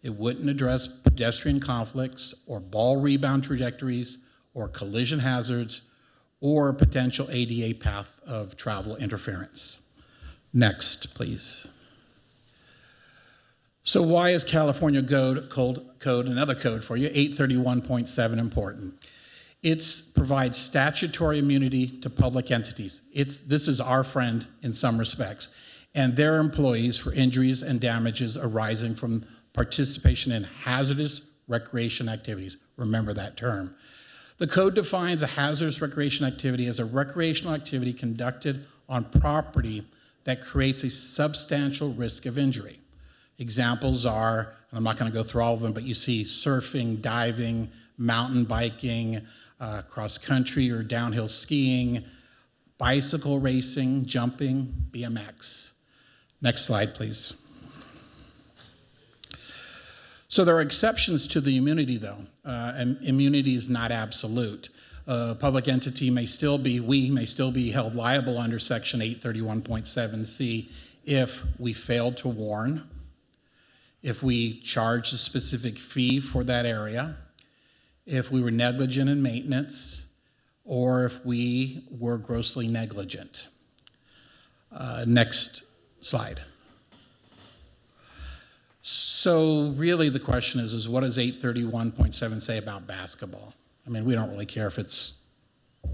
It wouldn't address pedestrian conflicts or ball rebound trajectories or collision hazards or potential ADA path of travel interference. Next, please. So why is California code, another code for you, 831.7 important? It provides statutory immunity to public entities. This is our friend in some respects, and their employees for injuries and damages arising from participation in hazardous recreation activities. Remember that term. The code defines a hazardous recreation activity as a recreational activity conducted on property that creates a substantial risk of injury. Examples are, and I'm not going to go through all of them, but you see surfing, diving, mountain biking, cross-country or downhill skiing, bicycle racing, jumping, BMX. Next slide, please. So there are exceptions to the immunity, though, and immunity is not absolute. A public entity may still be held liable under Section 831.7C if we failed to warn, if we charged a specific fee for that area, if we were negligent in maintenance, or if we were grossly negligent. Next slide. So really the question is what does 831.7 say about basketball? I mean, we don't really care if it's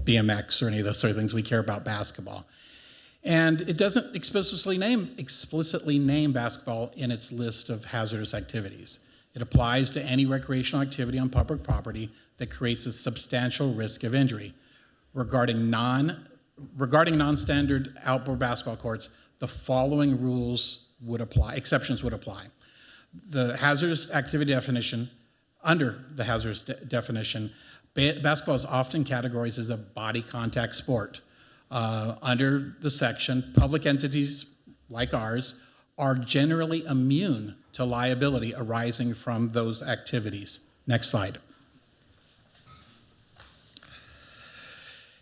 BMX or any of those sort of things. We care about basketball. And it doesn't explicitly name basketball in its list of hazardous activities. It applies to any recreational activity on public property that creates a substantial risk of injury. Regarding non-standard outdoor basketball courts, the following rules would apply, exceptions would apply. The hazardous activity definition, under the hazardous definition, basketball is often categorized as a body contact sport. Under the section, public entities like ours are generally immune to liability arising from those activities. Next slide.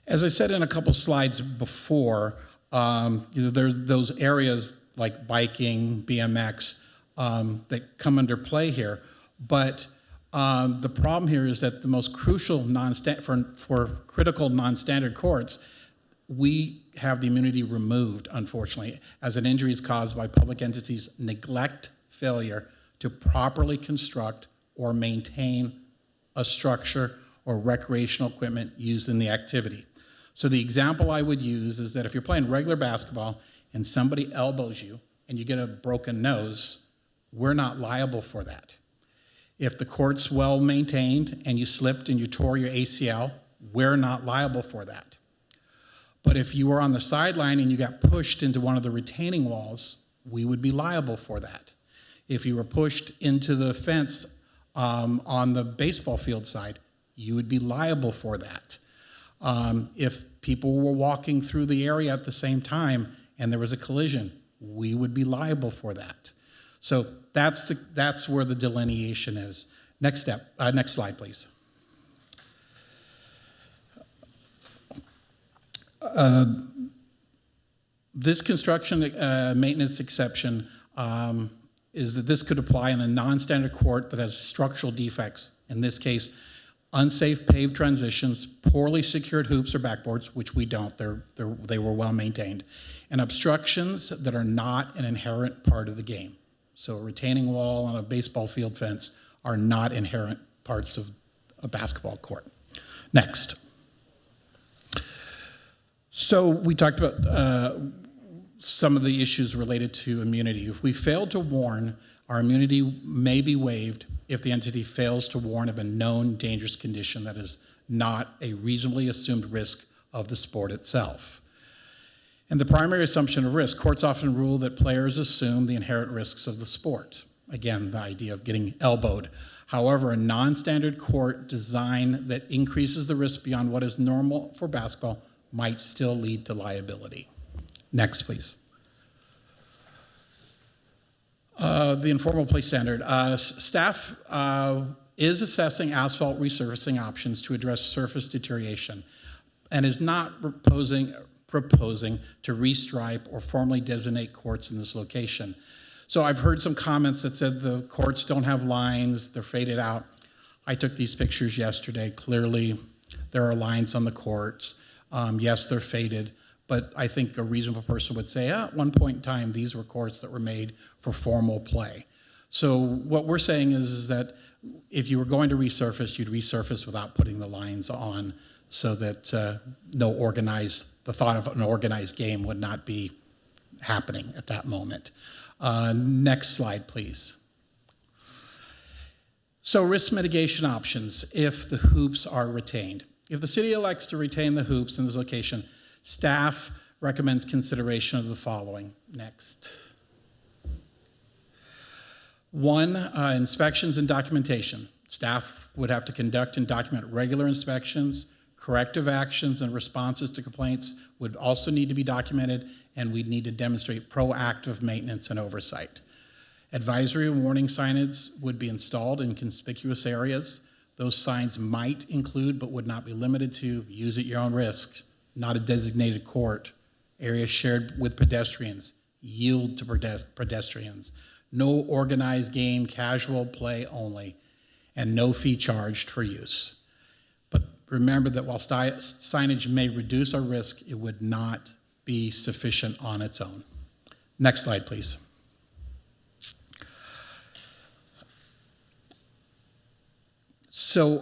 As I said in a couple slides before, there are those areas like biking, BMX, that come under play here. But the problem here is that the most crucial for critical non-standard courts, we have the immunity removed, unfortunately, as an injury is caused by public entities' neglect, failure to properly construct or maintain a structure or recreational equipment used in the activity. So the example I would use is that if you're playing regular basketball and somebody elbows you and you get a broken nose, we're not liable for that. If the court's well maintained and you slipped and you tore your ACL, we're not liable for that. But if you were on the sideline and you got pushed into one of the retaining walls, we would be liable for that. If you were pushed into the fence on the baseball field side, you would be liable for that. If people were walking through the area at the same time and there was a collision, we would be liable for that. So that's where the delineation is. Next slide, please. This construction maintenance exception is that this could apply in a non-standard court that has structural defects. In this case, unsafe paved transitions, poorly secured hoops or backboards, which we don't, they were well maintained, and obstructions that are not an inherent part of the game. So a retaining wall on a baseball field fence are not inherent parts of a basketball court. Next. So we talked about some of the issues related to immunity. If we fail to warn, our immunity may be waived if the entity fails to warn of a known dangerous condition that is not a reasonably assumed risk of the sport itself. And the primary assumption of risk, courts often rule that players assume the inherent risks of the sport. again, the idea of getting elbowed. However, a non-standard court design that increases the risk beyond what is normal for basketball might still lead to liability. Next, please. The informal play standard. Staff is assessing asphalt resurfacing options to address surface deterioration and is not proposing to restripe or formally designate courts in this location. So I've heard some comments that said the courts don't have lines, they're faded out. I took these pictures yesterday. Clearly, there are lines on the courts. Yes, they're faded, but I think a reasonable person would say, at one point in time, these were courts that were made for formal play. So what we're saying is that if you were going to resurface, you'd resurface without putting the lines on so that the thought of an organized game would not be happening at that moment. Next slide, please. So risk mitigation options if the hoops are retained. If the city elects to retain the hoops in this location, staff recommends consideration of the following. Next. 1, inspections and documentation. Staff would have to conduct and document regular inspections. Corrective actions and responses to complaints would also need to be documented, and we'd need to demonstrate proactive maintenance and oversight. Advisory and warning signage would be installed in conspicuous areas. Those signs might include, but would not be limited to, use at your own risk, not a designated court, areas shared with pedestrians, yield to pedestrians, no organized game, casual play only, and no fee charged for use. But remember that while signage may reduce our risk, it would not be sufficient on its own. Next slide, please. So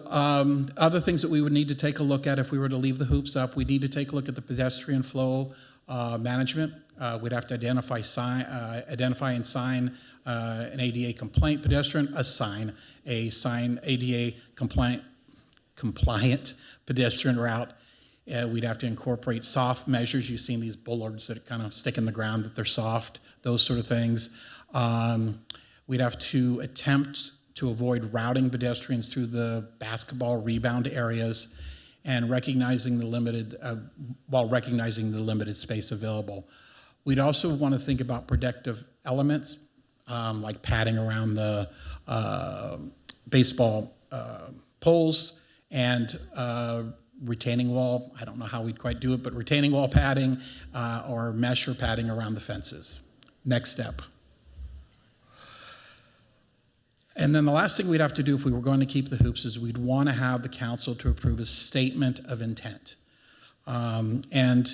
other things that we would need to take a look at if we were to leave the hoops up, we'd need to take a look at the pedestrian flow management. We'd have to identify and sign an ADA compliant pedestrian, assign a ADA compliant pedestrian route. We'd have to incorporate soft measures. You've seen these bullards that kind of stick in the ground, that they're soft, those sort of things. We'd have to attempt to avoid routing pedestrians through the basketball rebound areas and recognizing the limited space available. We'd also want to think about protective elements like padding around the baseball poles and retaining wall. I don't know how we'd quite do it, but retaining wall padding or mesh or padding around the fences. Next step. And then the last thing we'd have to do if we were going to keep the hoops is we'd want to have the council to approve a statement of intent. And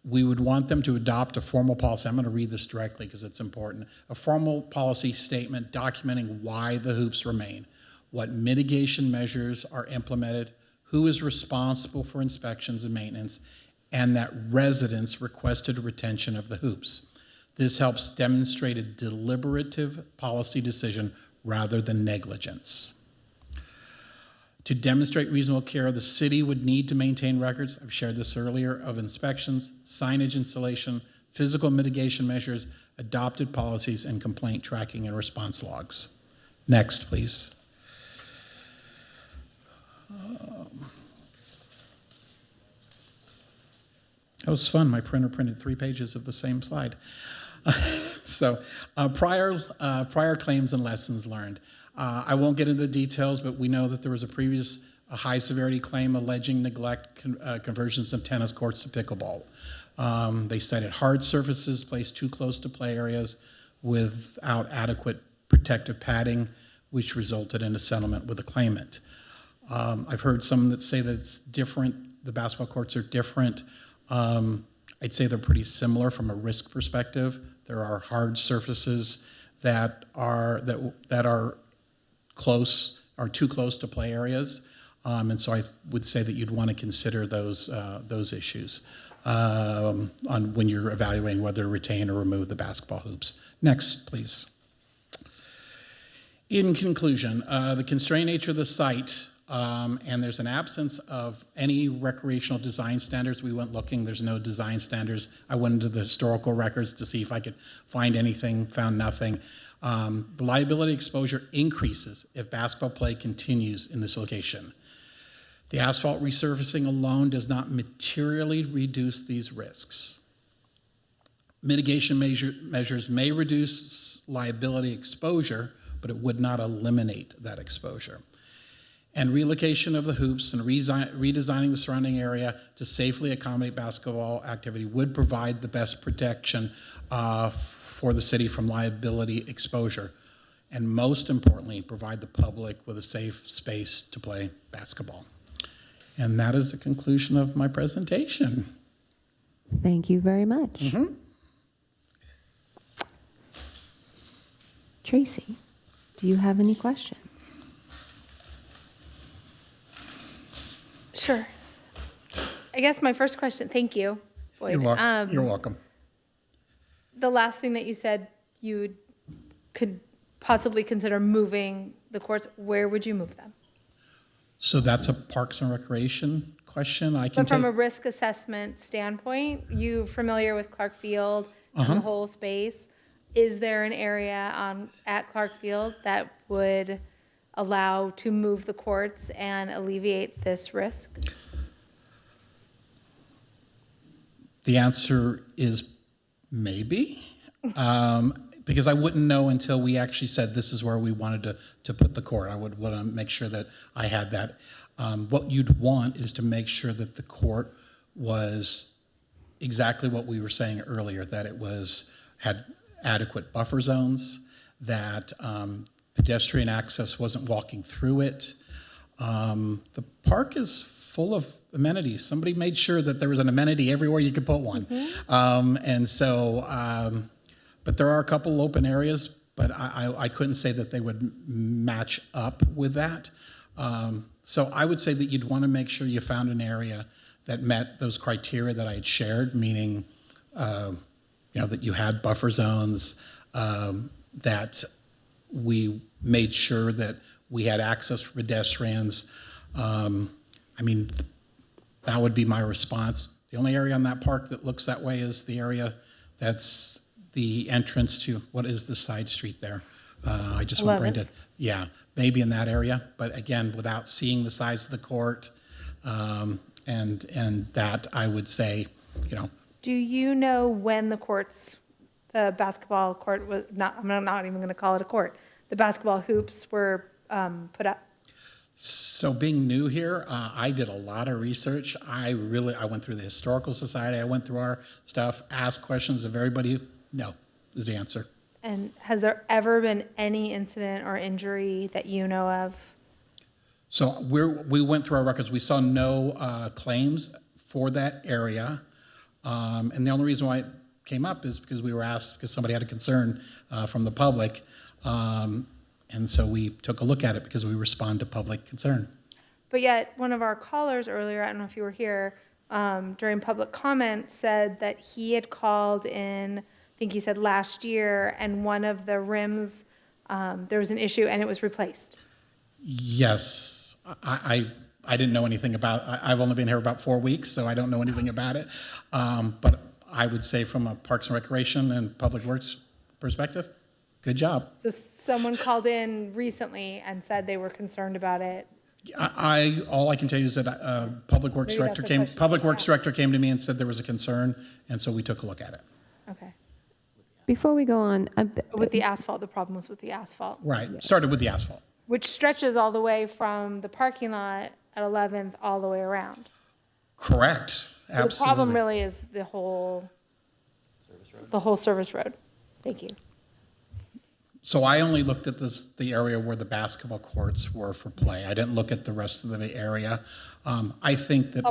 we would want them to adopt a formal policy. I'm going to read this directly because it's important. A formal policy statement documenting why the hoops remain, what mitigation measures are implemented, who is responsible for inspections and maintenance, and that residents requested retention of the hoops. This helps demonstrate a deliberative policy decision rather than negligence. To demonstrate reasonable care, the city would need to maintain records, I've shared this earlier, of inspections, signage installation, physical mitigation measures, adopted policies, and complaint tracking and response logs. Next, please. That was fun. My printer printed 3 pages of the same slide. So prior claims and lessons learned. I won't get into the details, but we know that there was a previous high severity claim alleging neglect conversions of tennis courts to pickleball. They cited hard surfaces placed too close to play areas without adequate protective padding, which resulted in a settlement with the claimant. I've heard some that say that it's different, the basketball courts are different. I'd say they're pretty similar from a risk perspective. There are hard surfaces that are too close to play areas, and so I would say that you'd want to consider those issues when you're evaluating whether to retain or remove the basketball hoops. Next, please. In conclusion, the constrained nature of the site. And there's an absence of any recreational design standards. We went looking, there's no design standards. I went into the historical records to see if I could find anything, found nothing. The liability exposure increases if basketball play continues in this location. The asphalt resurfacing alone does not materially reduce these risks. Mitigation measures may reduce liability exposure, but it would not eliminate that exposure. And relocation of the hoops and redesigning the surrounding area to safely accommodate basketball activity would provide the best protection for the city from liability exposure. And most importantly, provide the public with a safe space to play basketball. And that is the conclusion of my presentation. Thank you very much. Tracy, do you have any questions? Sure. I guess my first question, thank you, Boyd. You're welcome. The last thing that you said, you could possibly consider moving the courts. Where would you move them? So that's a Parks and Recreation question. I can But from take. a risk assessment standpoint, you familiar with Clark Field and the whole space? Is there an area at Clark Field that would allow to move the courts and alleviate this risk? The answer is maybe, because I wouldn't know until we actually said this is where we wanted to put the court. I would want to make sure that I had that. What you'd want is to make sure that the court was exactly what we were saying earlier, that it had adequate buffer zones, that pedestrian access wasn't walking through it. The park is full of amenities. Somebody made sure that there was an amenity everywhere you could put one. But there are a couple open areas, but I couldn't say that they would match up with that. So I would say that you'd want to make sure you found an area that met those criteria that I had shared, meaning that you had buffer zones, that we made sure that we had access for pedestrians. That would be my response. The only area on that park that looks that way is the area that's the entrance to, what is the side street there? I just went brain dead. Yeah, maybe in that area, but again, without seeing the size of the court, and that I would say, Do you know when the basketball court was, I'm not even going to call it a court, the basketball hoops were put up? So being new here, I did a lot of research. I went through the Historical Society, I went through our stuff, asked questions of everybody. No, is the answer. And has there ever been any incident or injury that you know of? So we went through our records. We saw no claims for that area. And the only reason why it came up is because we were asked, because somebody had a concern from the public. And so we took a look at it because we respond to public concern. But yet, one of our callers earlier, I don't know if you were here, during public comment said that he had called in, I think he said last year, and one of the rims, there was an issue and it was replaced. Yes, I didn't know anything about, I've only been here about 4 weeks, so I don't know anything about it. But I would say from a Parks and Recreation and Public Works perspective, good job. So someone called in recently and said they were concerned about it. All I can tell you is that Public Works Director came to me and said there was a concern, and so we took a look at it. Okay. Before we go on, With the asphalt, the problem was with the asphalt. Right, started with the asphalt. Which stretches all the way from the parking lot at 11th all the way around. Correct, absolutely. So the problem really is the whole service road. Thank you. So I only looked at the area where the basketball courts were for play. I didn't look at the rest of the area. I think that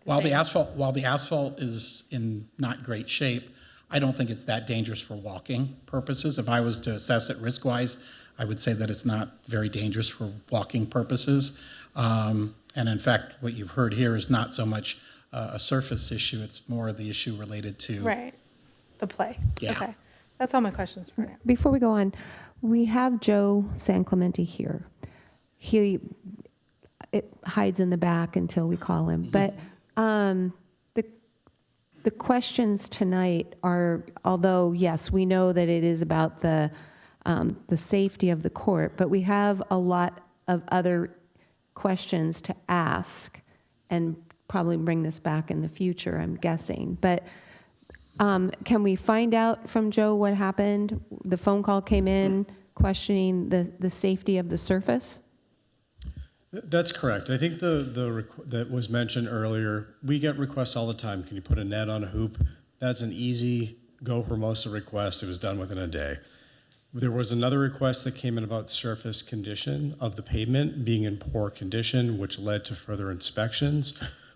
while the asphalt is in not great shape, I don't think it's that dangerous for walking purposes. If I was to assess it risk-wise, I would say that it's not very dangerous for walking purposes. And in fact, what you've heard here is not so much a surface issue, it's more the issue related to... Right, the play. Yeah. Okay, that's all my questions for now. Before we go on, we have Joe San Clemente here. It hides in the back until we call him. But the questions tonight are, although, yes, we know that it is about the the safety of the court, but we have a lot of other questions to ask and probably bring this back in the future, I'm guessing. But can we find out from Joe what happened? The phone call came in questioning the safety of the surface? That's correct. I think that was mentioned earlier. We get requests all the time. Can you put a net on a hoop? That's an easy go Hermosa request. It was done within a day. There was another request that came in about surface condition of the pavement being in poor condition, which led to further inspections.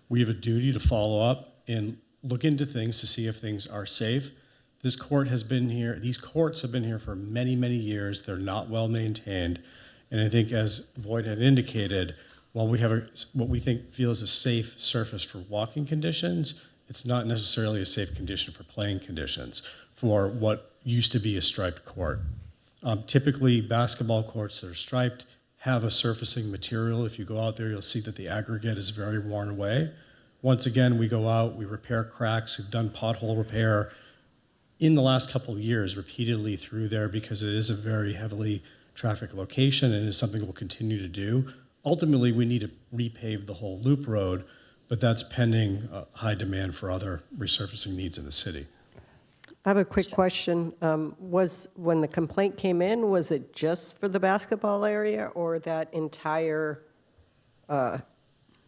We have a duty to follow up and look into things to see if things are safe. This court has been here, these courts have been here for many, many years. They're not well maintained. And I think, as Boyd had indicated, while we have what we feel is a safe surface for walking conditions, it's not necessarily a safe condition for playing conditions for what used to be a striped court. Typically, basketball courts that are striped have a surfacing material. If you go out there, you'll see that the aggregate is very worn away. Once again, we go out, we repair cracks. We've done pothole repair in the last couple of years repeatedly through there because it is a very heavily traffic location and is something we'll continue to do. Ultimately, we need to repave the whole loop road, but that's pending high demand for other resurfacing needs in the city. I have a quick question. When the complaint came in, was it just for the basketball area or that entire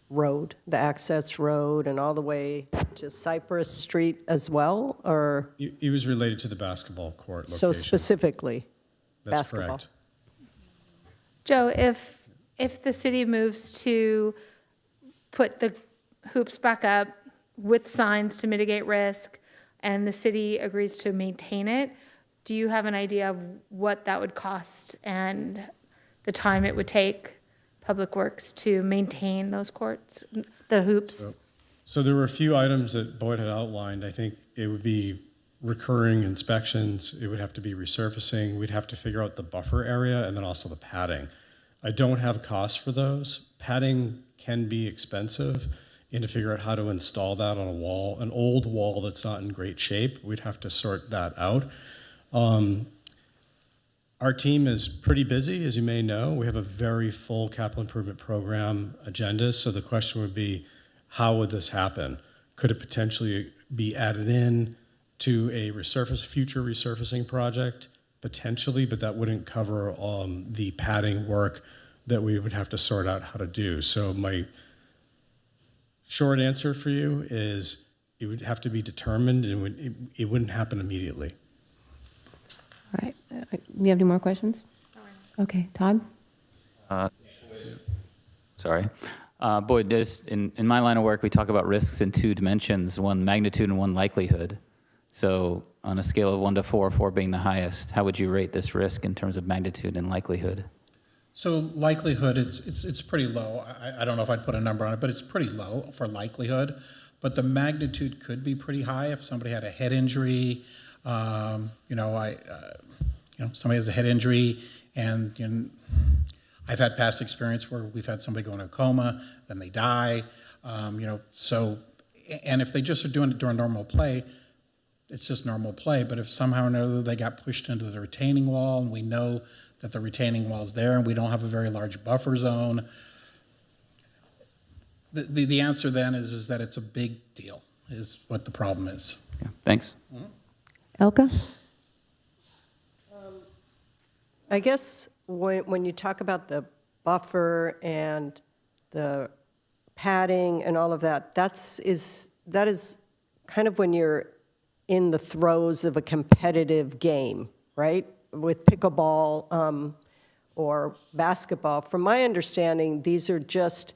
road, the access road and all the way to Cypress Street as well, or? It was related to the basketball court location. So specifically, That's basketball. correct. Joe, if the city moves to put the hoops back up with signs to mitigate risk, and the city agrees to maintain it, do you have an idea of what that would cost and the time it would take Public Works to maintain those courts, the hoops? So there were a few items that Boyd had outlined. I think it would be recurring inspections. It would have to be resurfacing. We'd have to figure out the buffer area and then also the padding. I don't have costs for those. Padding can be expensive, and to figure out how to install that on a wall, an old wall that's not in great shape, we'd have to sort that out. Our team is pretty busy, as you may know. We have a very full capital improvement program agenda, so the question would be, how would this happen? Could it potentially be added in to a future resurfacing project? Potentially, but that wouldn't cover the padding work that we would have to sort out how to do. So my short answer for you is it would have to be determined, and it wouldn't happen immediately. All right. You have any more questions? Okay, Todd? Sorry. Boyd, in my line of work, we talk about risks in two dimensions, one magnitude and one likelihood. So on a scale of 1 to 4, 4 being the highest, how would you rate this risk in terms of magnitude and likelihood? So likelihood, it's pretty low. I don't know if I'd put a number on it, but it's pretty low for likelihood. But the magnitude could be pretty high if somebody had a head injury. Somebody has a head injury, and I've had past experience where we've had somebody go in a coma, then they die. So, and if they just are doing it during normal play, it's just normal play. But if somehow or another they got pushed into the retaining wall, and we know that the retaining wall is there, and we don't have a very large buffer zone, the answer then is that it's a big deal, is what the problem is. Yeah, thanks. Mm-hmm. Elka? I guess when you talk about the buffer and the padding and all of that, that is kind of when you're in the throes of a competitive game, right? With pickleball or basketball. From my understanding, these are just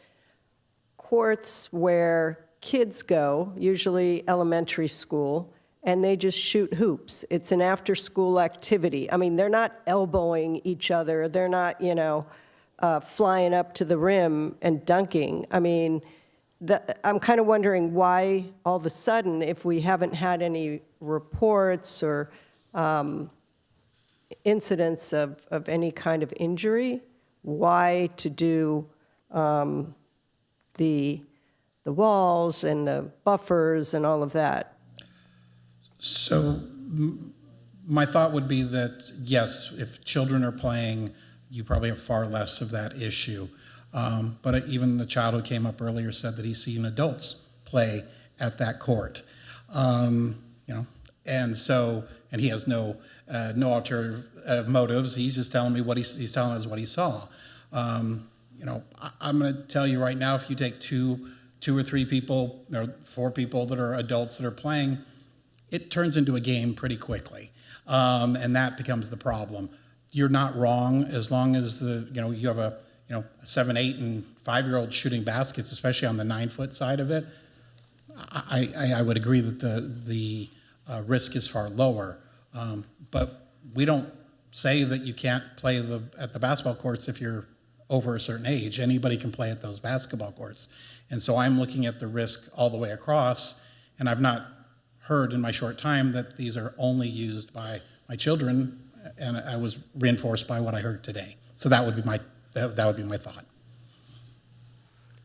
courts where kids go, usually elementary school, and they just shoot hoops. It's an after-school activity. I mean, they're not elbowing each other. They're not, flying up to the rim and dunking. I mean, I'm kind of wondering why all of a sudden, if we haven't had any reports or incidents of any kind of injury, why to do the walls and the buffers and all of that? So My thought would be that, yes, if children are playing, you probably have far less of that issue. But even the child who came up earlier said that he's seen adults play at that court. And so, and he has no ulterior motives. He's just telling me he's telling us what he saw. I'm going to tell you right now, if you take two or three people or 4 people that are adults that are playing, it turns into a game pretty quickly, and that becomes the problem. You're not wrong as long as you have a 7, 8, and 5-year-old shooting baskets, especially on the 9-foot side of it. I would agree that the risk is far lower, but we don't say that you can't play at the basketball courts if you're over a certain age. Anybody can play at those basketball courts, and so I'm looking at the risk all the way across, and I've not heard in my short time that these are only used by my children, and I was reinforced by what I heard today. So that would be my thought.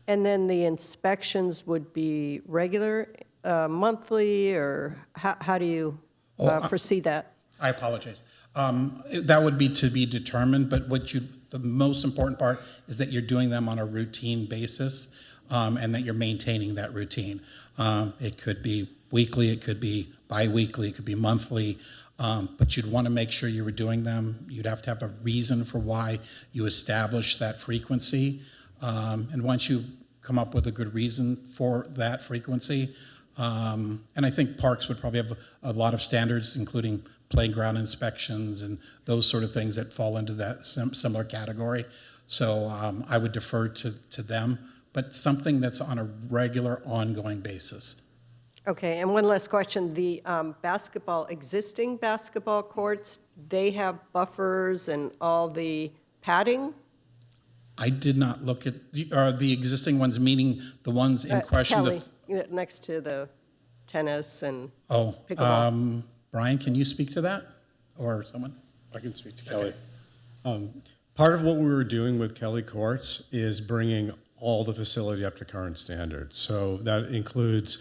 And then the inspections would be regular, monthly, or how do you foresee that? I apologize. That would be to be determined, but the most important part is that you're doing them on a routine basis, and that you're maintaining that routine. It could be weekly, it could be bi-weekly, it could be monthly, but you'd want to make sure you were doing them. You'd have to have a reason for why you establish that frequency. And once you come up with a good reason for that frequency, and I think parks would probably have a lot of standards, including playground inspections and those sort of things that fall into that similar category. So I would defer to them, but something that's on a regular, ongoing basis. Okay, and one last question. The existing basketball courts, they have buffers and all the padding? I did not look at the existing ones, meaning the ones in question. Kelly, next to the tennis and pickleball. Brian, can you speak to that, or someone? I can speak to Kelly. Part of what we were doing with Kelly Courts is bringing all the facility up to current standards. So that includes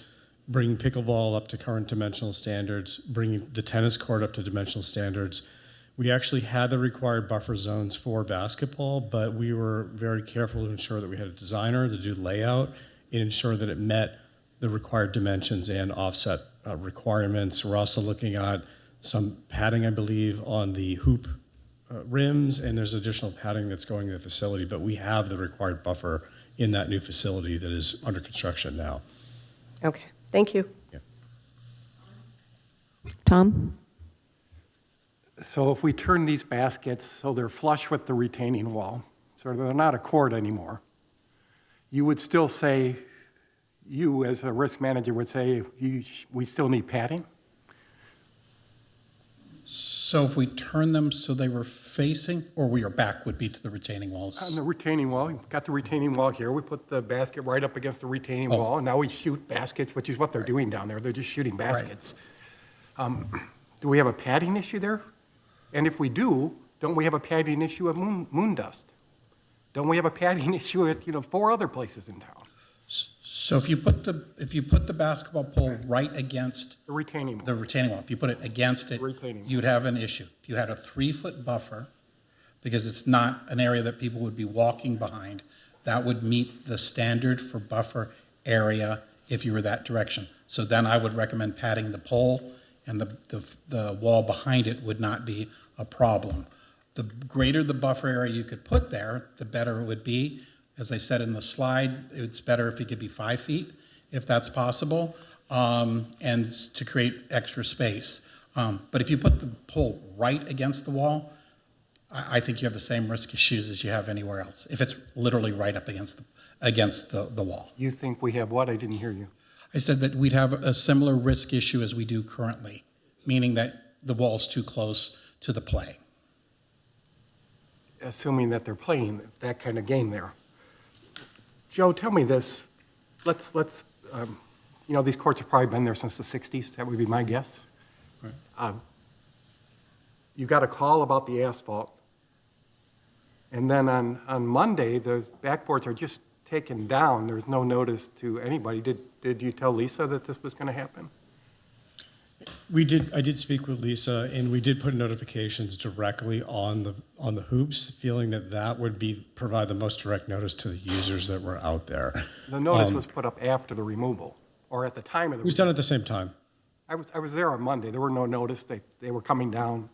bringing pickleball up to current dimensional standards, bringing the tennis court up to dimensional standards. We actually had the required buffer zones for basketball, but we were very careful to ensure that we had a designer to do layout and ensure that it met the required dimensions and offset requirements. We're also looking at some padding, I believe, on the hoop rims, and there's additional padding that's going in the facility, but we have the required buffer in that new facility that is under construction now. Okay, thank you. Yeah. Tom? So if we turn these baskets so they're flush with the retaining wall, so they're not a court anymore, you would still say, you as a risk manager would say, we still need padding? So if we turn them so they were facing, or your back would be to the retaining walls? On the retaining wall, we've got the retaining wall here. We put the basket right up against the retaining wall, and now we shoot baskets, which is what they're doing down there. They're just shooting baskets. Do we have a padding issue there? And if we do, don't we have a padding issue at moon dust? Don't we have a padding issue at 4 other places in town? So if you put the basketball pole right against the retaining wall, if you put it against it, you'd have an issue. If you had a 3-foot buffer, because it's not an area that people would be walking behind, that would meet the standard for buffer area if you were that direction. So then I would recommend padding the pole, and the wall behind it would not be a problem. The greater the buffer area you could put there, the better it would be. As I said in the slide, it's better if it could be 5 feet, if that's possible, and to create extra space. But if you put the pole right against the wall, I think you have the same risk issues as you have anywhere else, if it's literally right up against the wall. You think we have what? I didn't hear you. I said that we'd have a similar risk issue as we do currently, meaning that the wall's too close to the play. Assuming that they're playing that kind of game there. Joe, tell me this. Let's these courts have probably been there since the 60s. That would be my guess. Right. You got a call about the asphalt. And then on Monday, the backboards are just taken down. There's no notice to anybody. Did you tell Lisa that this was going to happen? I did speak with Lisa, and we did put notifications directly on the hoops, feeling that would provide the most direct notice to the users that were out there. The notice was put up after the removal, or at the time of the It was done at the same time. I was there on Monday. There were no notice. They were coming down.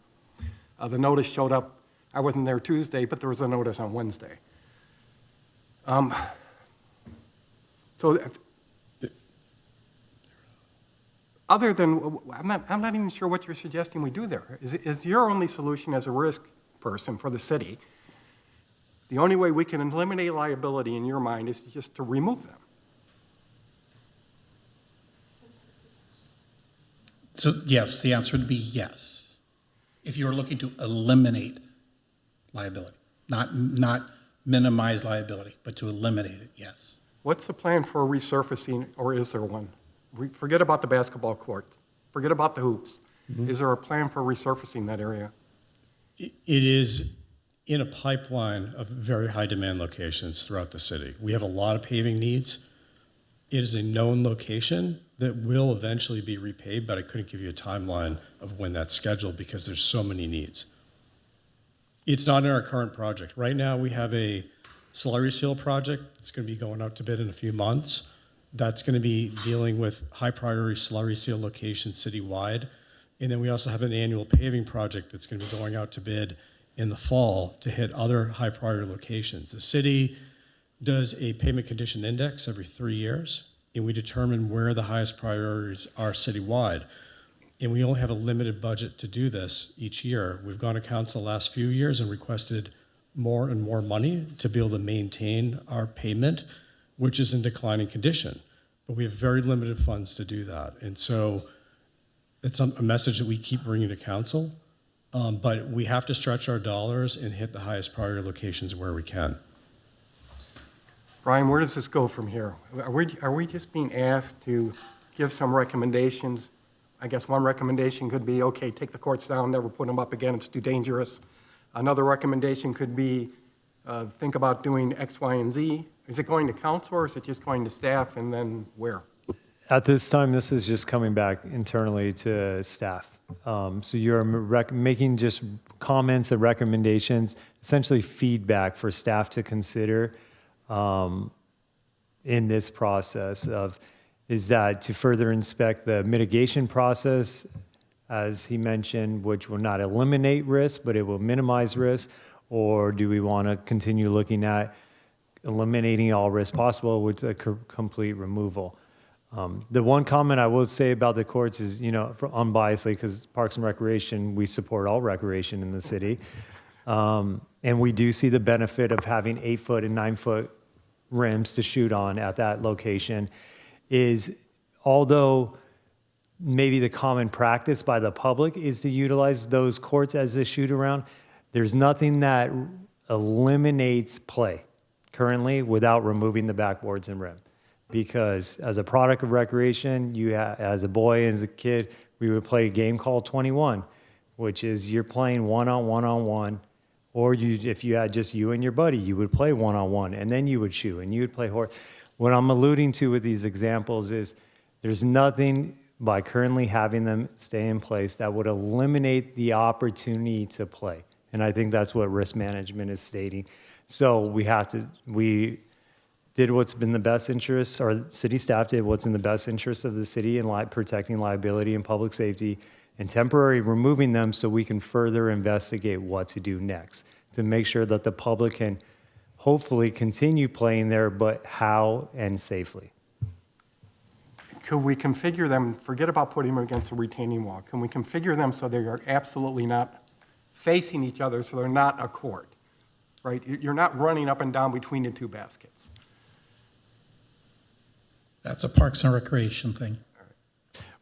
The notice showed up. I wasn't there Tuesday, but there was a notice on Wednesday. Other than, I'm not even sure what you're suggesting we do there. Is your only solution as a risk person for the city, the only way we can eliminate liability in your mind is just to remove them? So yes, the answer would be yes. If you were looking to eliminate liability, not minimize liability, but to eliminate it, yes. What's the plan for resurfacing, or is there one? Forget about the basketball court. Forget about the hoops. Mm-hmm. Is there a plan for resurfacing that area? It is in a pipeline of very high demand locations throughout the city. We have a lot of paving needs. It is a known location that will eventually be repaid, but I couldn't give you a timeline of when that's scheduled because there's so many needs. It's not in our current project. Right now, we have a slurry seal project that's going to be going out to bid in a few months. That's going to be dealing with high priority slurry seal locations citywide. And then we also have an annual paving project that's going to be going out to bid in the fall to hit other high priority locations. The city does a pavement condition index every 3 years, and we determine where the highest priorities are citywide. And we only have a limited budget to do this each year. We've gone to council the last few years and requested more and more money to be able to maintain our pavement, which is in declining condition. But we have very limited funds to do that. And so it's a message that we keep bringing to council, but we have to stretch our dollars and hit the highest priority locations where we can. Brian, where does this go from here? Are we just being asked to give some recommendations? I guess one recommendation could be, okay, take the courts down, never put them up again, it's too dangerous. Another recommendation could be, think about doing X, Y, and Z. Is it going to council, or is it just going to staff, and then where? At this time, this is just coming back internally to staff. So you're making just comments and recommendations, essentially feedback for staff to consider in this process of, is that to further inspect the mitigation process, as he mentioned, which will not eliminate risk, but it will minimize risk, or do we want to continue looking at eliminating all risk possible with a complete removal? The one comment I will say about the courts is, for unbiasedly, because Parks and Recreation, we support all recreation in the city. And we do see the benefit of having 8-foot and 9-foot rims to shoot on at that location. Is although maybe the common practice by the public is to utilize those courts as a shoot around, there's nothing that eliminates play currently without removing the backboards and rim. Because as a product of recreation, as a boy, as a kid, we would play a game called 21, which is you're playing one-on-one, or if you had just you and your buddy, you would play one-on-one, and then you would shoot, and you would play horse. What I'm alluding to with these examples is there's nothing by currently having them stay in place that would eliminate the opportunity to play. And I think that's what risk management is stating. So we did what's been the best interest, or city staff did what's in the best interest of the city in protecting liability and public safety, and temporarily removing them so we can further investigate what to do next to make sure that the public can hopefully continue playing there, but how and safely. Could we configure them, forget about putting them against a retaining wall, can we configure them so they are absolutely not facing each other, so they're not a court, right? You're not running up and down between the two baskets. That's a Parks and Recreation thing.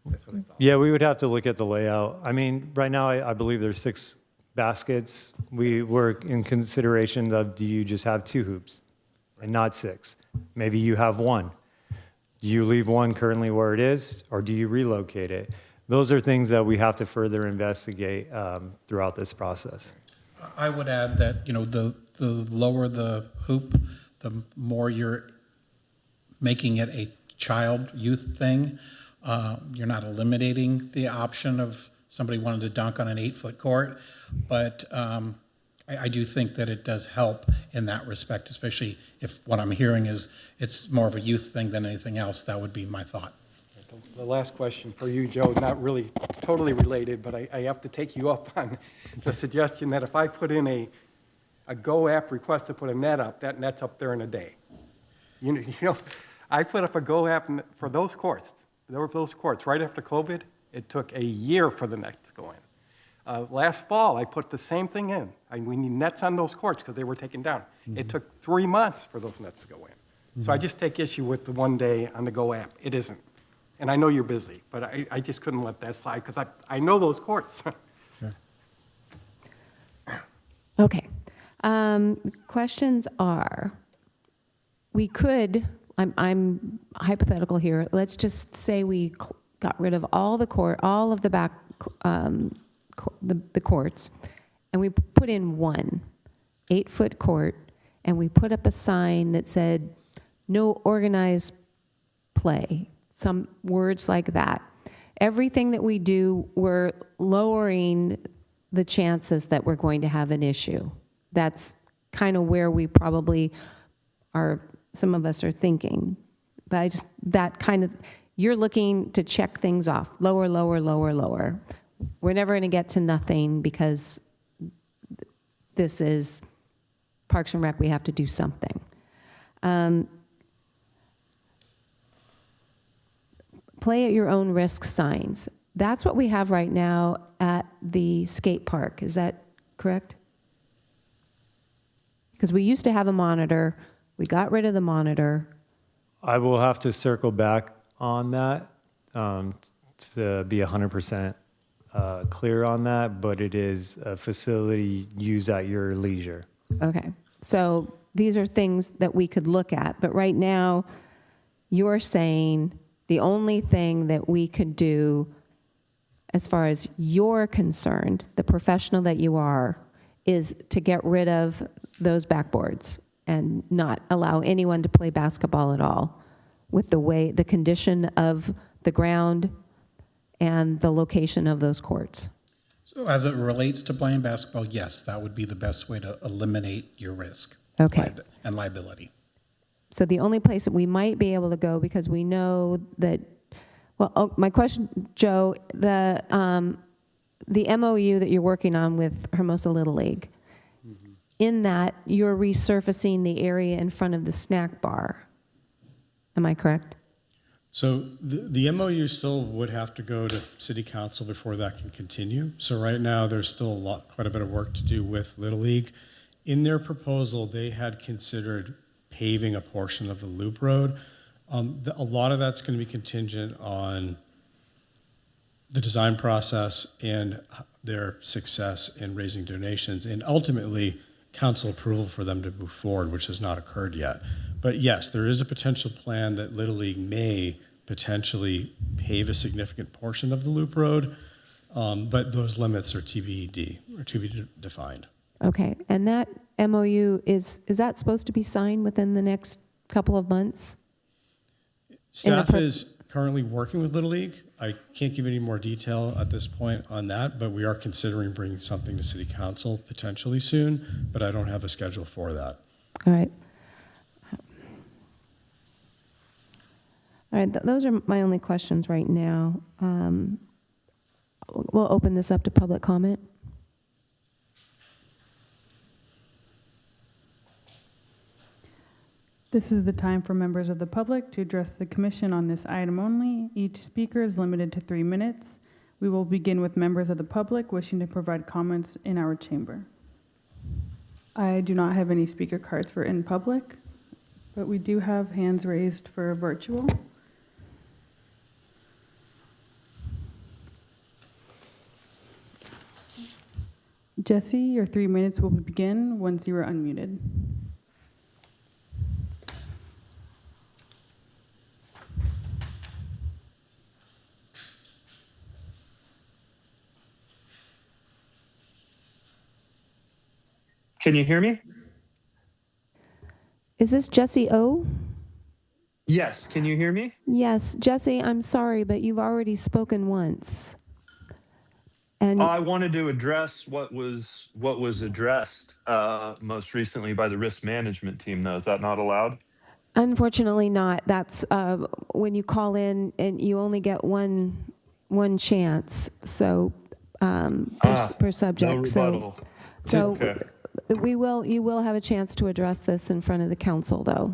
That's what I thought. Yeah, we would have to look at the layout. I mean, right now, I believe there's 6 baskets. We were in consideration of, do you just have 2 hoops and not 6? Maybe you have 1. Do you leave 1 currently where it is, or do you relocate it? Those are things that we have to further investigate throughout this process. I would add that, the lower the hoop, the more you're making it a child, youth thing. You're not eliminating the option of somebody wanting to dunk on an 8-foot court, but I do think that it does help in that respect, especially if what I'm hearing is it's more of a youth thing than anything else. That would be my thought. The last question for you, Joe, is not really totally related, but I have to take you up on the suggestion that if I put in a Go app request to put a net up, that net's up there in a day. You know, I put up a Go app for those courts. There were those courts right after COVID. It took a year for the net to go in. Last fall, I put the same thing in. We need nets on those courts because they were taken down. It took 3 months for those nets to go in. So I just take issue with the one day on the Go app. It isn't. And I know you're busy, but I just couldn't let that slide because I know those courts. Okay. Questions are, we could, I'm hypothetical here, let's just say we got rid of all of the back, the courts, and we put in one 8-foot court, and we put up a sign that said, no organized play, some words like that. Everything that we do, we're lowering the chances that we're going to have an issue. That's kind of where we probably are, some of us are thinking. But you're looking to check things off, lower, lower, lower, lower. We're never going to get to nothing because this is Parks and Rec, we have to do something. Play at your own risk signs. That's what we have right now at the skate park. Is that correct? Because we used to have a monitor. We got rid of the monitor. I will have to circle back on that to be 100% clear on that, but it is a facility used at your leisure. Okay. So these are things that we could look at. But right now, you're saying the only thing that we could do, as far as you're concerned, the professional that you are, is to get rid of those backboards and not allow anyone to play basketball at all with the condition of the ground and the location of those courts. So as it relates to playing basketball, yes, that would be the best way to eliminate your risk and liability. So the only place that we might be able to go, because we know that, my question, Joe, the MOU that you're working on with Hermosa Little League, in that you're resurfacing the area in front of the snack bar. Am I correct? So the MOU still would have to go to City Council before that can continue. So right now, there's still quite a bit of work to do with Little League. In their proposal, they had considered paving a portion of the loop road. A lot of that's going to be contingent on the design process and their success in raising donations, and ultimately council approval for them to move forward, which has not occurred yet. But yes, there is a potential plan that Little League may potentially pave a significant portion of the loop road, but those limits are TBD, or to be defined. Okay, and that MOU, is that supposed to be signed within the next couple of months? Staff is currently working with Little League. I can't give any more detail at this point on that, but we are considering bringing something to City Council potentially soon, but I don't have a schedule for that. All right. All right, those are my only questions right now. We'll open this up to public comment. This is the time for members of the public to address the commission on this item only. Each speaker is limited to 3 minutes. We will begin with members of the public wishing to provide comments in our chamber. I do not have any speaker cards for in public, but we do have hands raised for virtual. Jesse, your 3 minutes will begin once you are unmuted. Can you hear me? Is this Jesse O? Yes, can you hear me? Yes, Jesse, I'm sorry, but you've already spoken once. And I wanted to address what was addressed most recently by the risk management team, though. Is that not allowed? unfortunately not. That's when you call in and you only get one chance. So per subject. No rebuttal. So Okay. you will have a chance to address this in front of the council, though.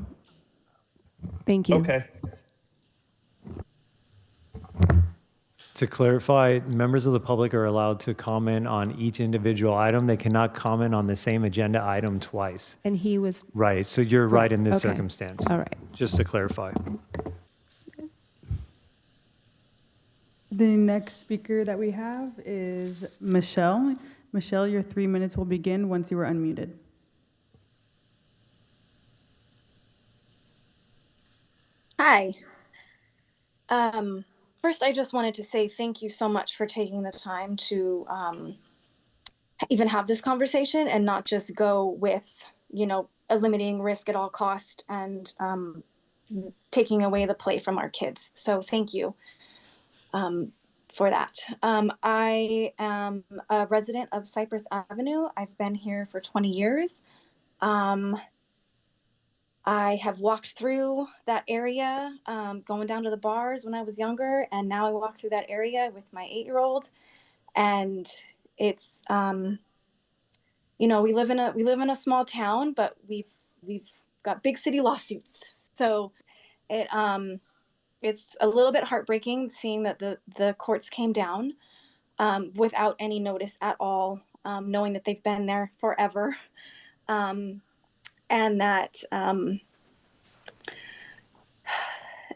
Thank you. Okay. To clarify, members of the public are allowed to comment on each individual item. They cannot comment on the same agenda item twice. And he was Right, so you're right in this Okay. circumstance. All right. Just to clarify. The next speaker that we have is Michelle. Michelle, your 3 minutes will begin once you are unmuted. Hi. First, I just wanted to say thank you so much for taking the time to even have this conversation and not just go with, eliminating risk at all cost and taking away the play from our kids. So thank you for that. I am a resident of Cypress Avenue. I've been here for 20 years. I have walked through that area, going down to the bars when I was younger, and now I walk through that area with my 8-year-old, and it's, we live in a small town, but we've got big city lawsuits, so it's a little bit heartbreaking seeing that the courts came down without any notice at all, knowing that they've been there forever, and that.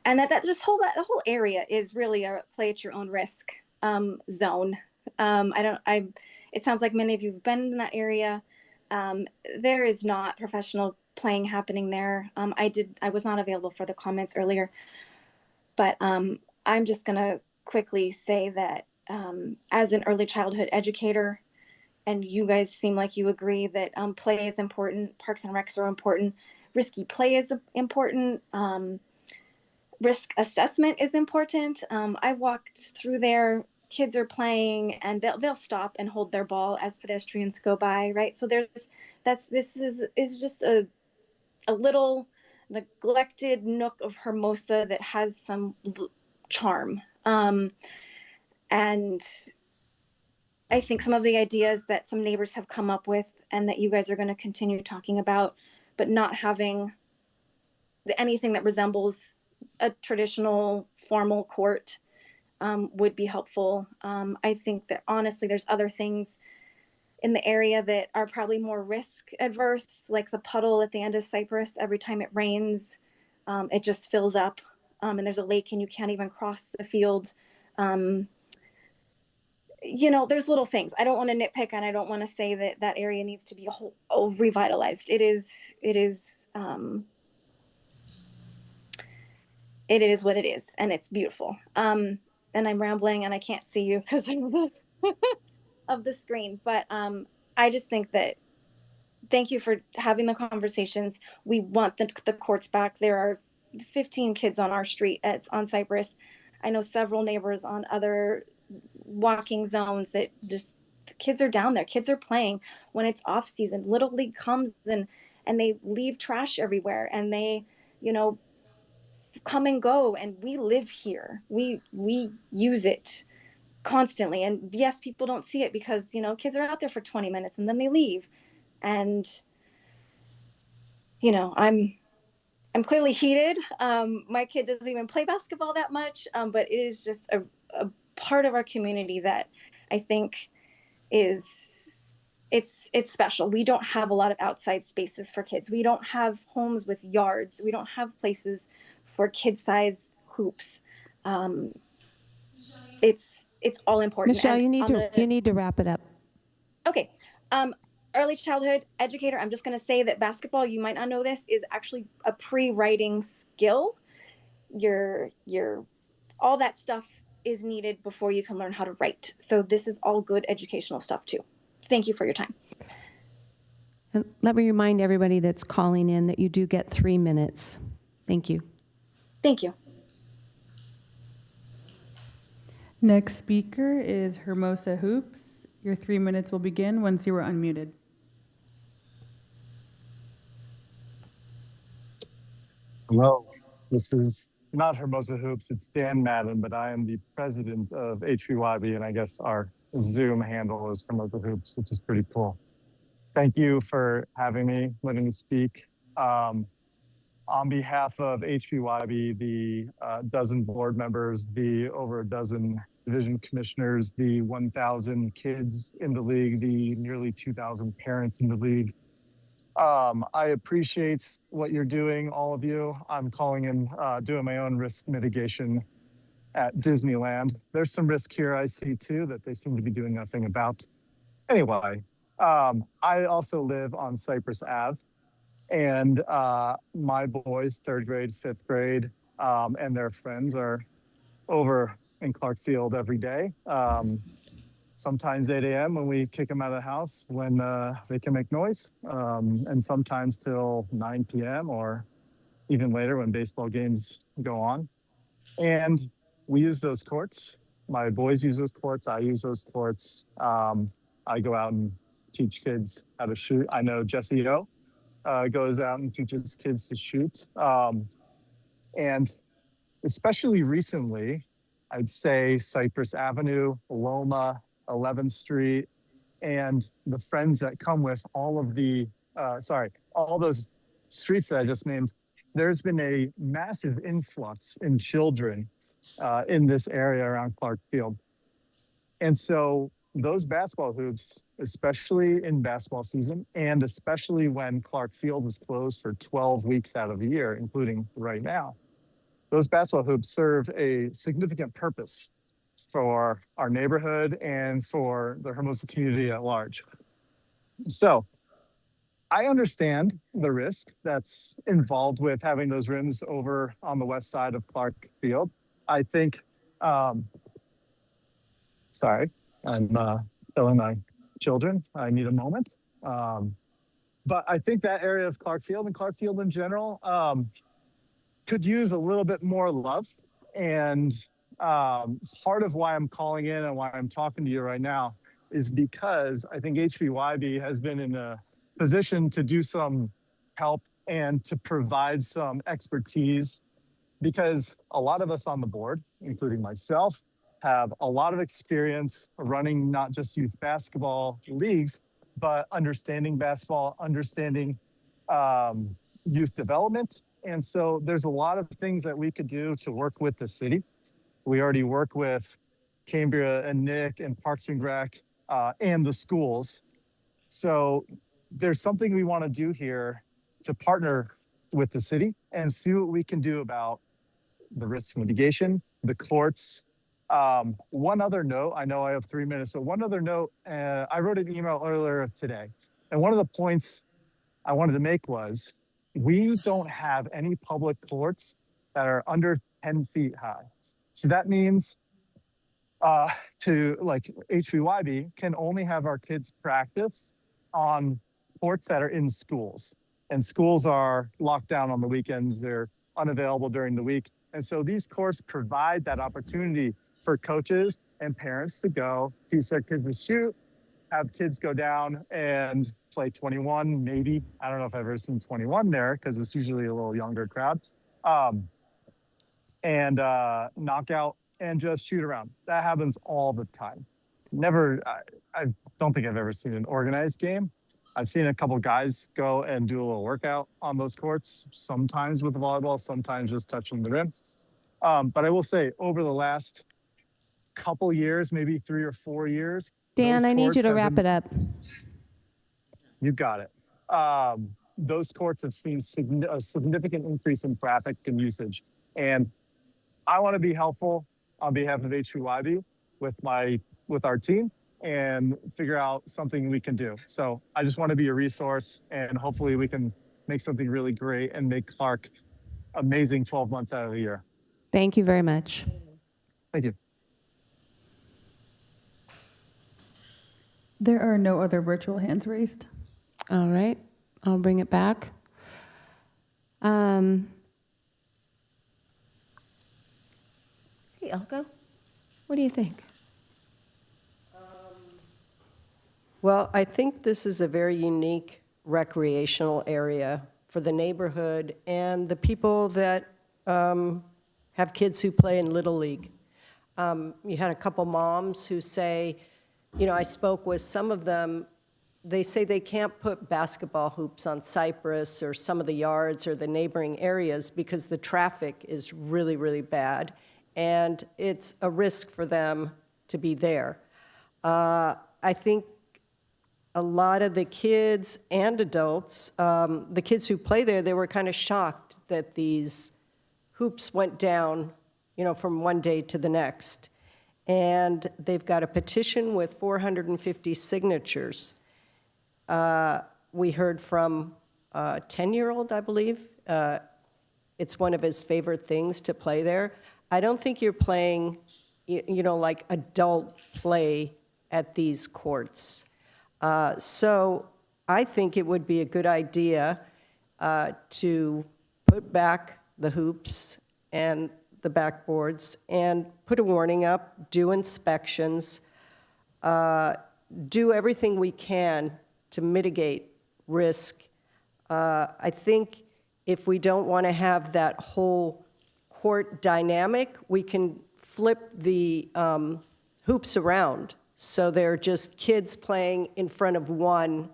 And that the whole area is really a play at your own risk zone. It sounds like many of you have been in that area. There is not professional playing happening there. I was not available for the comments earlier, but I'm just gonna quickly say that as an early childhood educator, and you guys seem like you agree that play is important, parks and recs are important, risky play is important, risk assessment is important. I walked through there, kids are playing and they'll stop and hold their ball as pedestrians go by, right? So this is just a little neglected nook of Hermosa that has some charm. And I think some of the ideas that some neighbors have come up with and that you guys are going to continue talking about, but not having anything that resembles a traditional formal court would be helpful. I think that honestly, there's other things in the area that are probably more risk adverse, like the puddle at the end of Cypress. Every time it rains, it just fills up, and there's a lake and you can't even cross the field. There's little things. I don't want to nitpick, and I don't want to say that that area needs to be revitalized. It is what it is, and it's beautiful. And I'm rambling, and I can't see you because of the screen. But I just think that thank you for having the conversations. We want the courts back. There are 15 kids on our street on Cypress. I know several neighbors on other walking zones that just the kids are down there. Kids are playing when it's off season. Little League comes and they leave trash everywhere, and they, come and go, and we live here. We use it constantly, and yes, people don't see it because kids are out there for 20 minutes and then they leave, and I'm clearly heated. My kid doesn't even play basketball that much, but it is just a part of our community that I think it's special. We don't have a lot of outside spaces for kids. We don't have homes with yards. We don't have places for kid-sized hoops. It's all important. Michelle, And you need to wrap it up. Okay. Early childhood educator, I'm just going to say that basketball, you might not know this, is actually a pre-writing skill. Your all that stuff is needed before you can learn how to write. So this is all good educational stuff too. Thank you for your time. And let me remind everybody that's calling in that you do get 3 minutes. Thank you. Thank you. Next speaker is Hermosa Hoops. Your 3 minutes will begin once you are unmuted. Hello, this is not Hermosa Hoops, it's Dan Madden, but I am the president of HBYB, and I guess our Zoom handle is Hermosa Hoops, which is pretty cool. Thank you for having me, letting me speak. On behalf of HBYB, the dozen board members, the over a dozen division commissioners, the 1,000 kids in the league, the nearly 2,000 parents in the league, I appreciate what you're doing, all of you. I'm calling in, doing my own risk mitigation at Disneyland. There's some risk here I see too that they seem to be doing nothing about. Anyway, I also live on Cypress Ave, and my boys, 3rd grade, 5th grade, and their friends are over in Clark Field every day. Sometimes 8 a.m. when we kick them out of the house when they can make noise, and sometimes till 9 p.m. or even later when baseball games go on. And we use those courts. My boys use those courts. I use those courts. I go out and teach kids how to shoot. I know Jesse O goes out and teaches kids to shoot. And especially recently, I'd say Cypress Avenue, Loma, 11th Street, and the friends that come with all of the, all those streets that I just named, there's been a massive influx in children in this area around Clark Field. And so those basketball hoops, especially in basketball season, and especially when Clark Field is closed for 12 weeks out of the year, including right now, those basketball hoops serve a significant purpose for our neighborhood and for the Hermosa community at large. So I understand the risk that's involved with having those rims over on the west side of Clark Field. I think, sorry, I'm telling my children I need a moment. But I think that area of Clark Field and Clark Field in general could use a little bit more love. And part of why I'm calling in and why I'm talking to you right now is because I think HBYB has been in a position to do some help and to provide some expertise, because a lot of us on the board, including myself, have a lot of experience running not just youth basketball leagues, but understanding basketball, understanding youth development. And so there's a lot of things that we could do to work with the city. We already work with Cambria and Nick and Parks and Rec and the schools. So there's something we want to do here to partner with the city and see what we can do about the risk mitigation, the courts. One other note, I know I have 3 minutes, but one other note, I wrote an email earlier today. And one of the points I wanted to make was, we don't have any public courts that are under 10 feet high. So that means to like HBYB can only have our kids practice on courts that are in schools. And schools are locked down on the weekends. They're unavailable during the week. And so these courts provide that opportunity for coaches and parents to go teach their kids to shoot, have kids go down and play 21, maybe. I don't know if I've ever seen 21 there because it's usually a little younger crowd. And knock out and just shoot around. That happens all the time. Never, I don't think I've ever seen an organized game. I've seen a couple guys go and do a little workout on those courts, sometimes with the volleyball, sometimes just touching the rim. But I will say, over the last couple years, maybe 3 or 4 years, Dan, I need you to wrap it up. You got it. Those courts have seen a significant increase in traffic and usage. And I want to be helpful on behalf of HBYB with our team and figure out something we can do. So I just want to be a resource, and hopefully we can make something really great and make Clark amazing 12 months out of the year. Thank you very much. Thank you. There are no other virtual hands raised. All right, I'll bring it back. Trustee Elko, what do you think? Well, I think this is a very unique recreational area for the neighborhood and the people that have kids who play in Little League. You had a couple moms who say, I spoke with some of them, they say they can't put basketball hoops on Cypress or some of the yards or the neighboring areas because the traffic is really, really bad, and it's a risk for them to be there. I think a lot of the kids and adults, the kids who play there, they were kind of shocked that these hoops went down, from one day to the next. And they've got a petition with 450 signatures. We heard from a 10-year-old, I believe. It's one of his favorite things to play there. I don't think you're playing, like adult play at these courts. So I think it would be a good idea to put back the hoops and the backboards and put a warning up, do inspections, do everything we can to mitigate risk. I think if we don't want to have that whole court dynamic, we can flip the hoops around. So they're just kids playing in front of one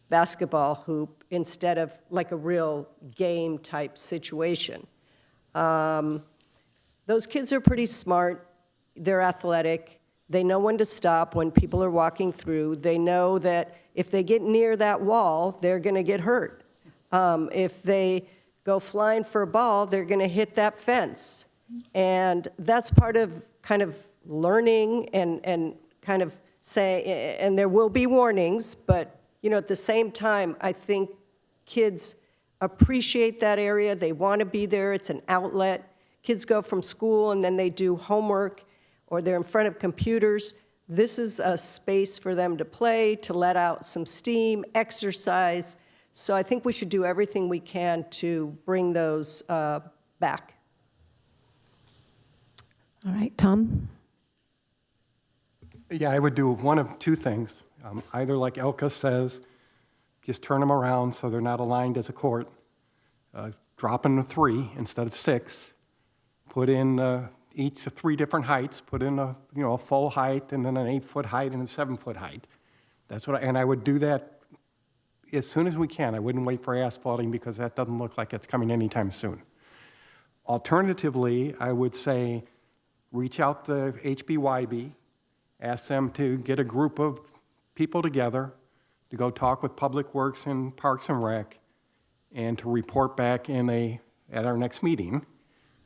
basketball hoop instead of like a real game type situation. Those kids are pretty smart. They're athletic. They know when to stop when people are walking through. They know that if they get near that wall, they're going to get hurt. If they go flying for a ball, they're going to hit that fence. And that's part of kind of learning and kind of say, and there will be warnings, but at the same time, I think kids appreciate that area. They want to be there. It's an outlet. Kids go from school and then they do homework or they're in front of computers. This is a space for them to play, to let out some steam, exercise. So I think we should do everything we can to bring those back. All right, Tom? Yeah, I would do one of two things. Either like Elka says, just turn them around so they're not aligned as a court. Drop in 3 instead of 6. Put in each of 3 different heights. Put in a full height and then an 8-foot height and a 7-foot height. That's what. And I would do that as soon as we can. I wouldn't wait for asphalting because that doesn't look like it's coming anytime soon. Alternatively, I would say reach out to HBYB, ask them to get a group of people together to go talk with Public Works and Parks and Rec and to report back at our next meeting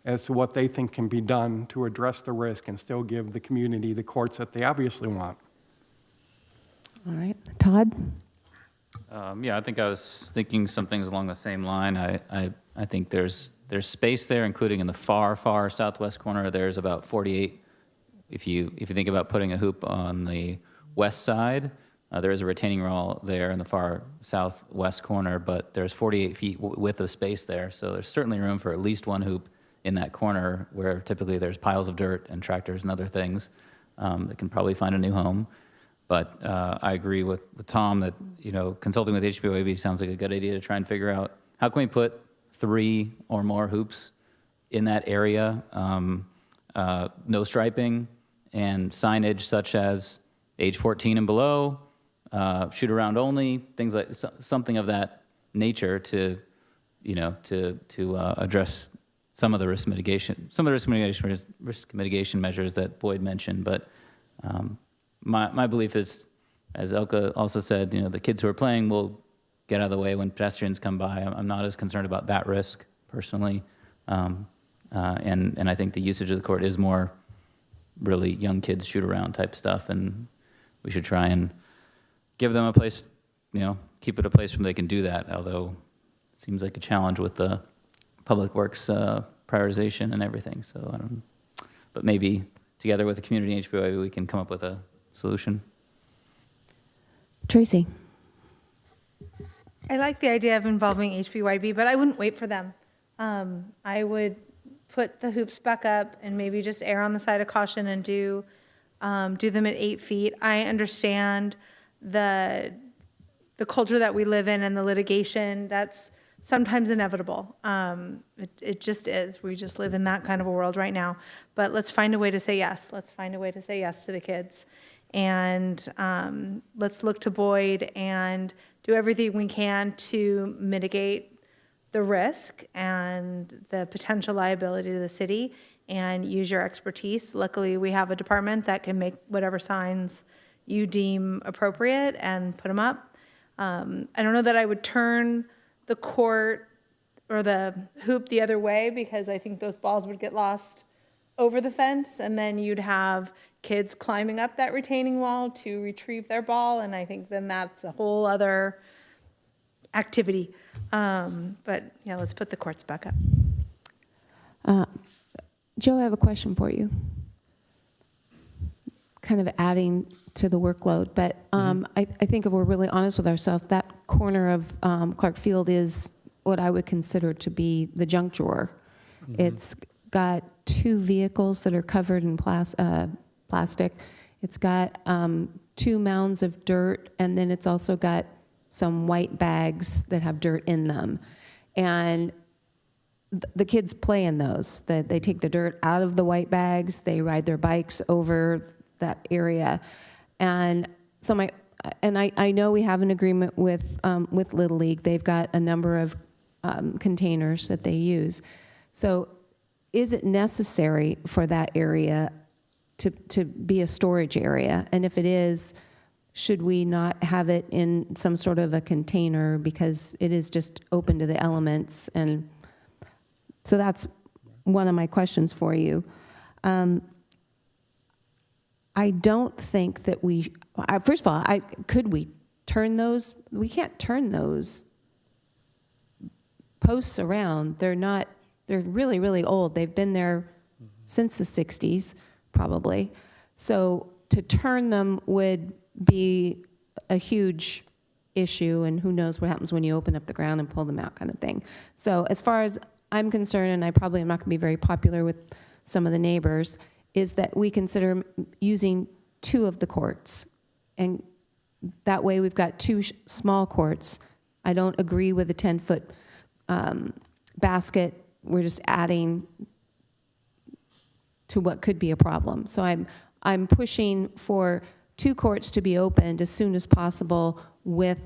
as to what they think can be done to address the risk and still give the community the courts that they obviously want. All right, Todd? Yeah, I think I was thinking some things along the same line. I think there's space there, including in the far southwest corner. There's about 48. If you think about putting a hoop on the west side, there is a retaining wall there in the far southwest corner, but there's 48 feet width of space there. So there's certainly room for at least one hoop in that corner where typically there's piles of dirt and tractors and other things that can probably find a new home. But I agree with Tom that, consulting with HBOAB sounds like a good idea to try and figure out how can we put 3 or more hoops in that area, no striping, and signage such as age 14 and below, shoot around only, things like something of that nature to address some of the risk mitigation measures that Boyd mentioned. But my belief is, as Elka also said, the kids who are playing will get out of the way when pedestrians come by. I'm not as concerned about that risk personally, and I think the usage of the court is more really young kids shoot around type stuff, and we should try and give them a place, keep it a place where they can do that, although it seems like a challenge with the Public Works prioritization and everything. So I don't know. But maybe together with the community and HBOA, we can come up with a solution. Tracy? I like the idea of involving HBYB, but I wouldn't wait for them. I would put the hoops back up and maybe just err on the side of caution and do them at 8 feet. I understand the culture that we live in and the litigation that's sometimes inevitable. It just is. We just live in that kind of a world right now. But let's find a way to say yes. Let's find a way to say yes to the kids. And let's look to Boyd and do everything we can to mitigate the risk and the potential liability to the city and use your expertise. Luckily, we have a department that can make whatever signs you deem appropriate and put them up. I don't know that I would turn the court or the hoop the other way, because I think those balls would get lost over the fence, and then you'd have kids climbing up that retaining wall to retrieve their ball, and I think then that's a whole other activity. But yeah, let's put the courts back up. Joe, I have a question for you. Kind of adding to the workload, but I think if we're really honest with ourselves, that corner of Clark Field is what I would consider to be the junk drawer. It's got 2 vehicles that are covered in plastic. It's got 2 mounds of dirt, and then it's also got some white bags that have dirt in them. And the kids play in those. They take the dirt out of the white bags, they ride their bikes over that area. And so I know we have an agreement with Little League. They've got a number of containers that they use. So is it necessary for that area to be a storage area? And if it is, should we not have it in some sort of a container, because it is just open to the elements? And so that's one of my questions for you. I don't think that first of all, could we turn those? We can't turn those posts around. They're really, really old. They've been there since the 60s, probably. So to turn them would be a huge issue, and who knows what happens when you open up the ground and pull them out, kind of thing. So as far as I'm concerned, and I probably am not going to be very popular with some of the neighbors, is that we consider using 2 of the courts. And that way we've got 2 small courts. I don't agree with the 10-foot basket. We're just adding to what could be a problem. So I'm pushing for 2 courts to be opened as soon as possible with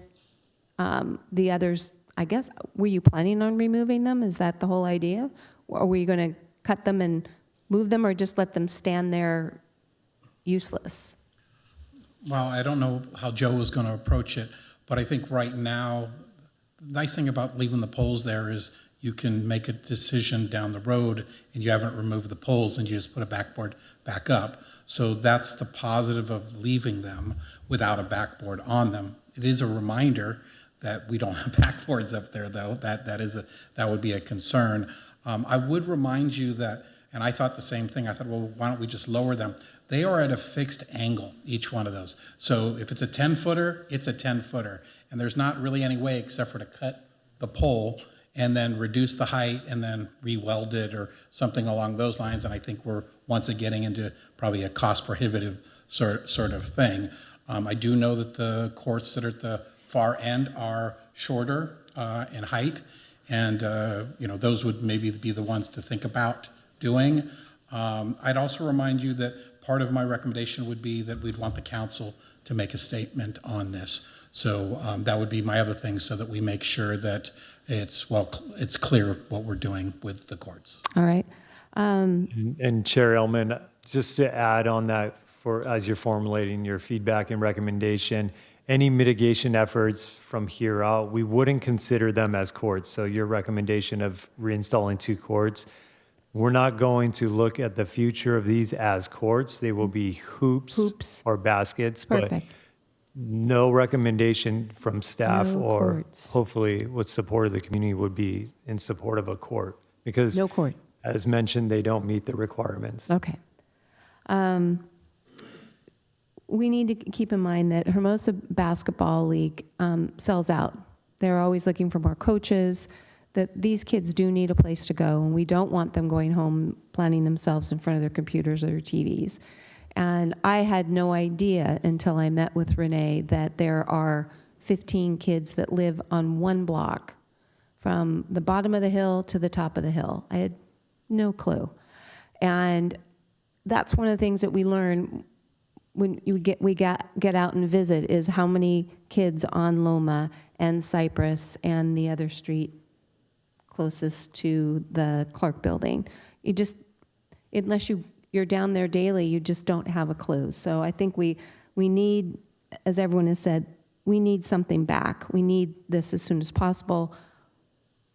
the others. I guess, were you planning on removing them? Is that the whole idea? Or were you going to cut them and move them, or just let them stand there useless? Well, I don't know how Joe was going to approach it, but I think right now, the nice thing about leaving the poles there is you can make a decision down the road and you haven't removed the poles and you just put a backboard back up. So that's the positive of leaving them without a backboard on them. It is a reminder that we don't have backboards up there, though. That would be a concern. I would remind you that, and I thought the same thing. I thought, well, why don't we just lower them? They are at a fixed angle, each one of those. So if it's a 10-footer, it's a 10-footer. And there's not really any way except for to cut the pole and then reduce the height and then re-weld it or something along those lines. And I think we're once again getting into probably a cost-prohibitive sort of thing. I do know that the courts that are at the far end are shorter in height. And those would maybe be the ones to think about doing. I'd also remind you that part of my recommendation would be that we'd want the council to make a statement on this. So that would be my other thing, so that we make sure that it's clear what we're doing with the courts. All right. And Chair Ellman, just to add on that, as you're formulating your feedback and recommendation, any mitigation efforts from here out, we wouldn't consider them as courts. So your recommendation of reinstalling 2 courts, we're not going to look at the future of these as courts. They will be hoops or baskets. Perfect. But no recommendation from staff or courts. Hopefully with support of the community would be in support of a court, because No court. as mentioned, they don't meet the requirements. Okay. We need to keep in mind that Hermosa Basketball League sells out. They're always looking for more coaches. that these kids do need a place to go, and we don't want them going home planning themselves in front of their computers or their TVs. And I had no idea until I met with Renee that there are 15 kids that live on one block from the bottom of the hill to the top of the hill. I had no clue. And that's one of the things that we learn when we get out and visit, is how many kids on Loma and Cypress and the other street closest to the Clark building. You just, unless you're down there daily, you just don't have a clue. So I think we need, as everyone has said, we need something back. We need this as soon as possible.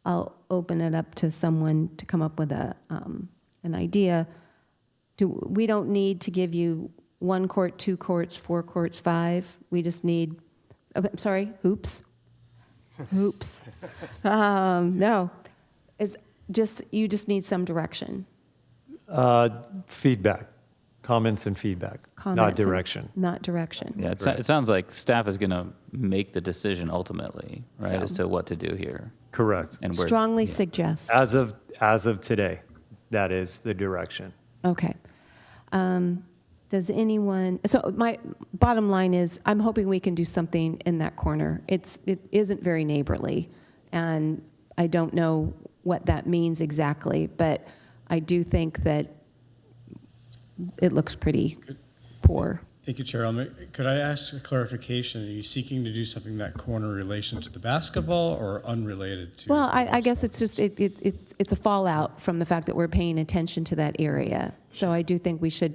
I'll open it up to someone to come up with an idea. We don't need to give you 1 court, 2 courts, 4 courts, 5. We just need, I'm sorry, hoops. Hoops. No, you just need some direction. Feedback, comments and feedback, not direction. Not direction. Yeah, it sounds like staff is going to make the decision ultimately, right, So- as to what to do here. Correct. And Strongly suggest. As of today, that is the direction. Okay. Does anyone, so my bottom line is, I'm hoping we can do something in that corner. It isn't very neighborly, and I don't know what that means exactly, but I do think that it looks pretty poor. Thank you, Chair. Could I ask a clarification? Are you seeking to do something in that corner in relation to the basketball or unrelated to? Well, I guess it's just, it's a fallout from the fact that we're paying attention to that area. So I do think we should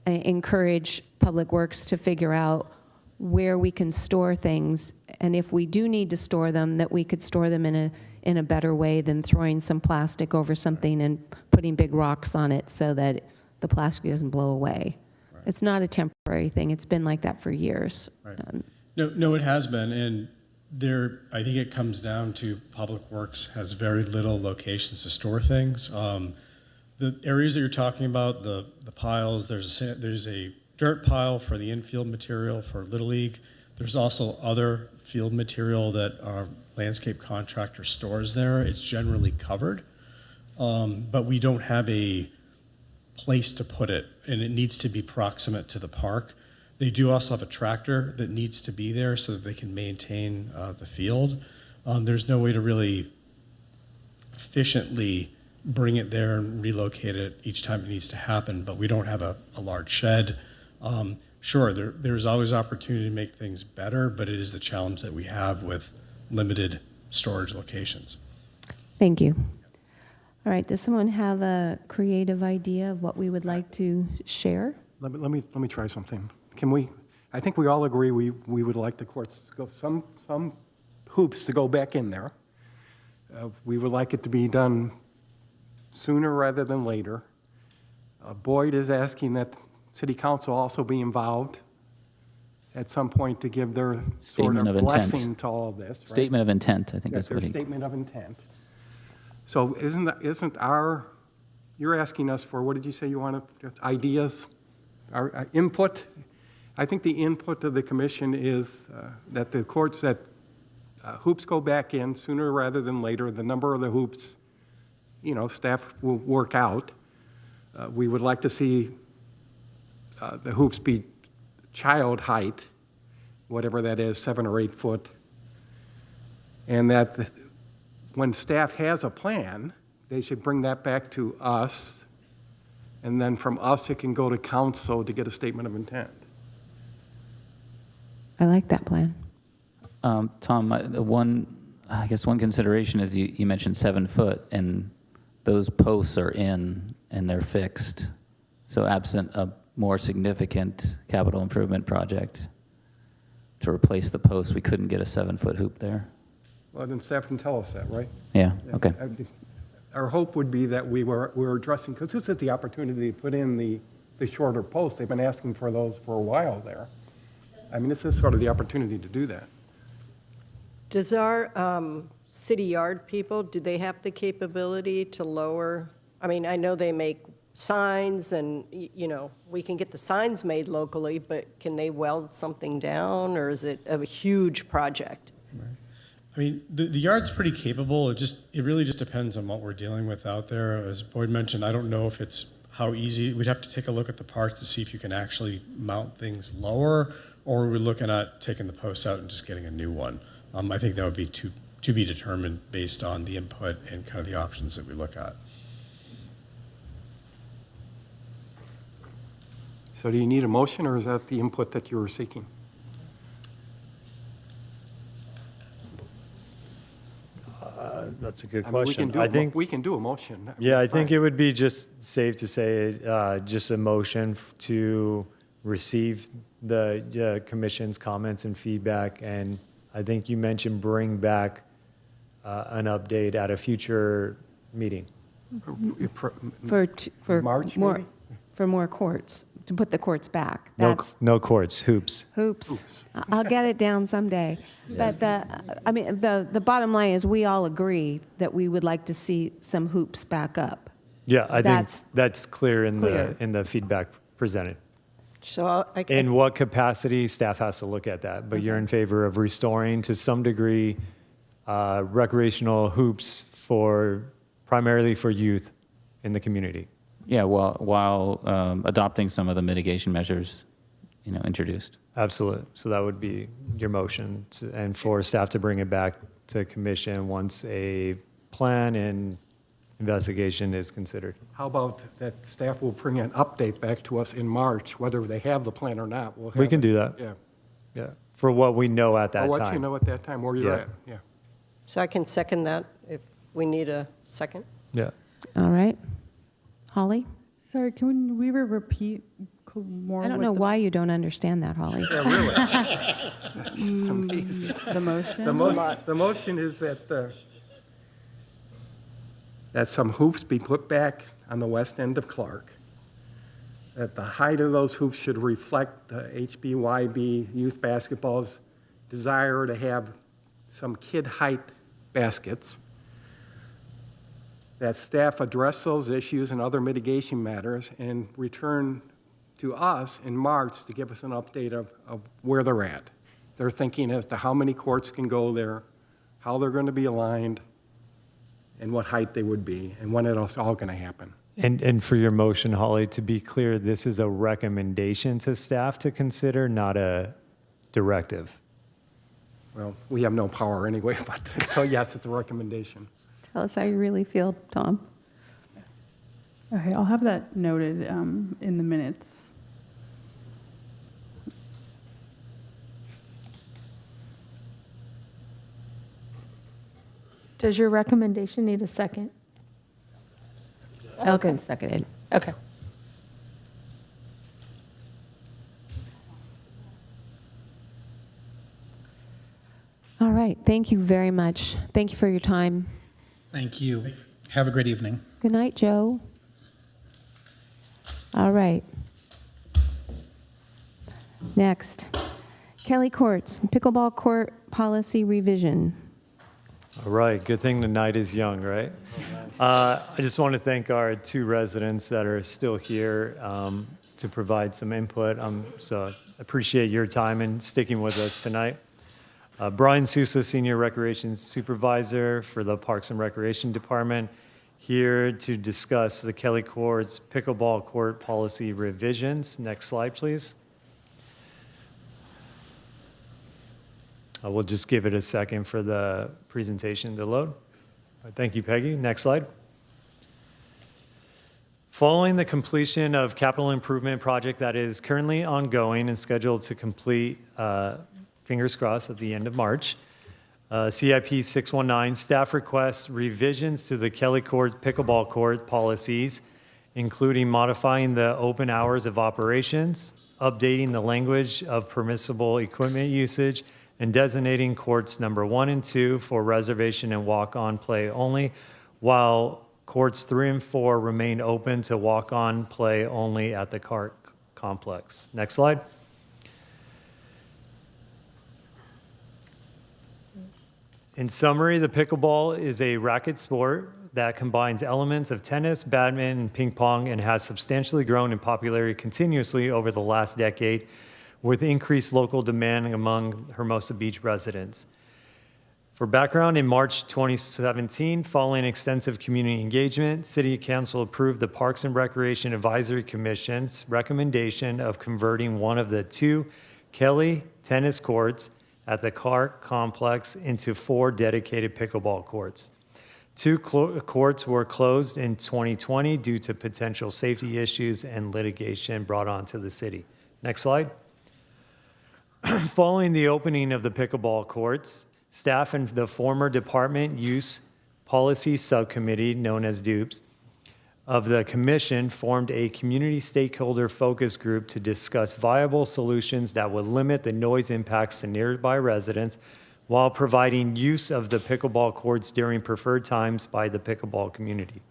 encourage Public Works to figure out where we can store things, and if we do need to store them, that we could store them in a better way than throwing some plastic over something and putting big rocks on it so that the plastic doesn't blow away. Right. It's not a temporary thing. It's been like that for years. Right. No, it has been, and I think it comes down to Public Works has very little locations to store things. The areas that you're talking about, the piles, there's a dirt pile for the infield material for Little League. There's also other field material that our landscape contractor stores there. It's generally covered, but we don't have a place to put it, and it needs to be proximate to the park. They do also have a tractor that needs to be there so that they can maintain the field. There's no way to really efficiently bring it there and relocate it each time it needs to happen, but we don't have a large shed. Sure, there's always opportunity to make things better, but it is the challenge that we have with limited storage locations. Thank you. All right, does someone have a creative idea of what we would like to share? Let me try something. I think we all agree we would like the courts to go, some hoops to go back in there. We would like it to be done sooner rather than later. Boyd is asking that City Council also be involved at some point to give their sort of blessing to all of this. Right? Statement of intent, I think That's is what their statement of intent. So you're asking us for, what did you say you wanted, ideas, our input? I think the input of the commission is that the courts, that hoops go back in sooner rather than later. The number of the hoops, staff will work out. We would like to see the hoops be child height, whatever that is, 7 or 8 foot. And that when staff has a plan, they should bring that back to us. And then from us, it can go to council to get a statement of intent. I like that plan. Tom, I guess one consideration is you mentioned 7 foot, and those posts are in and they're fixed. So absent a more significant capital improvement project to replace the posts, we couldn't get a 7-foot hoop there. Well, then staff can tell us that, right? Yeah, okay. Our hope would be that we were addressing, because this is the opportunity to put in the shorter posts. They've been asking for those for a while there. I mean, this is sort of the opportunity to do that. Does our city yard people, do they have the capability to lower? I mean, I know they make signs and, we can get the signs made locally, but can they weld something down, or is it a huge project? mean, the yard's pretty capable. It really just depends on what we're dealing with out there. As Boyd mentioned, I don't know if it's how easy. We'd have to take a look at the parts to see if you can actually mount things lower, or we're looking at taking the posts out and just getting a new one. I think that would be to be determined based on the input and kind of the options that we look at. So do you need a motion, or is that the input that you were seeking? That's a good I mean, question. we can do a motion. I mean, Yeah, I it's think fine. it would be just safe to say just a motion to receive the commission's comments and feedback. And I think you mentioned bring back an update at a future meeting. For March, more, maybe? for more courts, to put the courts back. No, That's no courts, hoops. hoops. I'll get it down someday. But the bottom line is we all agree that we would like to see some hoops back up. Yeah, I think That's that's clear in clear. the feedback presented. So In what capacity, staff has to look at that, but you're in favor of restoring to some degree recreational hoops primarily for youth in the community. Yeah, while adopting some of the mitigation measures, introduced. Absolutely. So that would be your motion, and for staff to bring it back to commission once a plan and investigation is considered. How about that staff will bring an update back to us in March, whether they have the plan or not? We can do that. Yeah. Yeah, for what we know at that Or time. what you know at that time, where you're Yeah. at, yeah. So I can second that if we need a second. Yeah. All right. Holly? Sorry, can we repeat more? I don't what know the- why you don't understand that, Holly. Yeah, really. It's amazing. The motion? The motion is that some hoops be put back on the west end of Clark, that the height of those hoops should reflect the HBYB youth basketball's desire to have some kid height baskets, that staff address those issues and other mitigation matters and return to us in March to give us an update of where they're at. They're thinking as to how many courts can go there, how they're going to be aligned, and what height they would be, and when it's all going to happen. And for your motion, Holly, to be clear, this is a recommendation to staff to consider, not a directive. Well, we have no power anyway, but so yes, it's a recommendation. Tell us how you really feel, Tom. Okay, I'll have that noted in the minutes. Does your recommendation need a second? Elkin seconded. Okay. All right. Thank you very much. Thank you for your time. Thank you. Have a great evening. Good night, Joe. All right. Next, Kelly Courts, pickleball court policy revision. All right, good thing the night is young, right? I just want to thank our two residents that are still here to provide some input. So appreciate your time and sticking with us tonight. Brian Sousa, Senior Recreation Supervisor for the Parks and Recreation Department, here to discuss the Kelly Courts pickleball court policy revisions. Next slide, please. We'll just give it a second for the presentation to load. Thank you, Peggy. Next slide. Following the completion of capital improvement project that is currently ongoing and scheduled to complete, fingers crossed, at the end of March, CIP 619 staff requests revisions to the Kelly Court pickleball court policies, including modifying the open hours of operations, updating the language of permissible equipment usage, and designating courts number 1 and 2 for reservation and walk-on play only, while courts 3 and 4 remain open to walk-on play only at the cart complex. Next slide. In summary, the pickleball is a racket sport that combines elements of tennis, badminton, and ping pong, and has substantially grown in popularity continuously over the last decade, with increased local demand among Hermosa Beach residents. For background, in March 2017, following extensive community engagement, City Council approved the Parks and Recreation Advisory Commission's recommendation of converting one of the 2 Kelly tennis courts at the Clark Complex into 4 dedicated pickleball courts. 2 courts were closed in 2020 due to potential safety issues and litigation brought onto the city. Next slide. Following the opening of the pickleball courts, staff and the former Department Use Policy Subcommittee, known as DUPS, of the Commission formed a community stakeholder focus group to discuss viable solutions that would limit the noise impacts to nearby residents while providing use of the pickleball courts during preferred times by the pickleball community.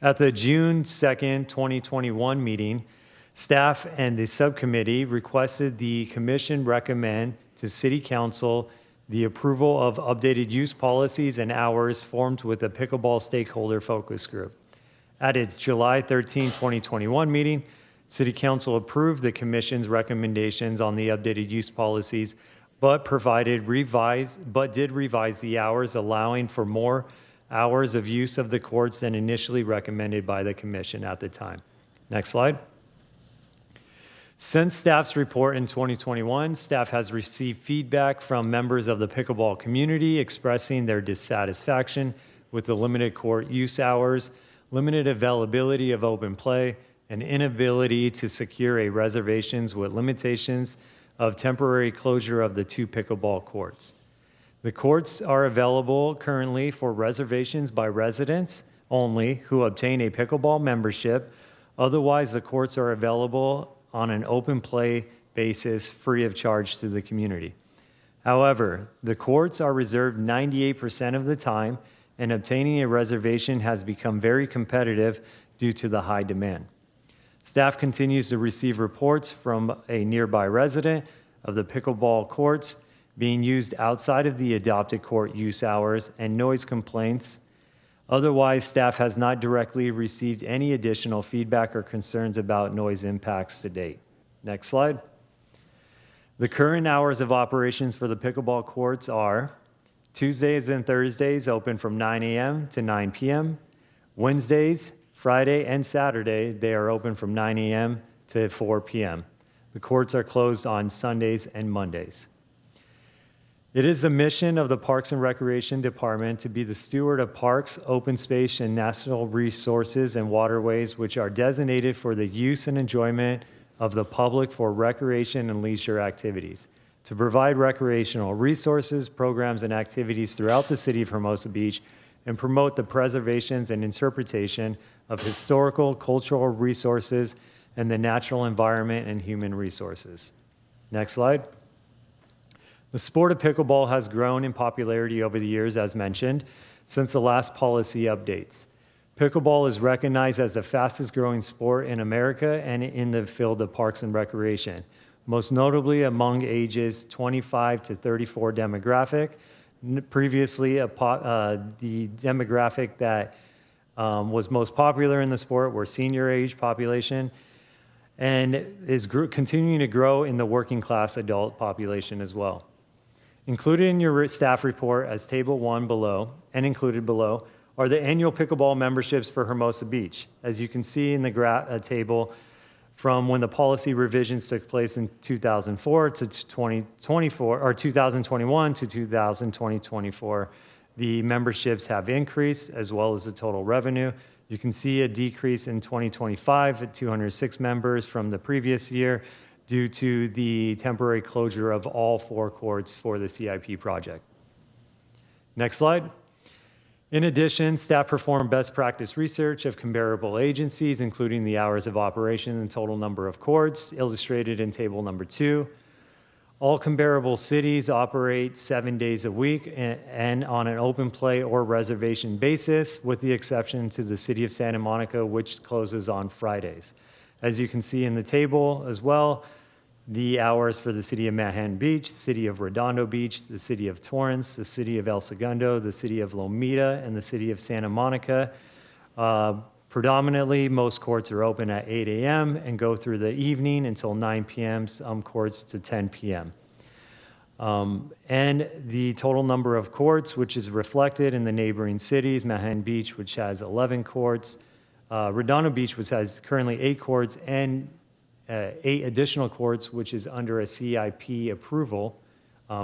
At the June 2nd, 2021 meeting, staff and the subcommittee requested the Commission recommend to City Council the approval of updated use policies and hours formed with the pickleball stakeholder focus group. At its July 13, 2021 meeting, City Council approved the Commission's recommendations on the updated use policies, but did revise the hours, allowing for more hours of use of the courts than initially recommended by the Commission at the time. Next slide. Since staff's report in 2021, staff has received feedback from members of the pickleball community expressing their dissatisfaction with the limited court use hours, limited availability of open play, and inability to secure a reservations with limitations of temporary closure of the 2 pickleball courts. The courts are available currently for reservations by residents only who obtain a pickleball membership. Otherwise, the courts are available on an open play basis free of charge to the community. However, the courts are reserved 98% of the time, and obtaining a reservation has become very competitive due to the high demand. Staff continues to receive reports from a nearby resident of the pickleball courts being used outside of the adopted court use hours and noise complaints. Otherwise, staff has not directly received any additional feedback or concerns about noise impacts to date. Next slide. The current hours of operations for the pickleball courts are Tuesdays and Thursdays open from 9 a.m. to 9 p.m. Wednesdays, Friday, and Saturday, they are open from 9 a.m. to 4 p.m. The courts are closed on Sundays and Mondays. It is the mission of the Parks and Recreation Department to be the steward of parks, open space, and natural resources and waterways which are designated for the use and enjoyment of the public for recreation and leisure activities, to provide recreational resources, programs, and activities throughout the city of Hermosa Beach, and promote the preservations and interpretation of historical, cultural resources and the natural environment and human resources. Next slide. The sport of pickleball has grown in popularity over the years, as mentioned, since the last policy updates. Pickleball is recognized as the fastest growing sport in America and in the field of parks and recreation, most notably among ages 25 to 34 demographic. Previously, the demographic that was most popular in the sport were senior age population, and is continuing to grow in the working class adult population as well. Included in your staff report as table 1 below, and included below, are the annual pickleball memberships for Hermosa Beach. As you can see in the table, from when the policy revisions took place in 2004 to 2024, or 2021 to 2024, the memberships have increased as well as the total revenue. You can see a decrease in 2025 at 206 members from the previous year due to the temporary closure of all 4 courts for the CIP project. Next slide. In addition, staff performed best practice research of comparable agencies, including the hours of operation and total number of courts, illustrated in table number 2. All comparable cities operate 7 days a week and on an open play or reservation basis, with the exception to the city of Santa Monica, which closes on Fridays. As you can see in the table as well, the hours for the city of Manhattan Beach, city of Redondo Beach, the city of Torrance, the city of El Segundo, the city of Lomita, and the city of Santa Monica. Predominantly, most courts are open at 8 a.m. and go through the evening until 9 p.m., some courts to 10 p.m. And the total number of courts, which is reflected in the neighboring cities, Manhattan Beach, which has 11 courts, Redondo Beach, which has currently 8 courts, and 8 additional courts, which is under a CIP approval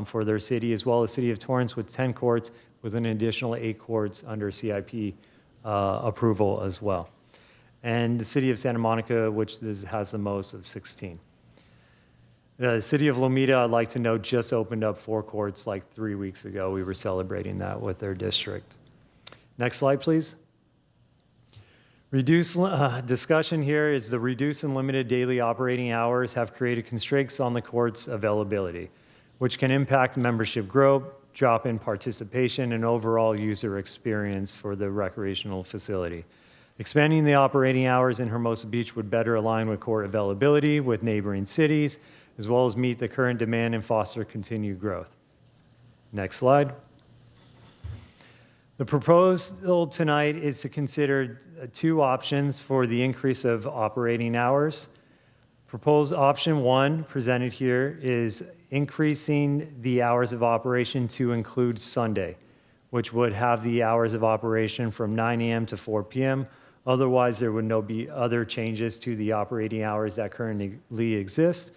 for their city, as well as City of Torrance with 10 courts, with an additional 8 courts under CIP approval as well. And the City of Santa Monica, which has the most of 16. The City of Lomita, I'd like to note, just opened up 4 courts like 3 weeks ago. We were celebrating that with their district. Next slide, please. Discussion here is the reduced and limited daily operating hours have created constraints on the court's availability, which can impact membership growth, drop in participation, and overall user experience for the recreational facility. Expanding the operating hours in Hermosa Beach would better align with court availability with neighboring cities, as well as meet the current demand and foster continued growth. Next slide. The proposal tonight is to consider 2 options for the increase of operating hours. Proposed option 1 presented here is increasing the hours of operation to include Sunday, which would have the hours of operation from 9 a.m. to 4 p.m. Otherwise, there would no be other changes to the operating hours that currently exist,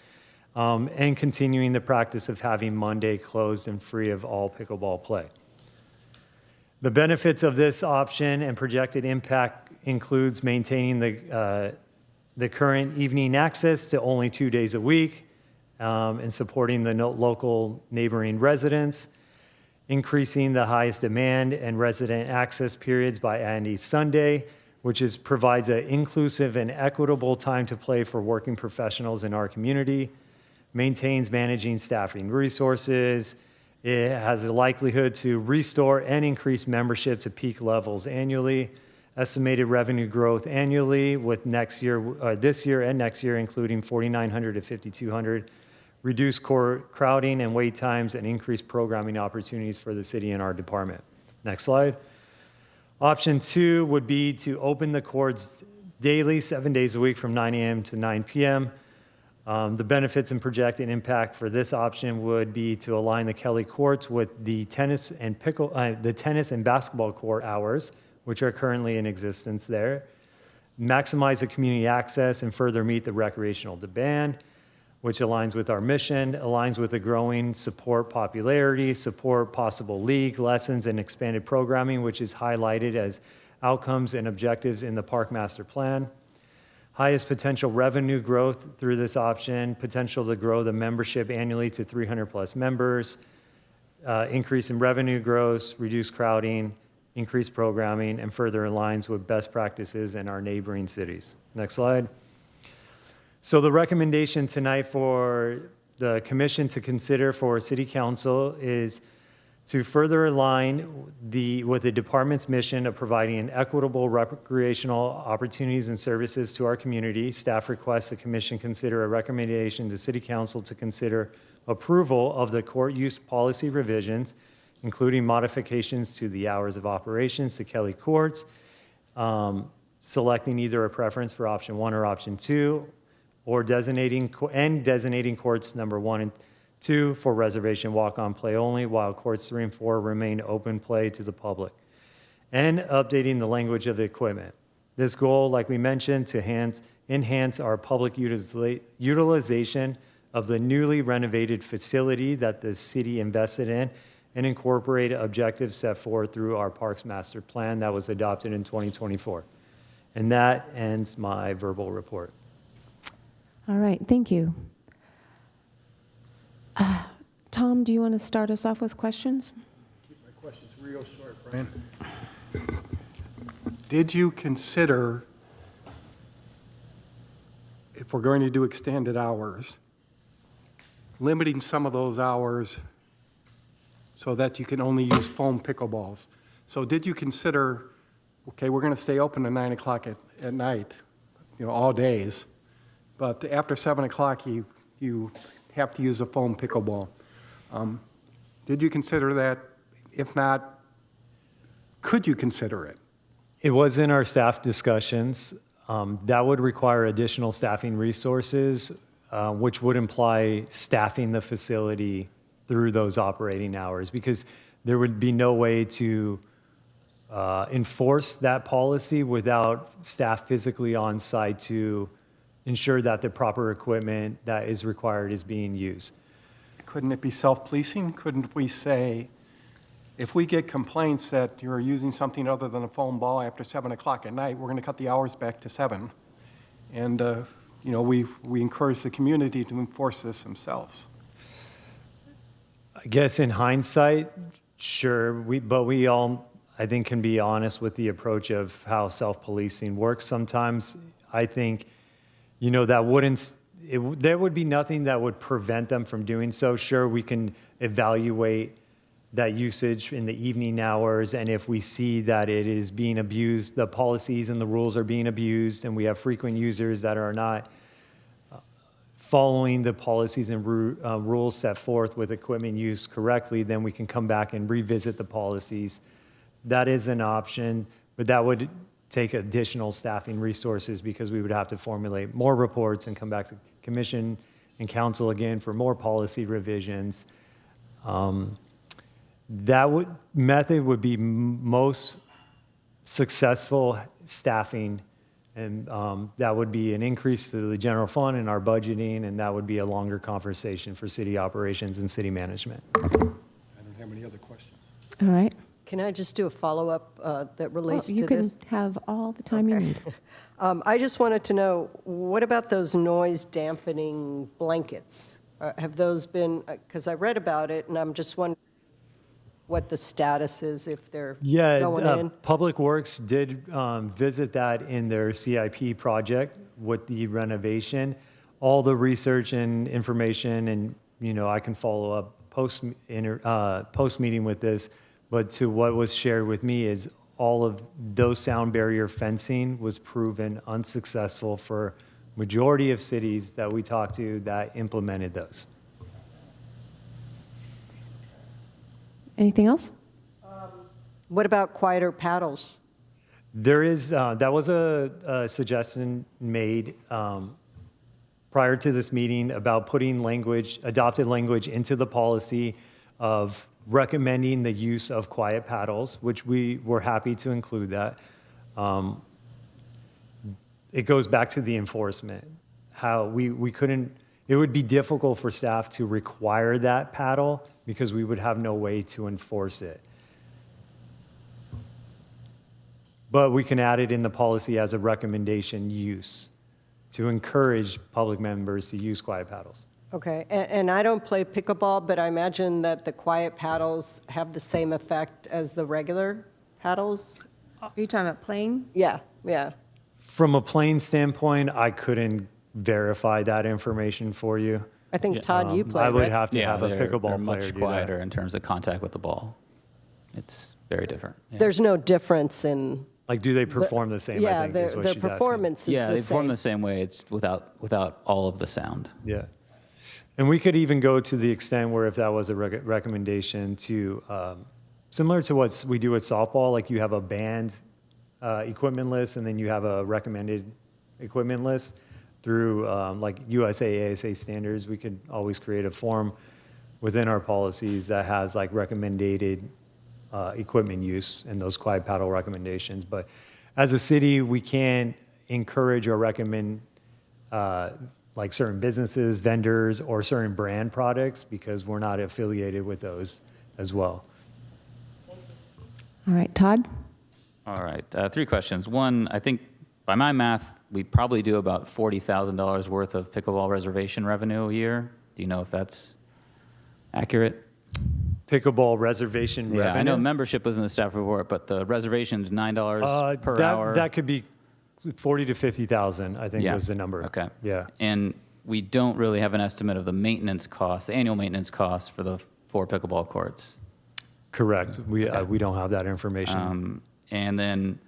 and continuing the practice of having Monday closed and free of all pickleball play. The benefits of this option and projected impact includes maintaining the current evening access to only 2 days a week, and supporting the local neighboring residents, increasing the highest demand and resident access periods by adding Sunday, which provides an inclusive and equitable time to play for working professionals in our community, maintains managing staffing resources. It has a likelihood to restore and increase membership to peak levels annually. Estimated revenue growth annually with this year and next year, including 4,900 to 5,200. Reduce court crowding and wait times, and increase programming opportunities for the city and our department. Next slide. Option 2 would be to open the courts daily, 7 days a week from 9 a.m. to 9 p.m. The benefits and projected impact for this option would be to align the Kelly courts with the tennis and basketball court hours, which are currently in existence there. Maximize the community access and further meet the recreational demand, which aligns with our mission, aligns with the growing support popularity, support possible league, lessons, and expanded programming, which is highlighted as outcomes and objectives in the Park Master Plan. Highest potential revenue growth through this option, potential to grow the membership annually to 300 plus members, increase in revenue growth, reduce crowding, increase programming, and further aligns with best practices in our neighboring cities. Next slide. So the recommendation tonight for the commission to consider for city council is to further align with the department's mission of providing an equitable recreational opportunities and services to our community. Staff requests the commission consider a recommendation to city council to consider approval of the court use policy revisions, including modifications to the hours of operations to Kelly courts, selecting either a preference for option 1 or option 2, or designating courts number 1 and 2 for reservation walk-on play only, while courts 3 and 4 remain open play to the public, and updating the language of the equipment. This goal, like we mentioned, to enhance our public utilization of the newly renovated facility that the city invested in, and incorporate objectives set forth through our Parks Master Plan that was adopted in 2024. And that ends my verbal report. All right, thank you. Tom, do you want to start us off with questions? Keep my questions real short, Brian. Did you consider, if we're going to do extended hours, limiting some of those hours so that you can only use foam pickleballs? So did you consider, okay, we're going to stay open to 9 o'clock at night, all days, but after 7 o'clock, you have to use a foam pickleball. Did you consider that? If not, could you consider it? It was in our staff discussions. That would require additional staffing resources, which would imply staffing the facility through those operating hours, because there would be no way to enforce that policy without staff physically on site to ensure that the proper equipment that is required is being used. Couldn't it be self-policing? Couldn't we say, if we get complaints that you're using something other than a foam ball after 7 o'clock at night, we're going to cut the hours back to 7. And, we encourage the community to enforce this themselves. I guess in hindsight, sure, but we all, I think, can be honest with the approach of how self-policing works. Sometimes I think, there would be nothing that would prevent them from doing so. Sure, we can evaluate that usage in the evening hours, and if we see that it is being abused, the policies and the rules are being abused, and we have frequent users that are not following the policies and rules set forth with equipment used correctly, then we can come back and revisit the policies. That is an option, but that would take additional staffing resources because we would have to formulate more reports and come back to commission and council again for more policy revisions. Method would be most successful staffing, and that would be an increase to the general fund and our budgeting, and that would be a longer conversation for city operations and city management. I don't have any other questions. All right. Can I just do a follow-up that relates You to can this? have all the time you need. I just wanted to know, what about those noise dampening blankets? Have those been, because I read about it, and I'm just wondering what the status is, if they're going in? Public Works did visit that in their CIP project with the renovation. All the research and information, and I can follow up post meeting with this, but to what was shared with me is all of those sound barrier fencing was proven unsuccessful for majority of cities that we talked to that implemented those. Anything else? What about quieter paddles? There is, that was a suggestion made prior to this meeting about putting adopted language into the policy of recommending the use of quiet paddles, which we were happy to include that. It goes back to the enforcement, how we couldn't, it would be difficult for staff to require that paddle because we would have no way to enforce it. But we can add it in the policy as a recommendation use to encourage public members to use quiet paddles. Okay, and I don't play pickleball, but I imagine that the quiet paddles have the same effect as the regular paddles? Are you talking about playing? Yeah. From a playing standpoint, I couldn't verify that information for you. I think, Todd, you play, I would right? have to have a they're pickleball player much do that. quieter in terms of contact with the ball. It's very different. Yeah. There's no difference in... Like, do they perform the same, I think, is what their she's asking. performance is the same. Yeah, they perform the same way. It's without all of the sound. Yeah. And we could even go to the extent where if that was a recommendation to, similar to what we do with softball, like you have a banned equipment list and then you have a recommended equipment list through like USA, ASA standards, we could always create a form within our policies that has like recommended equipment use and those quiet paddle recommendations. But as a city, we can't encourage or recommend like certain businesses, vendors, or certain brand products because we're not affiliated with those as well. All right, Todd? All right, 3 questions. One, I think by my math, we probably do about $40,000 worth of pickleball reservation revenue a year. Do you know if that's accurate? Pickleball reservation revenue? Yeah, I know membership was in the staff report, but the reservation's $9 per hour. That could be 40 to 50,000, I think was the number. Okay. Yeah. And we don't really have an estimate of the maintenance cost, the annual maintenance cost for the 4 pickleball courts. Correct. We don't have that information. And then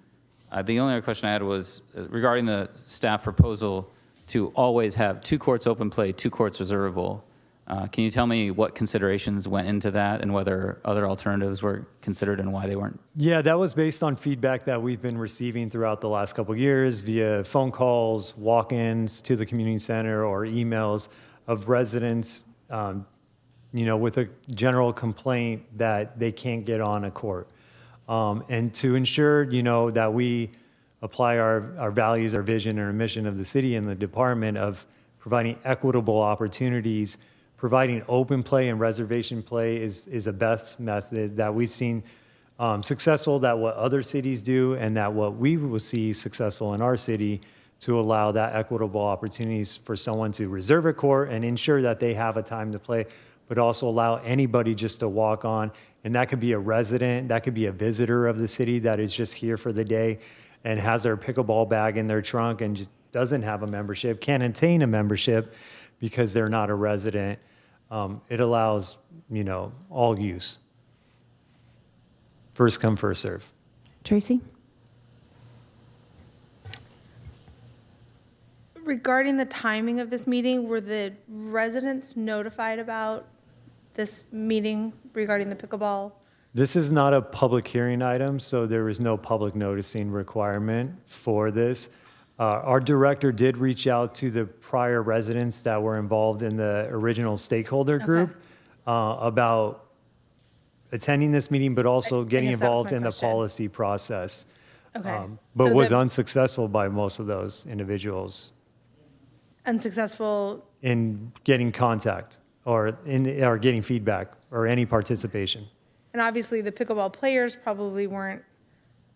the only other question I had was regarding the staff proposal to always have 2 courts open play, 2 courts reservable. Can you tell me what considerations went into that and whether other alternatives were considered and why they weren't? Yeah, that was based on feedback that we've been receiving throughout the last couple of years via phone calls, walk-ins to the community center, or emails of residents with a general complaint that they can't get on a court. And to ensure, that we apply our values, our vision, and our mission of the city and the department of providing equitable opportunities, providing open play and reservation play is a best method that we've seen successful, that what other cities do, and that what we will see successful in our city to allow that equitable opportunities for someone to reserve a court and ensure that they have a time to play, but also allow anybody just to walk on. And that could be a resident, that could be a visitor of the city that is just here for the day and has their pickleball bag in their trunk and just doesn't have a membership, can't attain a membership because they're not a resident. It allows, all use. First come, first serve. Tracy? Regarding the timing of this meeting, were the residents notified about this meeting regarding the pickleball? This is not a public hearing item, so there is no public noticing requirement for this. Our director did reach out to the prior residents that were involved in the original stakeholder group about attending this meeting, but also getting guess that was involved my in the question. policy process. Okay. But So was the- unsuccessful by most of those individuals Unsuccessful, in getting contact or getting feedback or any participation. and obviously the pickleball players probably weren't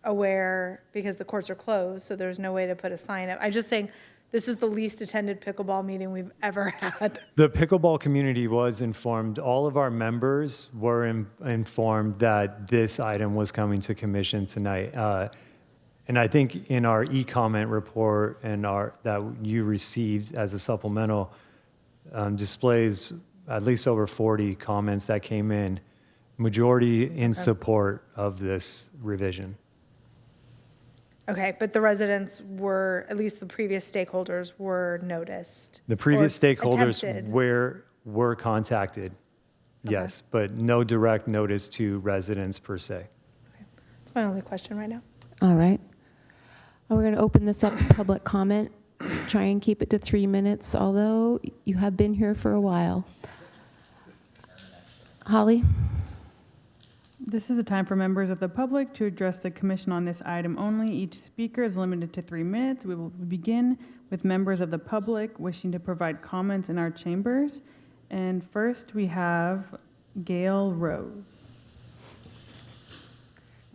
aware because the courts are closed, so there's no way to put a sign up. I'm just saying, this is the least attended pickleball meeting we've ever had. The pickleball community was informed. All of our members were informed that this item was coming to commission tonight. And I think in our e-comment report and that you received as a supplemental displays at least over 40 comments that came in, majority in support of this revision. Okay, but the residents were, at least the previous stakeholders were noticed. The previous or stakeholders attempted. were contacted, yes, but no direct notice to residents per se. That's my only question right now. All right. We're going to open this up to public comment. Try and keep it to 3 minutes, although you have been here for a while. Holly? This is a time for members of the public to address the commission on this item only. Each speaker is limited to 3 minutes. We will begin with members of the public wishing to provide comments in our chambers. And first, we have Gail Rose.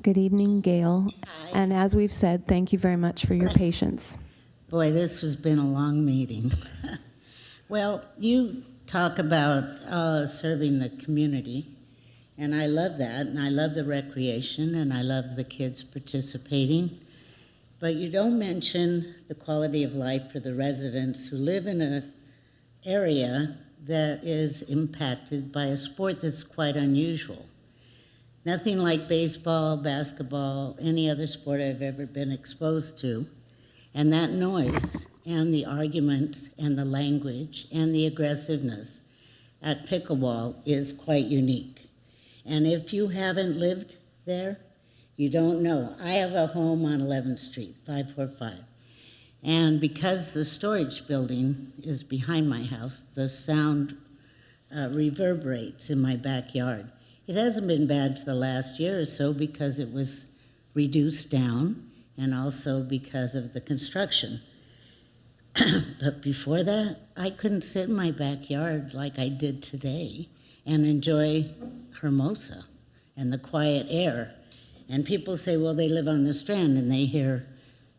Good evening, Gail. Hi. And as we've said, thank you very much for your patience. Boy, this has been a long meeting. Well, you talk about serving the community, and I love that, and I love the recreation, and I love the kids participating. But you don't mention the quality of life for the residents who live in an area that is impacted by a sport that's quite unusual. Nothing like baseball, basketball, any other sport I've ever been exposed to. And that noise and the arguments and the language and the aggressiveness at pickleball is quite unique. And if you haven't lived there, you don't know. I have a home on 11th Street, 545. And because the storage building is behind my house, the sound reverberates in my backyard. It hasn't been bad for the last year or so because it was reduced down and also because of the construction. But before that, I couldn't sit in my backyard like I did today and enjoy Hermosa and the quiet air. And people say, well, they live on the Strand and they hear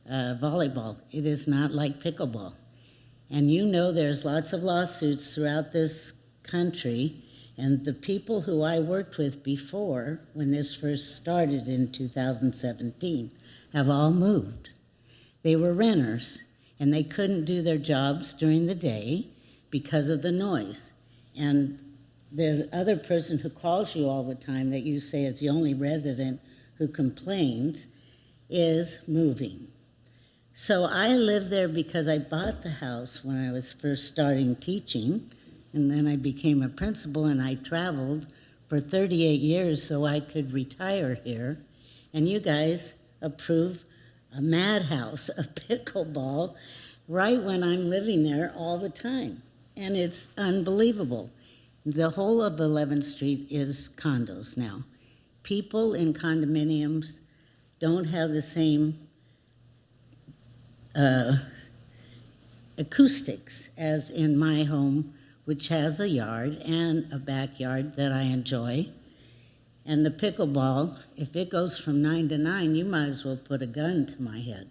volleyball. It is not like pickleball. And you know there's lots of lawsuits throughout this country. And the people who I worked with before, when this first started in 2017, have all moved. They were renters, and they couldn't do their jobs during the day because of the noise. And the other person who calls you all the time that you say is the only resident who complains is moving. So I lived there because I bought the house when I was first starting teaching, and then I became a principal, and I traveled for 38 years so I could retire here. And you guys approved a madhouse of pickleball right when I'm living there all the time. And it's unbelievable. The whole of 11th Street is condos now. People in condominiums don't have the same acoustics as in my home, which has a yard and a backyard that I enjoy. And the pickleball, if it goes from 9 to 9, you might as well put a gun to my head.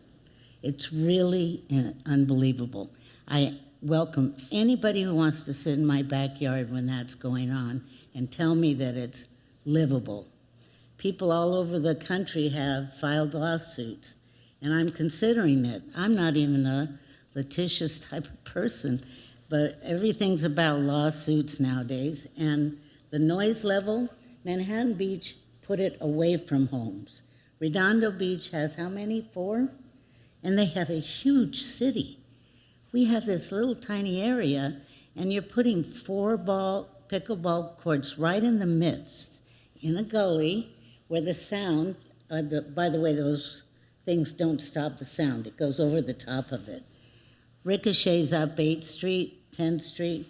It's really unbelievable. I welcome anybody who wants to sit in my backyard when that's going on and tell me that it's livable. People all over the country have filed lawsuits, and I'm considering it. I'm not even a litigious type of person, but everything's about lawsuits nowadays. And the noise level, Manhattan Beach put it away from homes. Redondo Beach has how many? 4? And they have a huge city. We have this little tiny area, and you're putting 4 pickleball courts right in the midst, in a gully, where the sound, by the way, those things don't stop the sound. It goes over the top of it. Ricochets up 8th Street, 10th Street,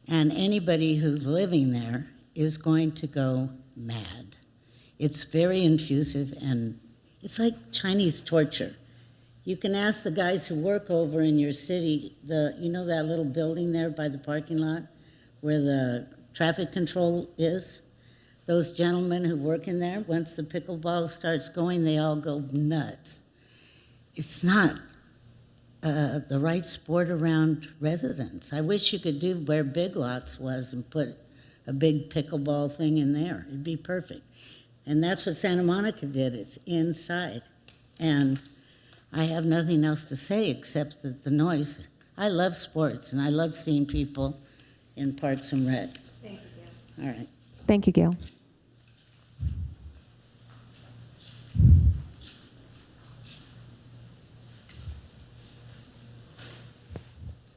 and anybody who's living there is going to go mad. It's very intrusive, and it's like Chinese torture. You can ask the guys who work over in your city, you know that little building there by the parking lot where the traffic control is? Those gentlemen who work in there, once the pickleball starts going, they all go nuts. It's not the right sport around residents. I wish you could do where Big Lots was and put a big pickleball thing in there. It'd be perfect. And that's what Santa Monica did. It's inside. And I have nothing else to say except that the noise. I love sports, and I love seeing people in Parks and Rec. Thank you, Gail. All right. Thank you, Gail.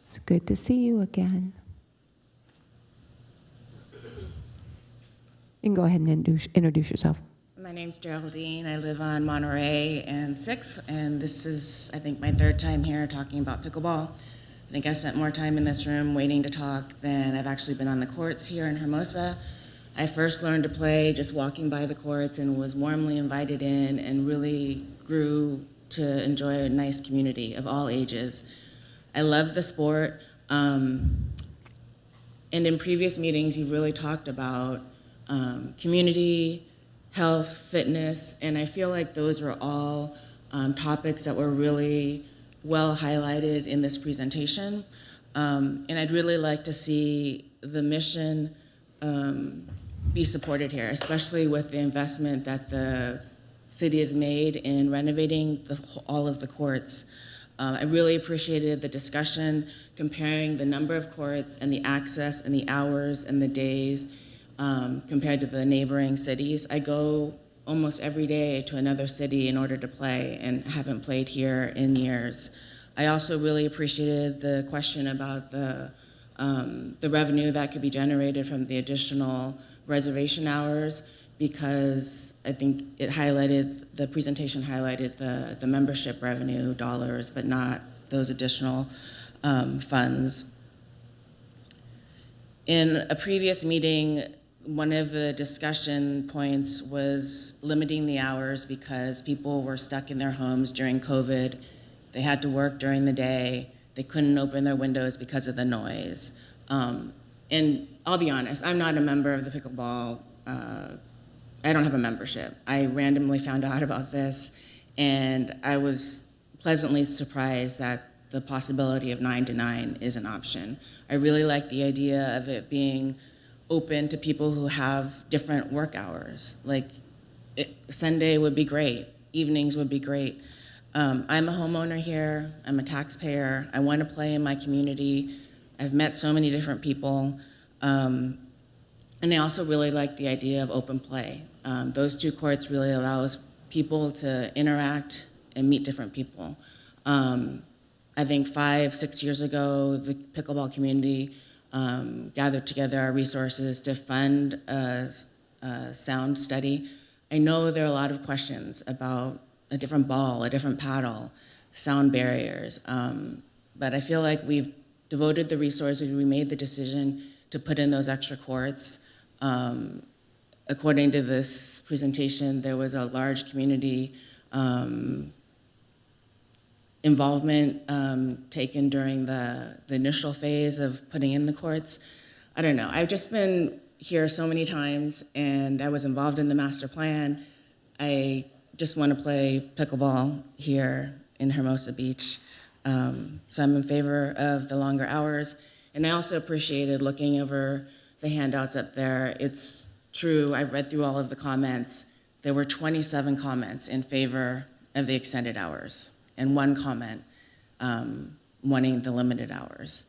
It's good to see you again. You can go ahead and introduce yourself. My name's Geraldine. I live on Monterey and 6th, and this is, I think, my 3rd time here talking about pickleball. I think I spent more time in this room waiting to talk than I've actually been on the courts here in Hermosa. I first learned to play just walking by the courts and was warmly invited in and really grew to enjoy a nice community of all ages. I love the sport, and in previous meetings, you've really talked about community, health, fitness, and I feel like those were all topics that were really well highlighted in this presentation. And I'd really like to see the mission be supported here, especially with the investment that the city has made in renovating all of the courts. I really appreciated the discussion comparing the number of courts and the access and the hours and the days compared to the neighboring cities. I go almost every day to another city in order to play and haven't played here in years. I also really appreciated the question about the revenue that could be generated from the additional reservation hours, because I think it highlighted, the presentation highlighted the membership revenue dollars, but not those additional funds. In a previous meeting, one of the discussion points was limiting the hours because people were stuck in their homes during COVID. They had to work during the day. They couldn't open their windows because of the noise. And I'll be honest, I'm not a member of the pickleball. I don't have a membership. I randomly found out about this, and I was pleasantly surprised that the possibility of 9 to 9 is an option. I really like the idea of it being open to people who have different work hours. Like, Sunday would be great, evenings would be great. I'm a homeowner here, I'm a taxpayer, I want to play in my community. I've met so many different people. And I also really like the idea of open play. Those 2 courts really allows people to interact and meet different people. I think 5-6 years ago, the pickleball community gathered together our resources to fund a sound study. I know there are a lot of questions about a different ball, a different paddle, sound barriers, but I feel like we've devoted the resources, we made the decision to to put in those extra courts. According to this presentation, there was a large community involvement taken during the initial phase of putting in the courts. I don't know. I've just been here so many times, and I was involved in the master plan. I just want to play pickleball here in Hermosa Beach. So I'm in favor of the longer hours. And I also appreciated looking over the handouts up there. It's true, I've read through all of the comments. There were 27 comments in favor of the extended hours, and one comment wanting the limited hours.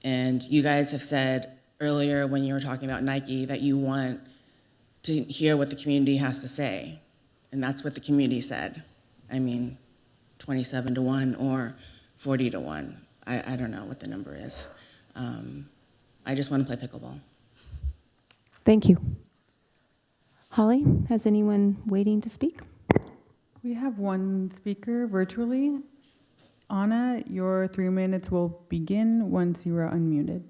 And you guys have said earlier when you were talking about Nike that you want to hear what the community has to say. And that's what the community said. I mean, 27-1 or 40-1. I don't know what the number is. I just want to play pickleball. Thank you. Holly, has anyone waiting to speak? We have one speaker virtually. Anna, your 3 minutes will begin once you are unmuted.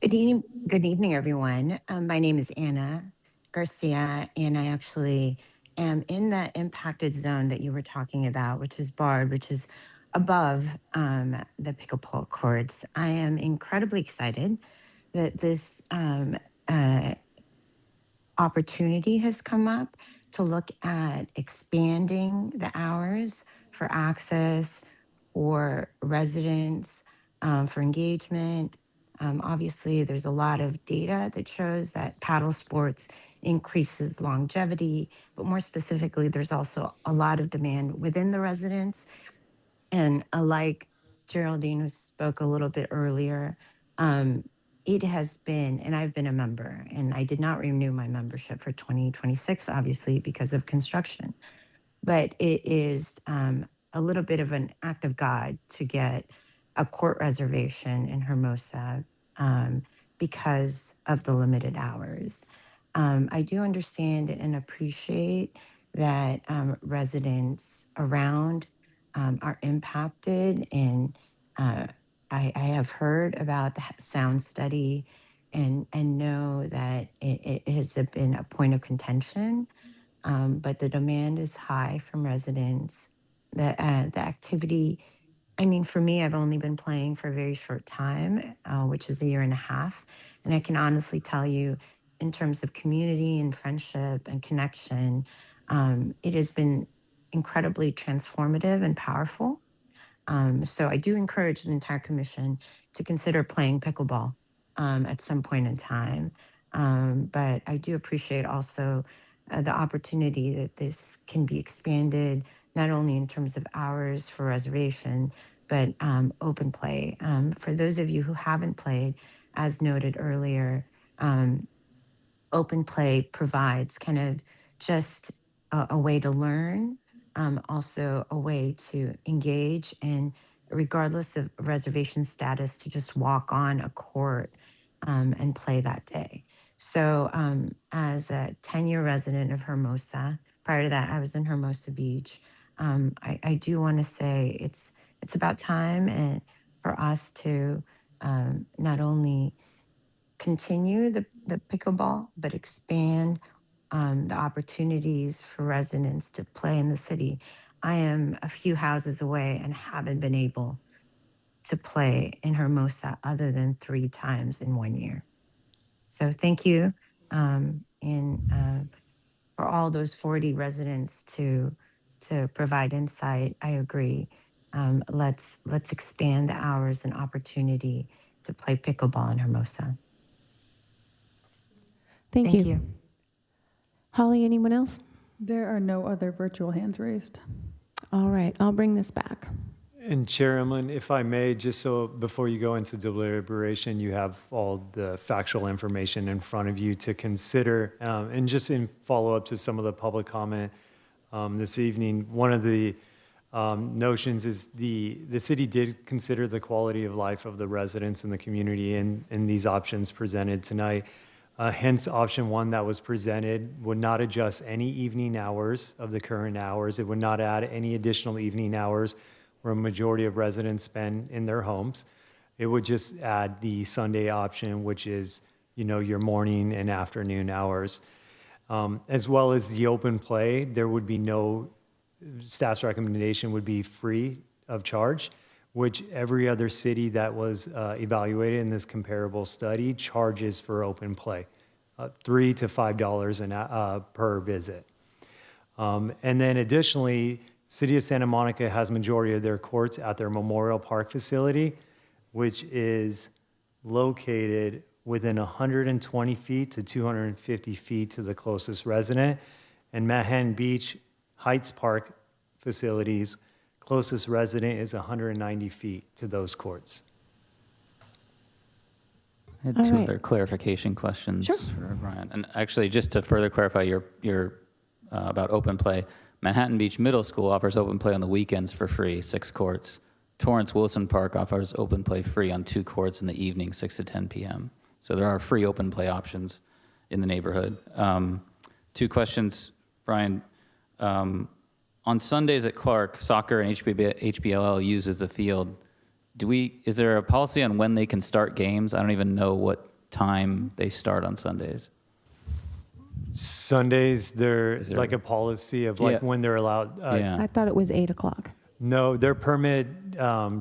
Good evening, everyone. My name is Anna Garcia, and I actually am in the impacted zone that you were talking about, which is barred, which is above the pickleball courts. I am incredibly excited that this opportunity has come up to look at expanding the hours for access for residents, for engagement. Obviously, there's a lot of data that shows that paddle sports increases longevity, but more specifically, there's also a lot of demand within the residents. And like Geraldine, who spoke a little bit earlier, it has been, and I've been a member, and I did not renew my membership for 2026, obviously, because of construction. But it is a little bit of an act of God to get a court reservation in Hermosa because of the limited hours. I do understand and appreciate that residents around are impacted, and I have heard about the sound study and know that it has been a point of contention, but the demand is high from residents. The activity, I mean, for me, I've only been playing for a very short time, which is a year and a half. And I can honestly tell you, in terms of community and friendship and connection, it has been incredibly transformative and powerful. So I do encourage the entire commission to consider playing pickleball at some point in time. But I do appreciate also the opportunity that this can be expanded, not only in terms of hours for reservation, but open play. For those of you who haven't played, as noted earlier, open play provides kind of just a way to learn, also a way to engage, and regardless of reservation status, to just walk on a court and play that day. So, as a 10-year resident of Hermosa, prior to that, I was in Hermosa Beach. I do want to say it's about time and for us to not only continue the pickleball, but expand the opportunities for residents to play in the city. I am a few houses away and haven't been able to play in Hermosa other than 3 times in 1 year. So thank you. And for all those 40 residents to provide insight, I agree. Let's expand the hours and opportunity to play pickleball in Hermosa. Thank Thank you. you. Holly, anyone else? There are no other virtual hands raised. All right, I'll bring this back. And Chairman, if I may, just so before you go into deliberation, you have all the factual information in front of you to consider. And just in follow-up to some of the public comment this evening, one of the notions is the city did consider the quality of life of the residents in the community in these options presented tonight. Hence, option 1 that was presented would not adjust any evening hours of the current hours. It would not add any additional evening hours where a majority of residents spend in their homes. It would just add the Sunday option, which is, your morning and afternoon hours. As well as the open play, there would be staff's recommendation would be free of charge, which every other city that was evaluated in this comparable study charges for open play, $3 to $5 per visit. And then additionally, City of Santa Monica has majority of their courts at their Memorial Park facility, which is located within 120 feet to 250 feet to the closest resident. And Manhattan Beach Heights Park facilities, closest resident is 190 feet to those courts. I had All two right. other clarification questions Sure. for Brian. And actually, just to further clarify your about open play, Manhattan Beach Middle School offers open play on the weekends for free, 6 courts. Torrance Wilson Park offers open play free on 2 courts in the evening, 6 to 10 p.m. So there are free open play options in the neighborhood. 2 questions, Brian. On Sundays at Clark, soccer and HBLL uses the field. Is there a policy on when they can start games? I don't even know what time they start on Sundays. Sundays, there's like a policy of like Yeah. when they're allowed. Yeah. I thought it was 8 o'clock. No, their permit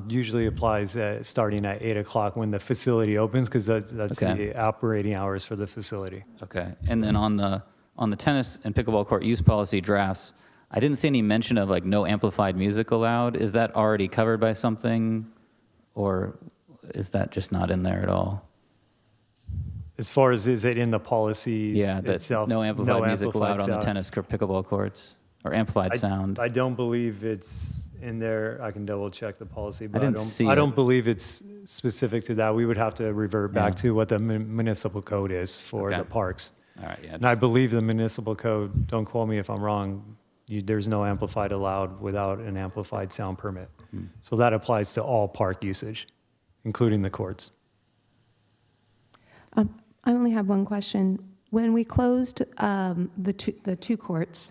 usually applies starting at 8 o'clock when the facility opens, because that's Okay. the operating hours for the facility. Okay. And then on the tennis and pickleball court use policy drafts, I didn't see any mention of like no amplified music allowed. Is that already covered by something, or is that just not in there at all? As far as is it in the policies Yeah, that itself? no amplified music allowed on the sound. tennis pickleball courts, or amplified sound. I don't believe it's in there. I can double check the policy, but didn't see I it. don't believe it's specific to that. We would have to revert back Yeah. to what the municipal code is for Okay. the parks. All right, yeah. And I believe the municipal code, don't quote me if I'm wrong, there's no amplified allowed without an amplified sound permit. So that applies to all park usage, including the courts. I only have one question. When we closed the two courts,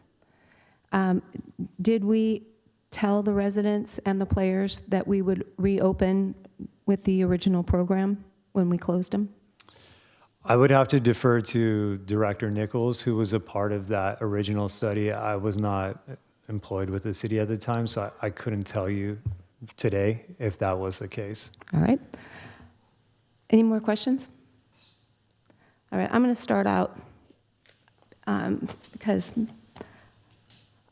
did we tell the residents and the players that we would reopen with the original program when we closed them? I would have to defer to Director Nichols, who was a part of that original study. I was not employed with the city at the time, so I couldn't tell you today if that was the case. All right. Any more questions? All right, I'm going to start out because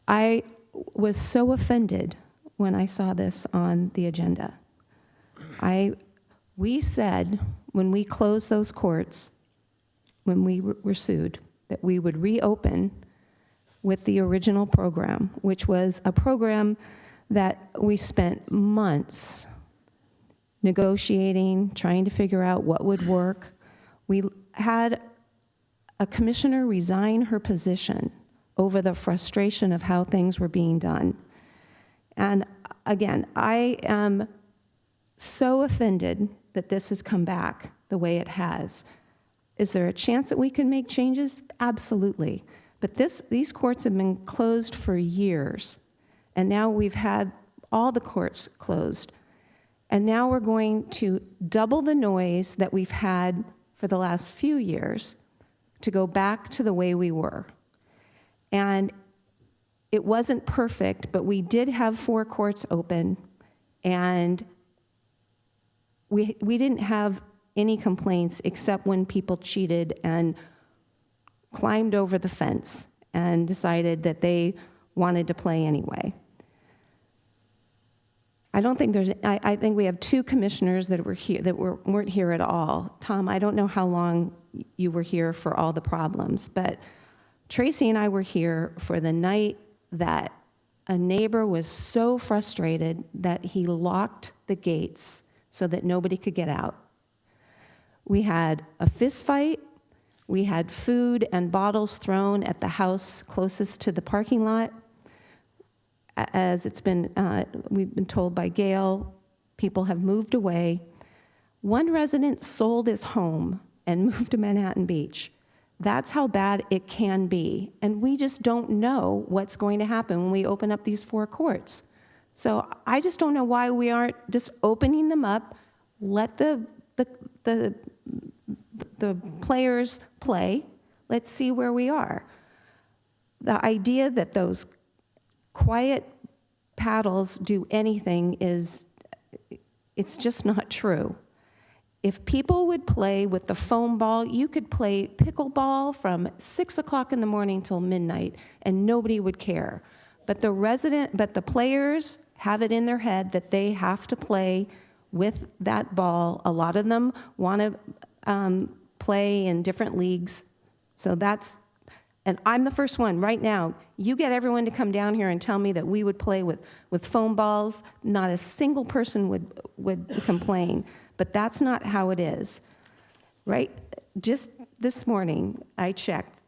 I was so offended when I saw this on the agenda. We said when we closed those courts, when we were sued, that we would reopen with the original program, which was a program that we spent months negotiating, trying to figure out what would work. We had a commissioner resign her position over the frustration of how things were being done. And again, I am so offended that this has come back the way it has. Is there a chance that we can make changes? Absolutely. But these courts have been closed for years, and now we've had all the courts closed. And now we're going to double the noise that we've had for the last few years to go back to the way we were. And it wasn't perfect, but we did have 4 courts open, and we didn't have any complaints except when people cheated and climbed over the fence and decided that they wanted to play anyway. I think we have 2 commissioners that were here that weren't here at all. Tom, I don't know how long you were here for all the problems, but Tracy and I were here for the night that a neighbor was so frustrated that he locked the gates so that nobody could get out. We had a fist fight. We had food and bottles thrown at the house closest to the parking lot. As we've been told by Gail, people have moved away. One resident sold his home and moved to Manhattan Beach. That's how bad it can be. And we just don't know what's going to happen when we open up these 4 courts. So I just don't know why we aren't just opening them up, let the players play, let's see where we are. The idea that those quiet paddles do anything it's just not true. If people would play with the foam ball, you could play pickleball from 6 o'clock in the morning till midnight and nobody would care. But the players have it in their head that they have to play with that ball. A lot of them want to play in different leagues. So and I'm the first one right now. You get everyone to come down here and tell me that we would play with foam balls. Not a single person would complain, but that's not how it is, right? Just this morning, I checked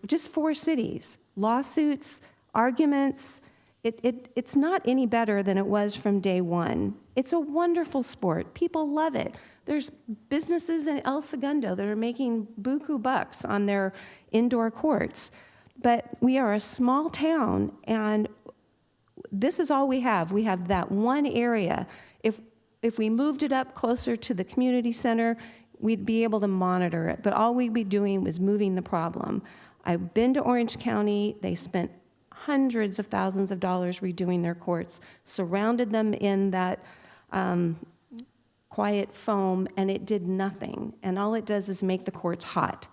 just 4 cities, lawsuits, arguments. It's not any better than it was from day one. It's a wonderful sport. People love it. There's businesses in El Segundo that are making buku bucks on their indoor courts. But we are a small town, and this is all we have. We have that one area. If we moved it up closer to the community center, we'd be able to monitor it. But all we'd be doing was moving the problem. I've been to Orange County. They spent hundreds of thousands of dollars redoing their courts, surrounded them in that quiet foam, and it did nothing. And all it does is make the courts hot.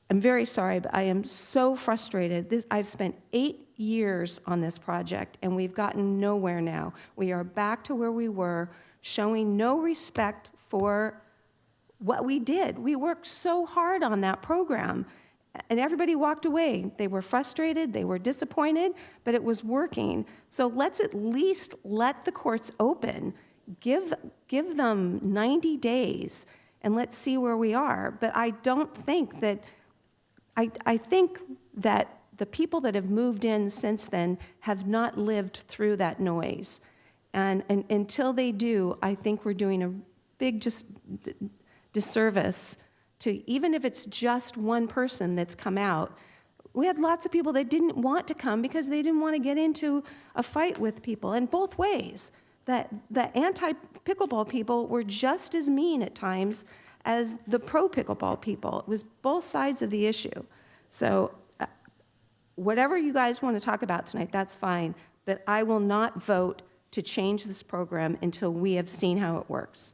I'm very sorry, but I am so frustrated. I've spent 8 years on this project, and we've gotten nowhere now. We are back to where we were, showing no respect for what we did. We worked so hard on that program, and everybody walked away. They were frustrated, they were disappointed, but it was working. So let's at least let the courts open. Give them 90 days, and let's see where we are. But I don't think that, I think that the people that have moved in since then have not lived through that noise. And until they do, I think we're doing a big disservice to, even if it's just one person that's come out. We had lots of people that didn't want to come because they didn't want to get into a fight with people, and both ways. That the anti-pickleball people were just as mean at times as the pro-pickleball people. It was both sides of the issue. So whatever you guys want to talk about tonight, that's fine, but I will not vote to change this program until we have seen how it works.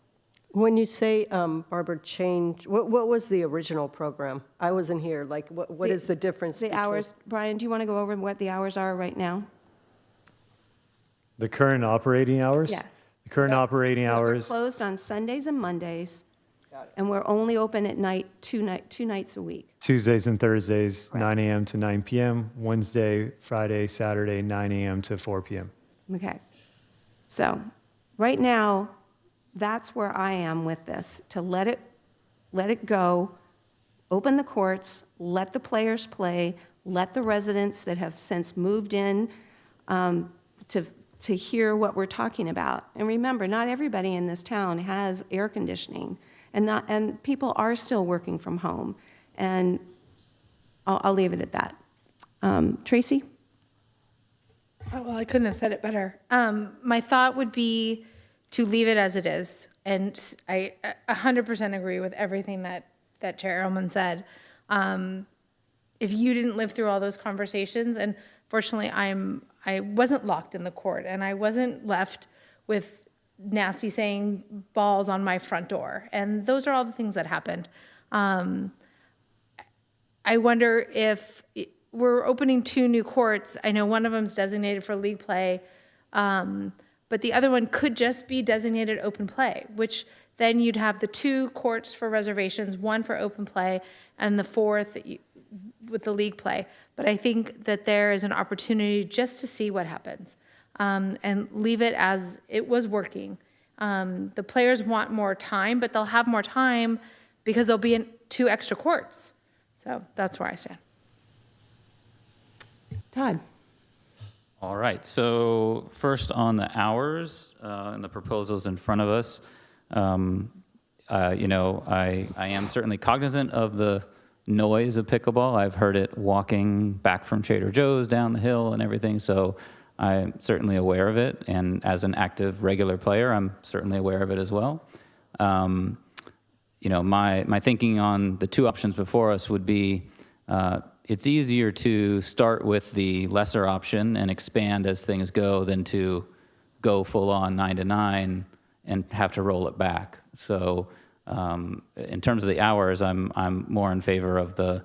When you say, Barbara, change, what was the original program? I wasn't here. Like, what is the difference? The hours, Brian, do you want to go over what the hours are right now? The current operating hours? Yes. The current operating hours. We're closed on Sundays and Mondays, and we're only open at night, two nights a week. Tuesdays and Thursdays, 9 a.m. to 9 p.m. Wednesday, Friday, Saturday, 9 a.m. to 4 p.m. Okay. So right now, that's where I am with this, to let it go, open the courts, let the players play, let the residents that have since moved in to hear what we're talking about. And remember, not everybody in this town has air conditioning, and people are still working from home. And I'll leave it at that. Tracy? Oh, well, I couldn't have said it better. My thought would be to leave it as it is. And I 100% agree with everything that Chairwoman said. If you didn't live through all those conversations, and fortunately I wasn't locked in the court, and I wasn't left with nasty saying balls on my front door. And those are all the things that happened. I wonder if we're opening 2 new courts. I know one of them's designated for league play, but the other one could just be designated open play, which then you'd have the 2 courts for reservations, 1 for open play, and the 4th with the league play. But I think that there is an opportunity just to see what happens, and leave it as it was working. The players want more time, but they'll have more time because there'll be 2 extra courts. So that's where I stand. Todd. All right, so first on the hours and the proposals in front of us, I am certainly cognizant of the noise of pickleball. I've heard it walking back from Trader Joe's down the hill and everything, so I'm certainly aware of it, and as an active regular player, I'm certainly aware of it as well. You know, my thinking on the two options before us would be it's easier to start with the lesser option and expand as things go than to go full on 9 to 9 and have to roll it back. So in terms of the hours, I'm more in favor of the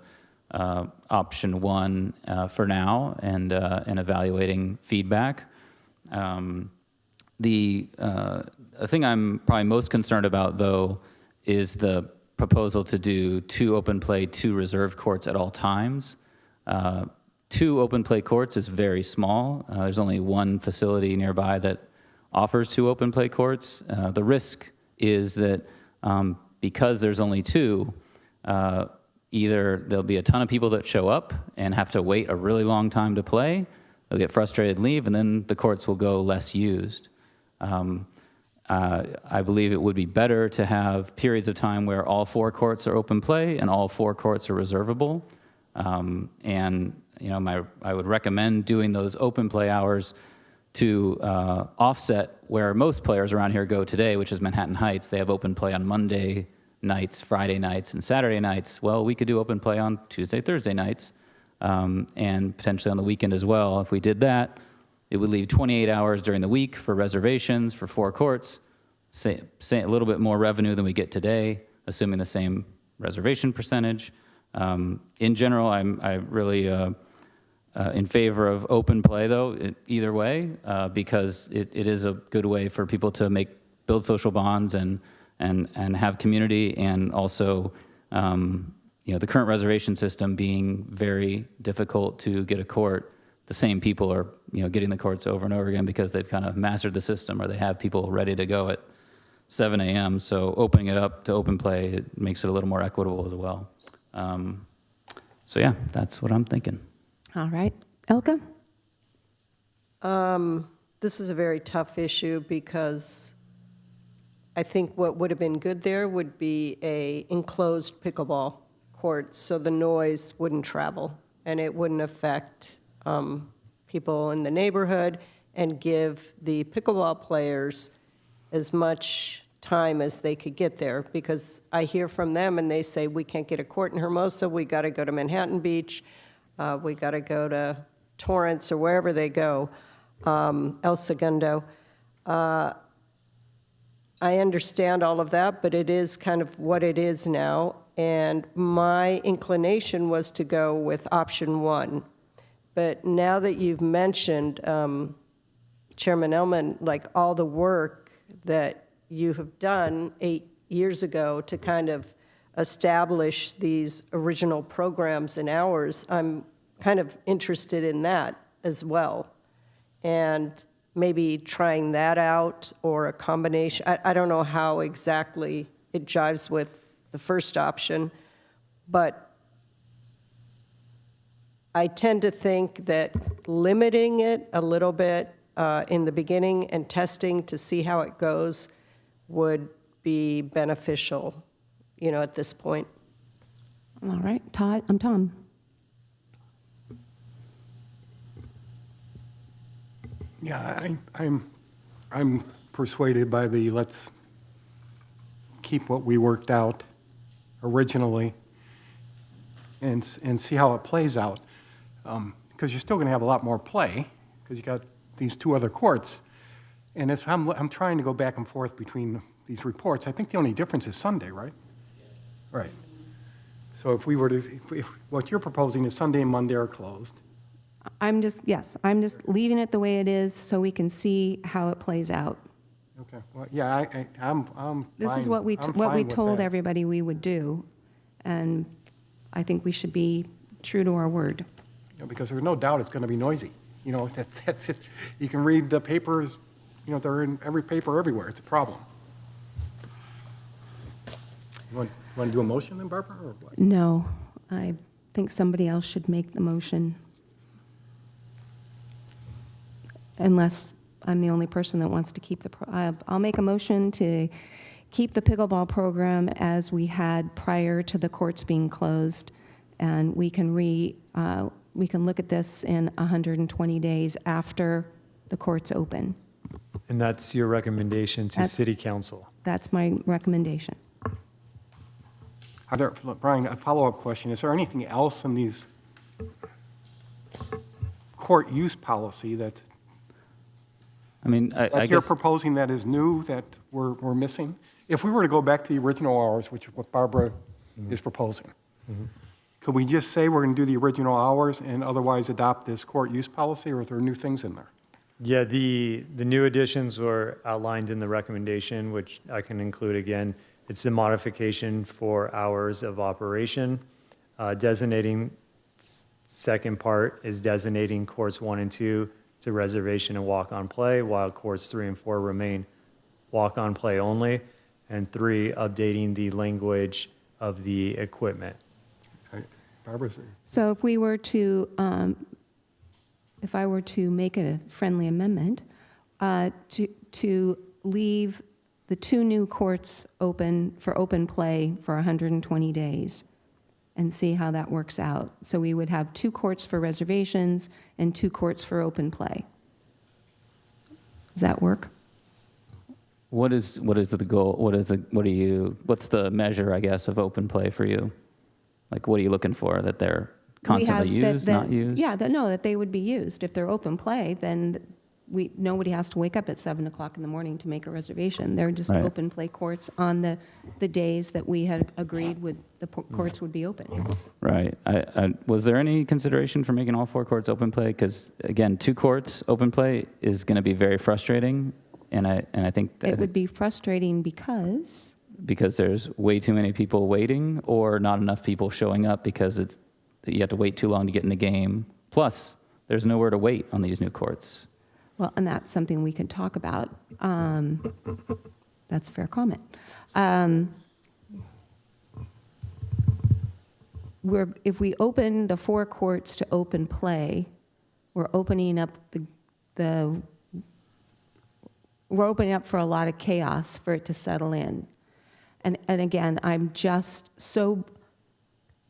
option one for now and evaluating feedback. The thing I'm probably most concerned about, though, is the proposal to do 2 open play, 2 reserve courts at all times. 2 open play courts is very small. There's only one facility nearby that offers 2 open play courts. The risk is that because there's only 2, either there'll be a ton of people that show up and have to wait a really long time to play, they'll get frustrated and leave, and then the courts will go less used. I believe it would be better to have periods of time where all 4 courts are open play and all 4 courts are reservable. And you know, I would recommend doing those open play hours to offset where most players around here go today, which is Manhattan Heights. They have open play on Monday nights, Friday nights, and Saturday nights. Well, we could do open play on Tuesday, Thursday nights, and potentially on the weekend as well. If we did that, it would leave 28 hours during the week for reservations for 4 courts, say a little bit more revenue than we get today, assuming the same reservation percentage. In general, I'm really in favor of open play, though, either way, because it is a good way for people to build social bonds and have community, and also, you know, the current reservation system being very difficult to get a court. The same people are, you know, getting the courts over and over again because they've kind of mastered the system, or they have people ready to go at 7 a.m. So opening it up to open play, it makes it a little more equitable as well. So yeah, that's what I'm thinking. All right. Elka? This is a very tough issue because I think what would have been good there would be a enclosed pickleball court, so the noise wouldn't travel and it wouldn't affect people in the neighborhood, and give the pickleball players as much time as they could get there, because I hear from them and they say, we can't get a court in Hermosa, we got to go to Manhattan Beach, we got to go to Torrance or wherever they go, El Segundo. I understand all of that, but it is kind of what it is now, and my inclination was to go with option 1. But now that you've mentioned, Chairman Ellman, like all the work that you have done 8 years ago to kind of establish these original programs and hours, I'm kind of interested in that as well. And maybe trying that out, or a combination. I don't know how exactly it jives with the first option, but I tend to think that limiting it a little bit in the beginning and testing to see how it goes would be beneficial, you know, at this point. All right. Todd? I'm Tom. Yeah, I'm persuaded by the let's keep what we worked out originally and see how it plays out. Because you're still going to have a lot more play, because you got these 2 other courts. And as I'm trying to go back and forth between these reports, I think the only difference is Sunday, right? Right. So if we were to, if what you're proposing is Sunday and Monday are closed. I'm just leaving it the way it is so we can see how it plays out. Okay. Well, yeah, I'm fine. This is what we I'm fine with told that. everybody we would do, and I think we should be true to our word. You know, because there's no doubt it's going to be noisy. You know, that's it. You can read the papers, you know, they're in every paper everywhere. It's a problem. You want to do a motion then, Barbara, or what? No, I think somebody else should make the motion. Unless I'm the only person that wants to keep I'll make a motion to keep the pickleball program as we had prior to the courts being closed, and we can look at this in 120 days after the courts open. And that's your recommendation to That's- City Council? That's my recommendation. Are there, Brian, a follow-up question. Is there anything else in these court use policy that, I mean, I that you're guess, proposing that is new that we're missing? If we were to go back to the original hours, which is what Barbara is proposing, could we just say we're going to do the original hours and otherwise adopt this court use policy, or are there new things in there? Yeah, the new additions were outlined in the recommendation, which I can include again. It's the modification for hours of operation. Designating, second part is designating courts 1 and 2 to reservation and walk-on play, while courts 3 and 4 remain walk-on play only. And 3, updating the language of the equipment. Barbara? So if we were to, if I were to make a friendly amendment, to leave the 2 new courts open for open play for 120 days and see how that works out. So we would have 2 courts for reservations and 2 courts for open play. Does that work? what is the goal? What's the measure, I guess, of open play for you? Like, what are you looking for? That they're constantly We have used, not used? Yeah, that they would be used. If they're open play, then nobody has to wake up at 7 o'clock in the morning to make a reservation. They're just Right. open play courts on the days that we had agreed courts would be open. Right. Was there any consideration for making all 4 courts open play? Because again, 2 courts open play is going to be very frustrating, and I think that It would be frustrating because, there's way too many people waiting, or not enough people showing up because you have to wait too long to get in the game. Plus, there's nowhere to wait on these new courts. well, and that's something we can talk about. That's a fair comment. If we open the 4 courts to open play, we're opening up we're opening up for a lot of chaos for it to settle in. And again, I'm just so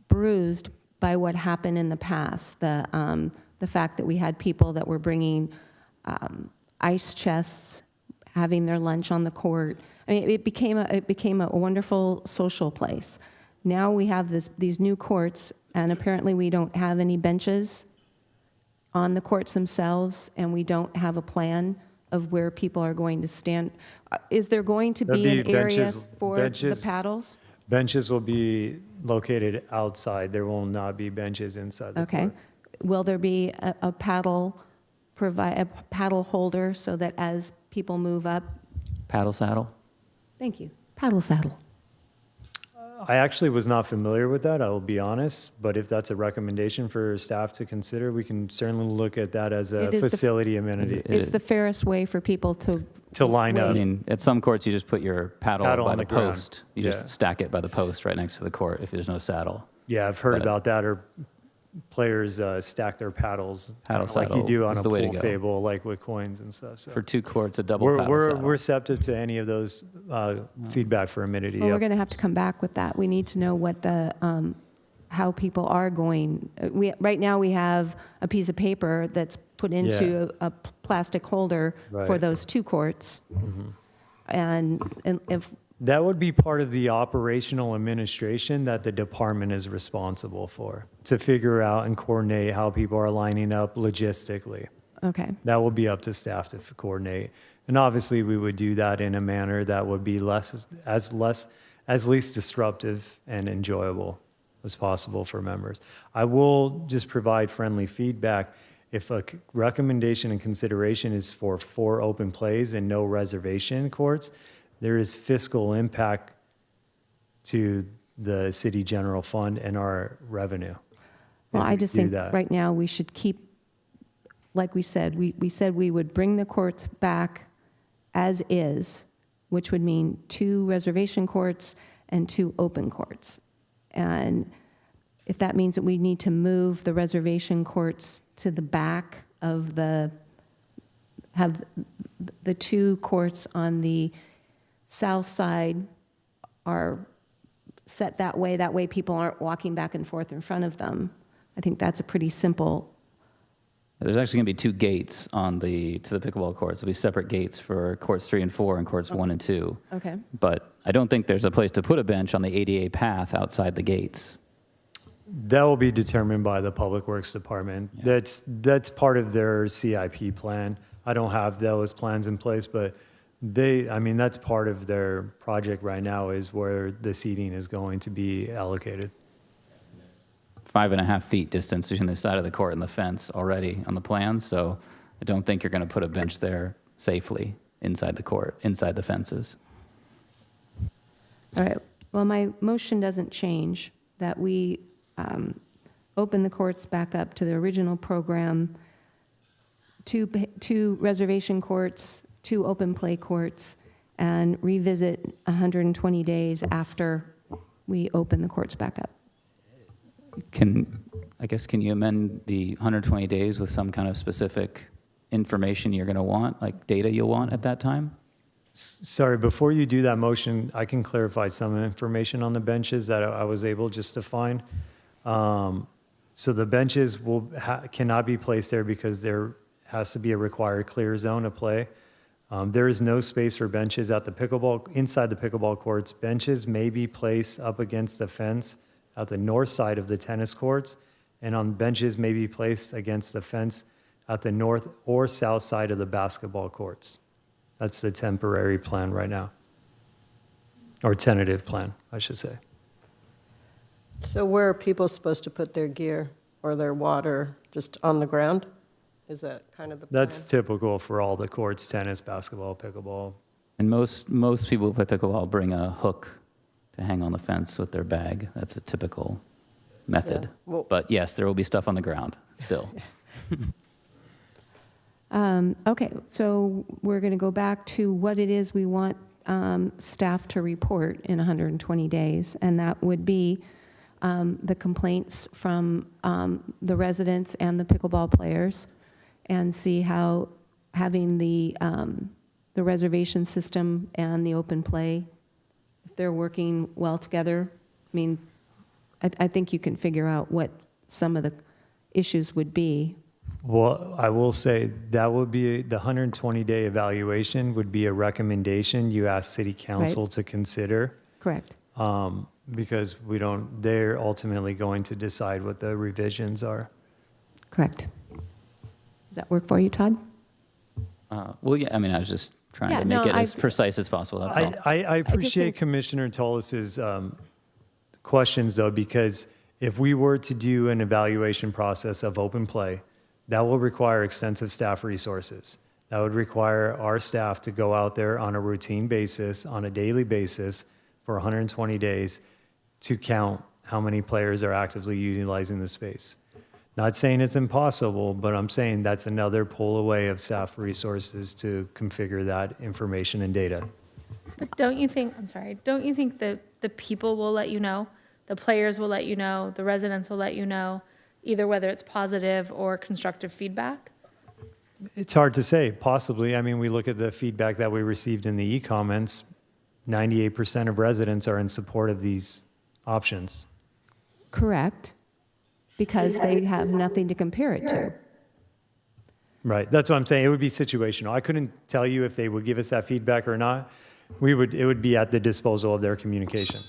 bruised by what happened in the past. The fact that we had people that were bringing ice chests, having their lunch on the court. I mean, it became a wonderful social place. Now we have these new courts, and apparently we don't have any benches on the courts themselves, and we don't have a plan of where people are going to stand. Is there going to be There'll an be area benches- for benches- the paddles? Benches will be located outside. There will not be benches inside the Okay. court. Will there be a paddle holder so that as people move up? Paddle saddle? Thank you. Paddle saddle. I actually was not familiar with that, I will be honest, but if that's a recommendation for staff to consider, we can certainly look at that as a It is the- facility amenity. It's the fairest way for people to line I up. mean, at some courts, you just put your paddle Paddle by on the the ground. post. You Yeah. just stack it by the post right next to the court if there's no saddle. Yeah, I've heard But- about that, or players stack their paddles. Paddle like you saddle do on is a the way to pool go. table, like with coins and stuff. So For 2 courts, a double paddle we're saddle. receptive to any of those feedback for amenity. Well, we're Yep. going to have to come back with that. We need to know what how people are going. Right now, we have a piece of paper that's put into a plastic holder for Right. those 2 courts. And if, That would be part of the operational administration that the department is responsible for, to figure out and coordinate how people are lining up logistically. okay, That will be up to staff to coordinate. And obviously, we would do that in a manner that would be as least disruptive and enjoyable as possible for members. I will just provide friendly feedback. If a recommendation and consideration is for 4 open plays and no reservation courts, there is fiscal impact to the city general fund and our revenue. well, if I we just do think that. right now we should keep, like we said, we said we would bring the courts back as is, which would mean 2 reservation courts and 2 open courts. And if that means that we need to move the reservation courts to the back of have the 2 courts on the south side are set that way people aren't walking back and forth in front of them. I think that's a pretty simple There's actually going to be 2 gates to the pickleball courts. There'll be separate gates for courts 3 and 4 and courts 1 and 2. Okay. But I don't think there's a place to put a bench on the ADA path outside the gates. That will be determined by the Public Works Department. Yeah. That's part of their CIP plan. I don't have those plans in place, but that's part of their project right now is where the seating is going to be allocated. 5.5 feet distance between the side of the court and the fence already on the plan, so I don't think you're going to put a bench there safely inside the court, inside the fences. All right. Well, my motion doesn't change, that we open the courts back up to the original program, 2 reservation courts, 2 open play courts, and revisit 120 days after we open the courts back up. Can you amend the 120 days with some kind of specific information you're going to want, like data you'll want at that time? Sorry, before you do that motion, I can clarify some information on the benches that I was able just to find. So the benches cannot be placed there because there has to be a required clear zone of play. There is no space for benches inside the pickleball courts. Benches may be placed up against a fence at the north side of the tennis courts, and on benches may be placed against the fence at the north or south side of the basketball courts. That's the temporary plan right now, or tentative plan, I should say. So where are people supposed to put their gear or their water? Just on the ground? Is that kind of the plan? That's typical for all the courts, tennis, basketball, pickleball. And most people who play pickleball bring a hook to hang on the fence with their bag. That's a typical method. Yeah, well- But yes, there will be stuff on the ground still. Okay, so we're going to go back to what it is we want staff to report in 120 days, and that would be the complaints from the residents and the pickleball players, and see how having the reservation system and the open play, if they're working well together. I mean, I think you can figure out what some of the issues would be. Well, I will say that would be the 120-day evaluation would be a recommendation you ask City Council to consider. Correct. Because they're ultimately going to decide what the revisions are. Correct. Does that work for you, Todd? Well, yeah, I mean, I was just trying Yeah, to make no, it as precise as possible. That's all. I appreciate think- Commissioner Tullis's questions, though, because if we were to do an evaluation process of open play, that will require extensive staff resources. That would require our staff to go out there on a routine basis, on a daily basis, for 120 days to count how many players are actively utilizing the space. Not saying it's impossible, but I'm saying that's another pull away of staff resources to configure that information and data. But don't you think that the people will let you know, the players will let you know, the residents will let you know, either whether it's positive or constructive feedback? It's hard to say, possibly. I mean, we look at the feedback that we received in the e-comments, 98% of residents are in support of these options. Correct, because they have nothing to compare it to. Right, that's what I'm saying. It would be situational. I couldn't tell you if they would give us that feedback or not. It would be at the disposal of their communication.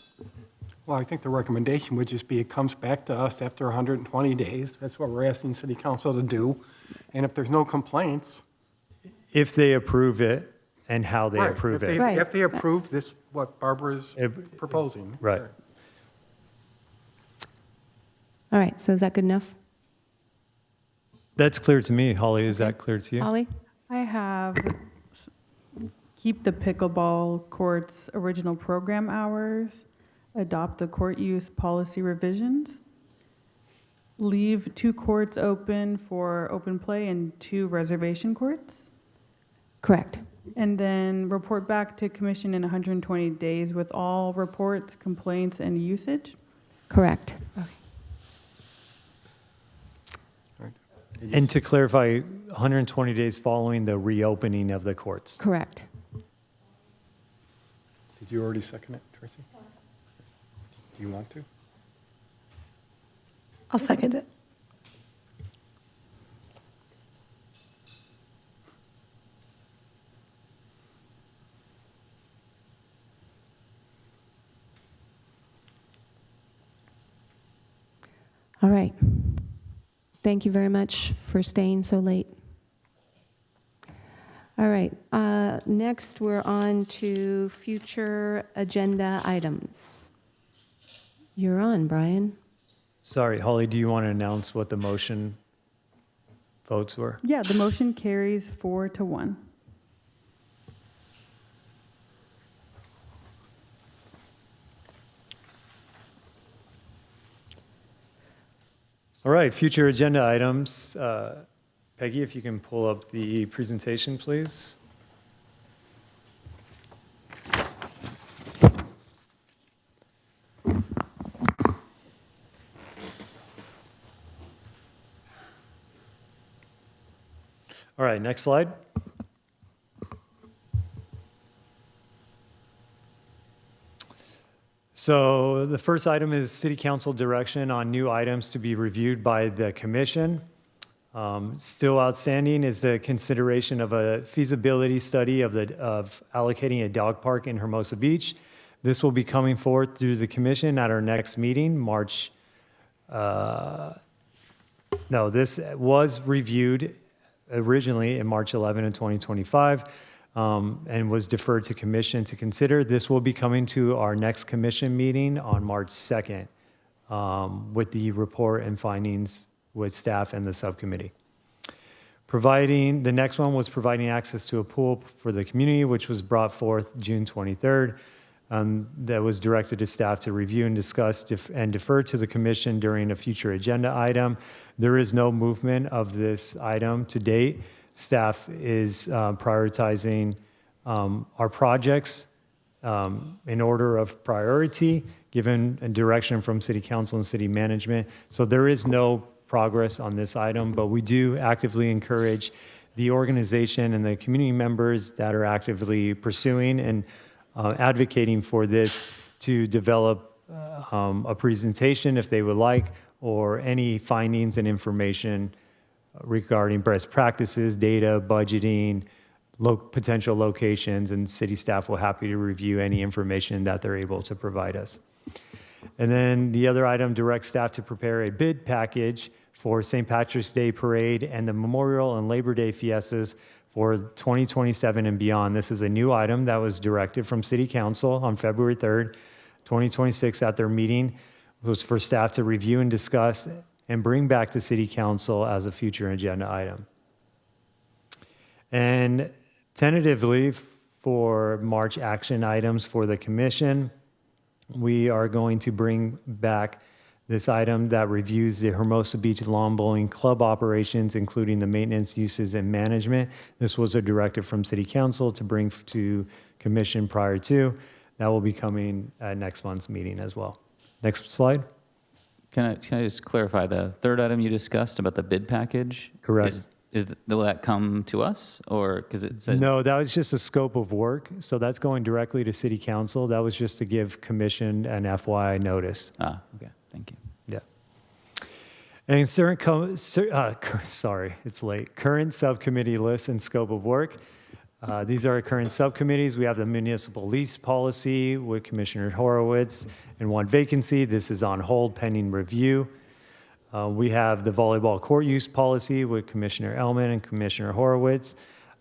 Well, I think the recommendation would just be it comes back to us after 120 days. That's what we're asking City Council to do. And if there's no complaints. If they approve it and how they approve it. If they approve this, what Barbara's proposing. Right. All right, so is that good enough? That's clear to me. Holly, is that clear to you? Holly? I have keep the pickleball court's original program hours, adopt the court use policy revisions, leave 2 courts open for open play and 2 reservation courts, Correct. and then report back to commission in 120 days with all reports, complaints, and usage. Correct. And to clarify, 120 days following the reopening of the courts. Correct. Did you already second it, Tracy? Do you want to? I'll second it. All right. Thank you very much for staying so late. All right, next we're on to future agenda items. You're on, Brian. Sorry, Holly, do you want to announce what the motion votes were? Yeah, the motion carries 4-1. All right, future agenda items. Peggy, if you can pull up the presentation, please. All right, next slide. So the first item is City Council direction on new items to be reviewed by the commission. Still outstanding is the consideration of a feasibility study of allocating a dog park in Hermosa Beach. This will be coming forth through the commission at our next meeting, March. This was reviewed originally in March 11 of 2025 and was deferred to commission to consider. This will be coming to our next commission meeting on March 2nd with the report and findings with staff and the subcommittee. The next one was providing access to a pool for the community, which was brought forth June 23rd. That was directed to staff to review and discuss and defer to the commission during a future agenda item. There is no movement of this item to date. Staff is prioritizing our projects in order of priority, given a direction from City Council and City Management. So there is no progress on this item, but we do actively encourage the organization and the community members that are actively pursuing and advocating for this to develop a presentation if they would like, or any findings and information regarding best practices, data, budgeting, potential locations, and city staff will happy to review any information that they're able to provide us. And then the other item directs staff to prepare a bid package for St. Patrick's Day Parade and the Memorial and Labor Day fiestas for 2027 and beyond. This is a new item that was directed from City Council on February 3rd, 2026 at their meeting. It was for staff to review and discuss and bring back to City Council as a future agenda item. And tentatively for March action items for the commission, we are going to bring back this item that reviews the Hermosa Beach Lawn Bowling Club operations, including the maintenance, uses, and management. This was a directive from City Council to bring to commission prior to. That will be coming at next month's meeting as well. Next slide. Can I just clarify the third item you discussed about the bid package? Correct. Will that come to us, or because it said No, that was just a scope of work. So that's going directly to City Council. That was just to give commission an FYI notice. Okay, thank you. Yeah. And sorry, it's late. Current subcommittee list and scope of work. These are our current subcommittees. We have the municipal lease policy with Commissioner Horowitz and one vacancy. This is on hold pending review. We have the volleyball court use policy with Commissioner Elman and Commissioner Horowitz.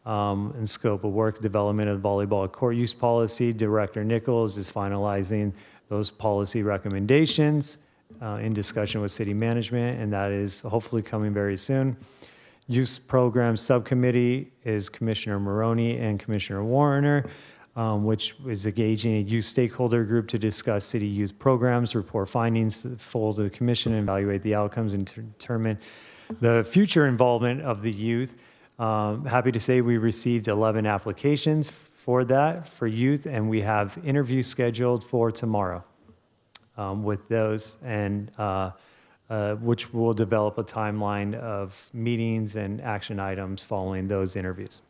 And scope of work, development of volleyball court use policy. Director Nichols is finalizing those policy recommendations in discussion with city management, and that is hopefully coming very soon. Youth Program Subcommittee is Commissioner Maroney and Commissioner Warner, which is engaging a youth stakeholder group to discuss city youth programs, report findings full to the commission, and evaluate the outcomes and determine the future involvement of the youth. Happy to say we received 11 applications for that, for youth, and we have interviews scheduled for tomorrow with those, and which will develop a timeline of meetings and action items following those interviews.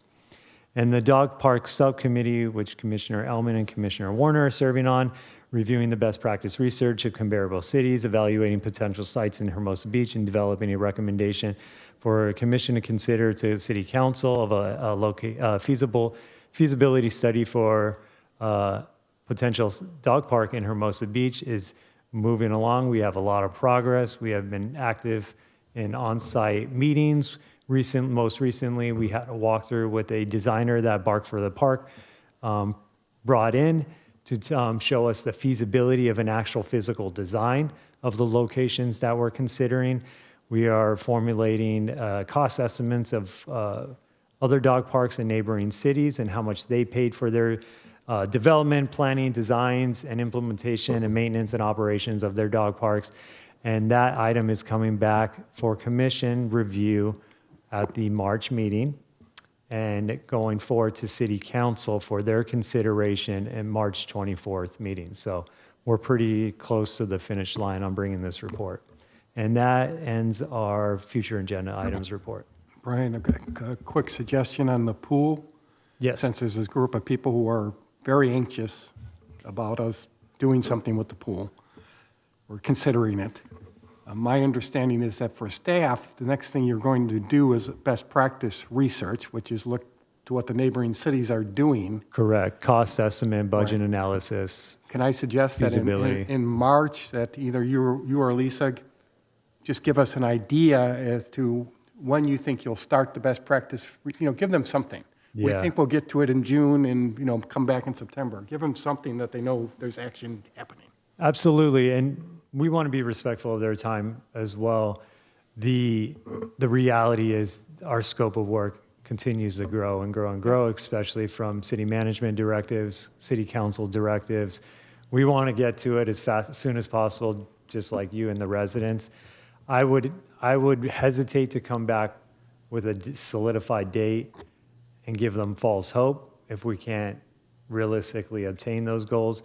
And the Dog Park Subcommittee, which Commissioner Elman and Commissioner Warner are serving on, reviewing the best practice research of comparable cities, evaluating potential sites in Hermosa Beach, and developing a recommendation for a commission to consider to City Council of a feasibility study for potential dog park in Hermosa Beach is moving along. We have a lot of progress. We have been active in on-site meetings. Most recently, we had a walkthrough with a designer that Bark for the Park brought in to show us the feasibility of an actual physical design of the locations that we're considering. We are formulating cost estimates of other dog parks in neighboring cities and how much they paid for their development, planning, designs, and implementation and maintenance and operations of their dog parks. And that item is coming back for commission review at the March meeting and going forward to City Council for their consideration in March 24th meeting. So we're pretty close to the finish line on bringing this report. And that ends our future agenda items report. Brian, a quick suggestion on the pool. Yes. Since there's this group of people who are very anxious about us doing something with the pool, we're considering it. My understanding is that for staff, the next thing you're going to do is best practice research, which is look to what the neighboring cities are doing. Correct. Cost estimate, budget analysis. Can I suggest that in March, that either you or Lisa just give us an idea as to when you think you'll start the best practice, give them something. We Yeah. think we'll get to it in June and, come back in September. Give them something that they know there's action happening. Absolutely, and we want to be respectful of their time as well. The reality is our scope of work continues to grow and grow and grow, especially from city management directives, city council directives. We want to get to it as soon as possible, just like you and the residents. I would hesitate to come back with a solidified date and give them false hope if we can't realistically obtain those goals.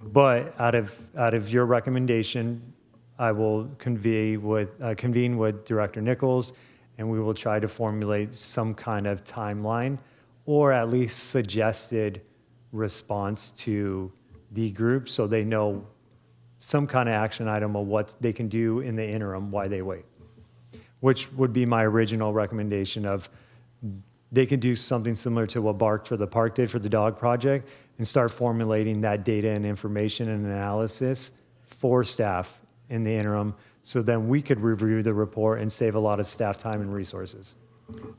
But out of your recommendation, I will convene with Director Nichols, and we will try to formulate some kind of timeline or at least suggested response to the group so they know some kind of action item of what they can do in the interim while they wait, which would be my original recommendation of they could do something similar to what Bark for the Park did for the dog project and start formulating that data and information and analysis for staff in the interim so then we could review the report and save a lot of staff time and resources.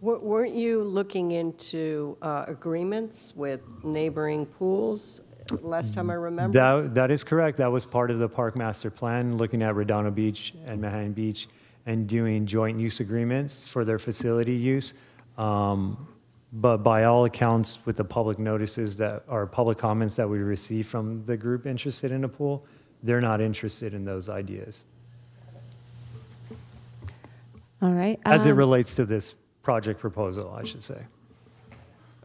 Weren't you looking into agreements with neighboring pools last time I remember? That is correct. That was part of the park master plan, looking at Redondo Beach and Manhattan Beach and doing joint use agreements for their facility use. But by all accounts, with the public notices that are public comments that we receive from the group interested in a pool, they're not interested in those ideas. All right. As it relates to this project proposal, I should say.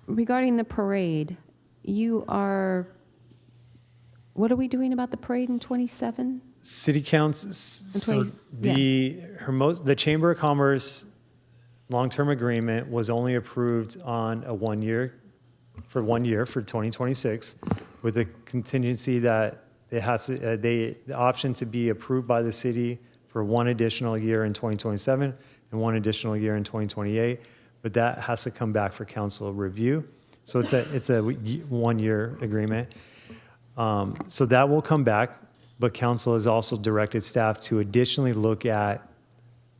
Regarding the parade, what are we doing about the parade in 27? City council, so 20 the Chamber of Commerce long-term agreement was only approved on a 1 year, for 2026, with a contingency that it has to, the option to be approved by the city for one additional year in 2027 and one additional year in 2028, but that has to come back for council review. So it's a 1 year agreement. So that will come back, but council has also directed staff to additionally look at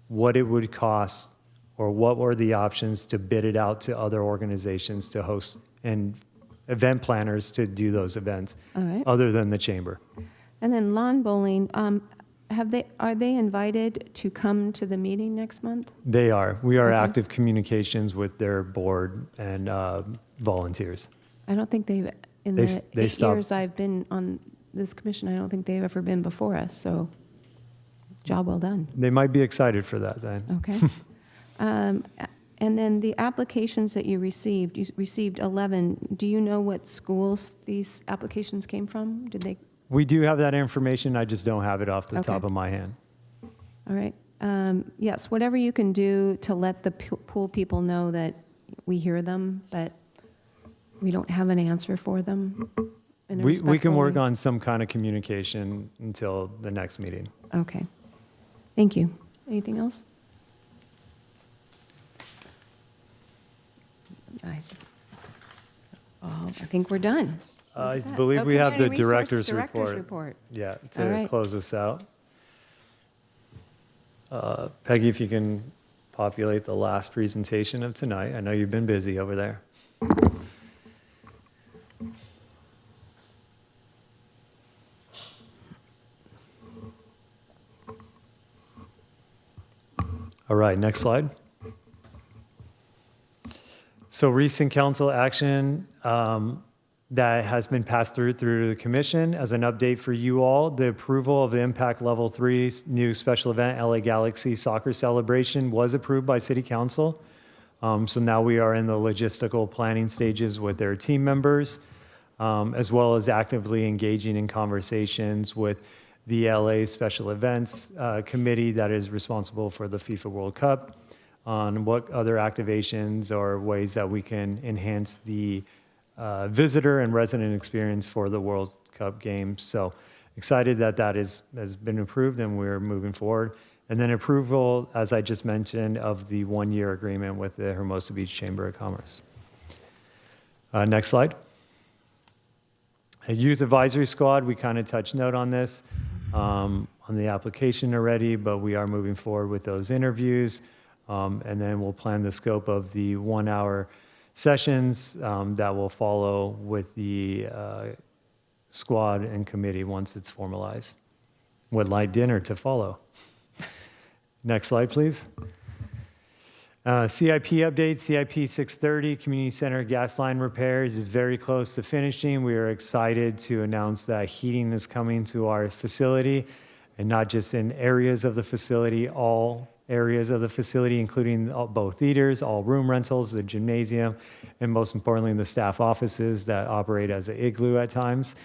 what it would cost or what were the options to bid it out to other organizations to host and event planners to do those events, All right. other than the chamber. And then lawn bowling, are they invited to come to the meeting next month? They are. We are Okay. active communications with their board and volunteers. I don't think they've, in They the s- they 8 stopped- years I've been on this commission, I don't think they've ever been before us, so job well done. They might be excited for that then. Okay. And then the applications that you received 11. Do you know what schools these applications came from? Did they? We do have that information. I just don't have it off the Okay. top of my hand. All right. Yes, whatever you can do to let the pool people know that we hear them, but we don't have an answer for them. in a We respectful can work way. on some kind of communication until the next meeting. Okay. Thank you. Anything else? I think we're done. I at that. believe Oh, we have the Community Resource director's Director's report. report. Yeah, All to right. close us out. Peggy, if you can populate the last presentation of tonight. I know you've been busy over there. All right, next slide. So recent council action that has been passed through the commission as an update for you all, the approval of the Impact Level 3 new special event, LA Galaxy Soccer Celebration, was approved by City Council. So now we are in the logistical planning stages with their team members, as well as actively engaging in conversations with the LA Special Events Committee that is responsible for the FIFA World Cup on what other activations or ways that we can enhance the visitor and resident experience for the World Cup games. So excited that that has been approved and we're moving forward. And then approval, as I just mentioned, of the one-year agreement with the Hermosa Beach Chamber of Commerce. Next slide. A youth advisory squad, we kind of touched note on this on the application already, but we are moving forward with those interviews. And then we'll plan the scope of the 1-hour sessions that will follow with the squad and committee once it's formalized. With light dinner to follow. Next slide, please. CIP update, CIP 630, Community Center gas line repairs is very close to finishing. We are excited to announce that heating is coming to our facility, and not just in areas of the facility, all areas of the facility, including both theaters, all room rentals, the gymnasium, and most importantly, the staff offices that operate as an igloo at times.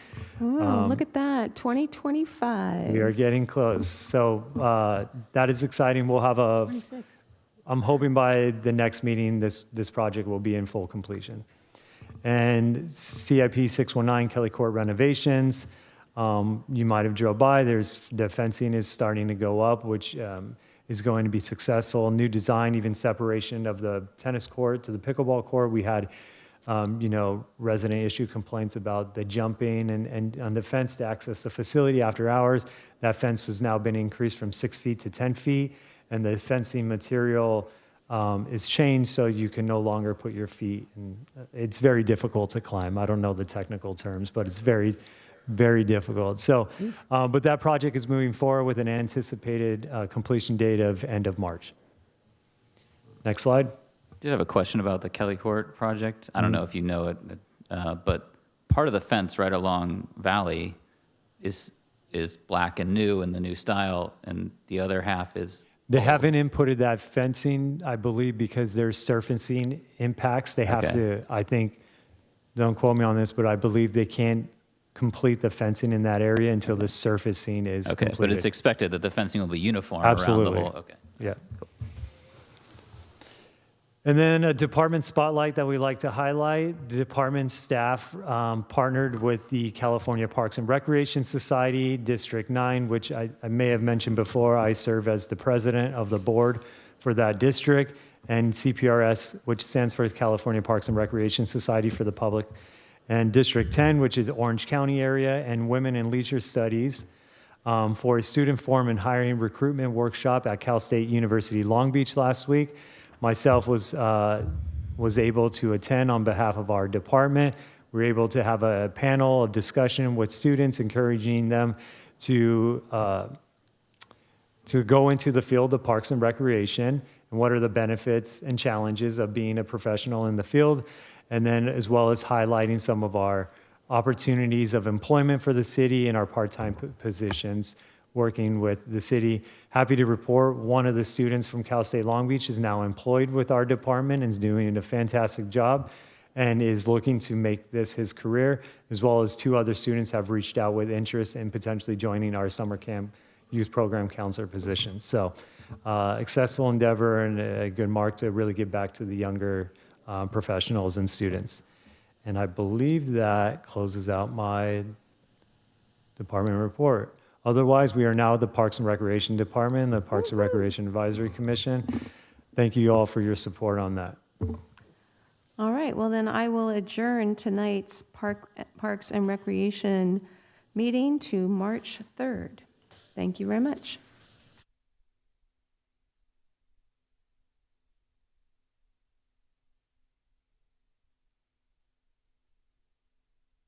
Oh, look at that, 2025. We are getting close. So that is exciting. We'll have 26. I'm hoping by the next meeting, this project will be in full completion. And CIP 619, Kelly Court renovations. You might have drove by. The fencing is starting to go up, which is going to be successful. New design, even separation of the tennis court to the pickleball court. We had, resident issue complaints about the jumping and on the fence to access the facility after hours. That fence has now been increased from 6 feet to 10 feet. And the fencing material is changed so you can no longer put your feet. And it's very difficult to climb. I don't know the technical terms, but it's very, very difficult. So, but that project is moving forward with an anticipated completion date of end of March. Next slide. I did have a question about the Kelly Court project. I don't know if you know it, but part of the fence right along Valley is black and new in the new style, and the other half is. They haven't inputted that fencing, I believe, because there's surfacing impacts. They have to, I think, don't quote me on this, but I believe they can't complete the fencing in that area until the surfacing is completed. But it's expected that the fencing will be uniform Absolutely. around the whole. Okay. Yeah. Cool. And then a department spotlight that we like to highlight. The department staff partnered with the California Parks and Recreation Society, District 9, which I may have mentioned before. I serve as the president of the board for that district, and CPRS, which stands for California Parks and Recreation Society for the public, and District 10, which is Orange County area, and Women in Leisure Studies for a student forum and hiring recruitment workshop at Cal State University Long Beach last week. Myself was able to attend on behalf of our department. We were able to have a panel of discussion with students, encouraging them to go into the field of parks and recreation and what are the benefits and challenges of being a professional in the field, and then as well as highlighting some of our opportunities of employment for the city and our part-time positions working with the city. Happy to report one of the students from Cal State Long Beach is now employed with our department and is doing a fantastic job and is looking to make this his career, as well as 2 other students have reached out with interest in potentially joining our summer camp youth program counselor position. So successful endeavor and a good mark to really give back to the younger professionals and students. And I believe that closes out my department report. Otherwise, we are now the Parks and Recreation Department, the Parks and Recreation Advisory Commission. Thank you all for your support on that. All right, well then I will adjourn tonight's Parks and Recreation meeting to March 3rd. Thank you very much.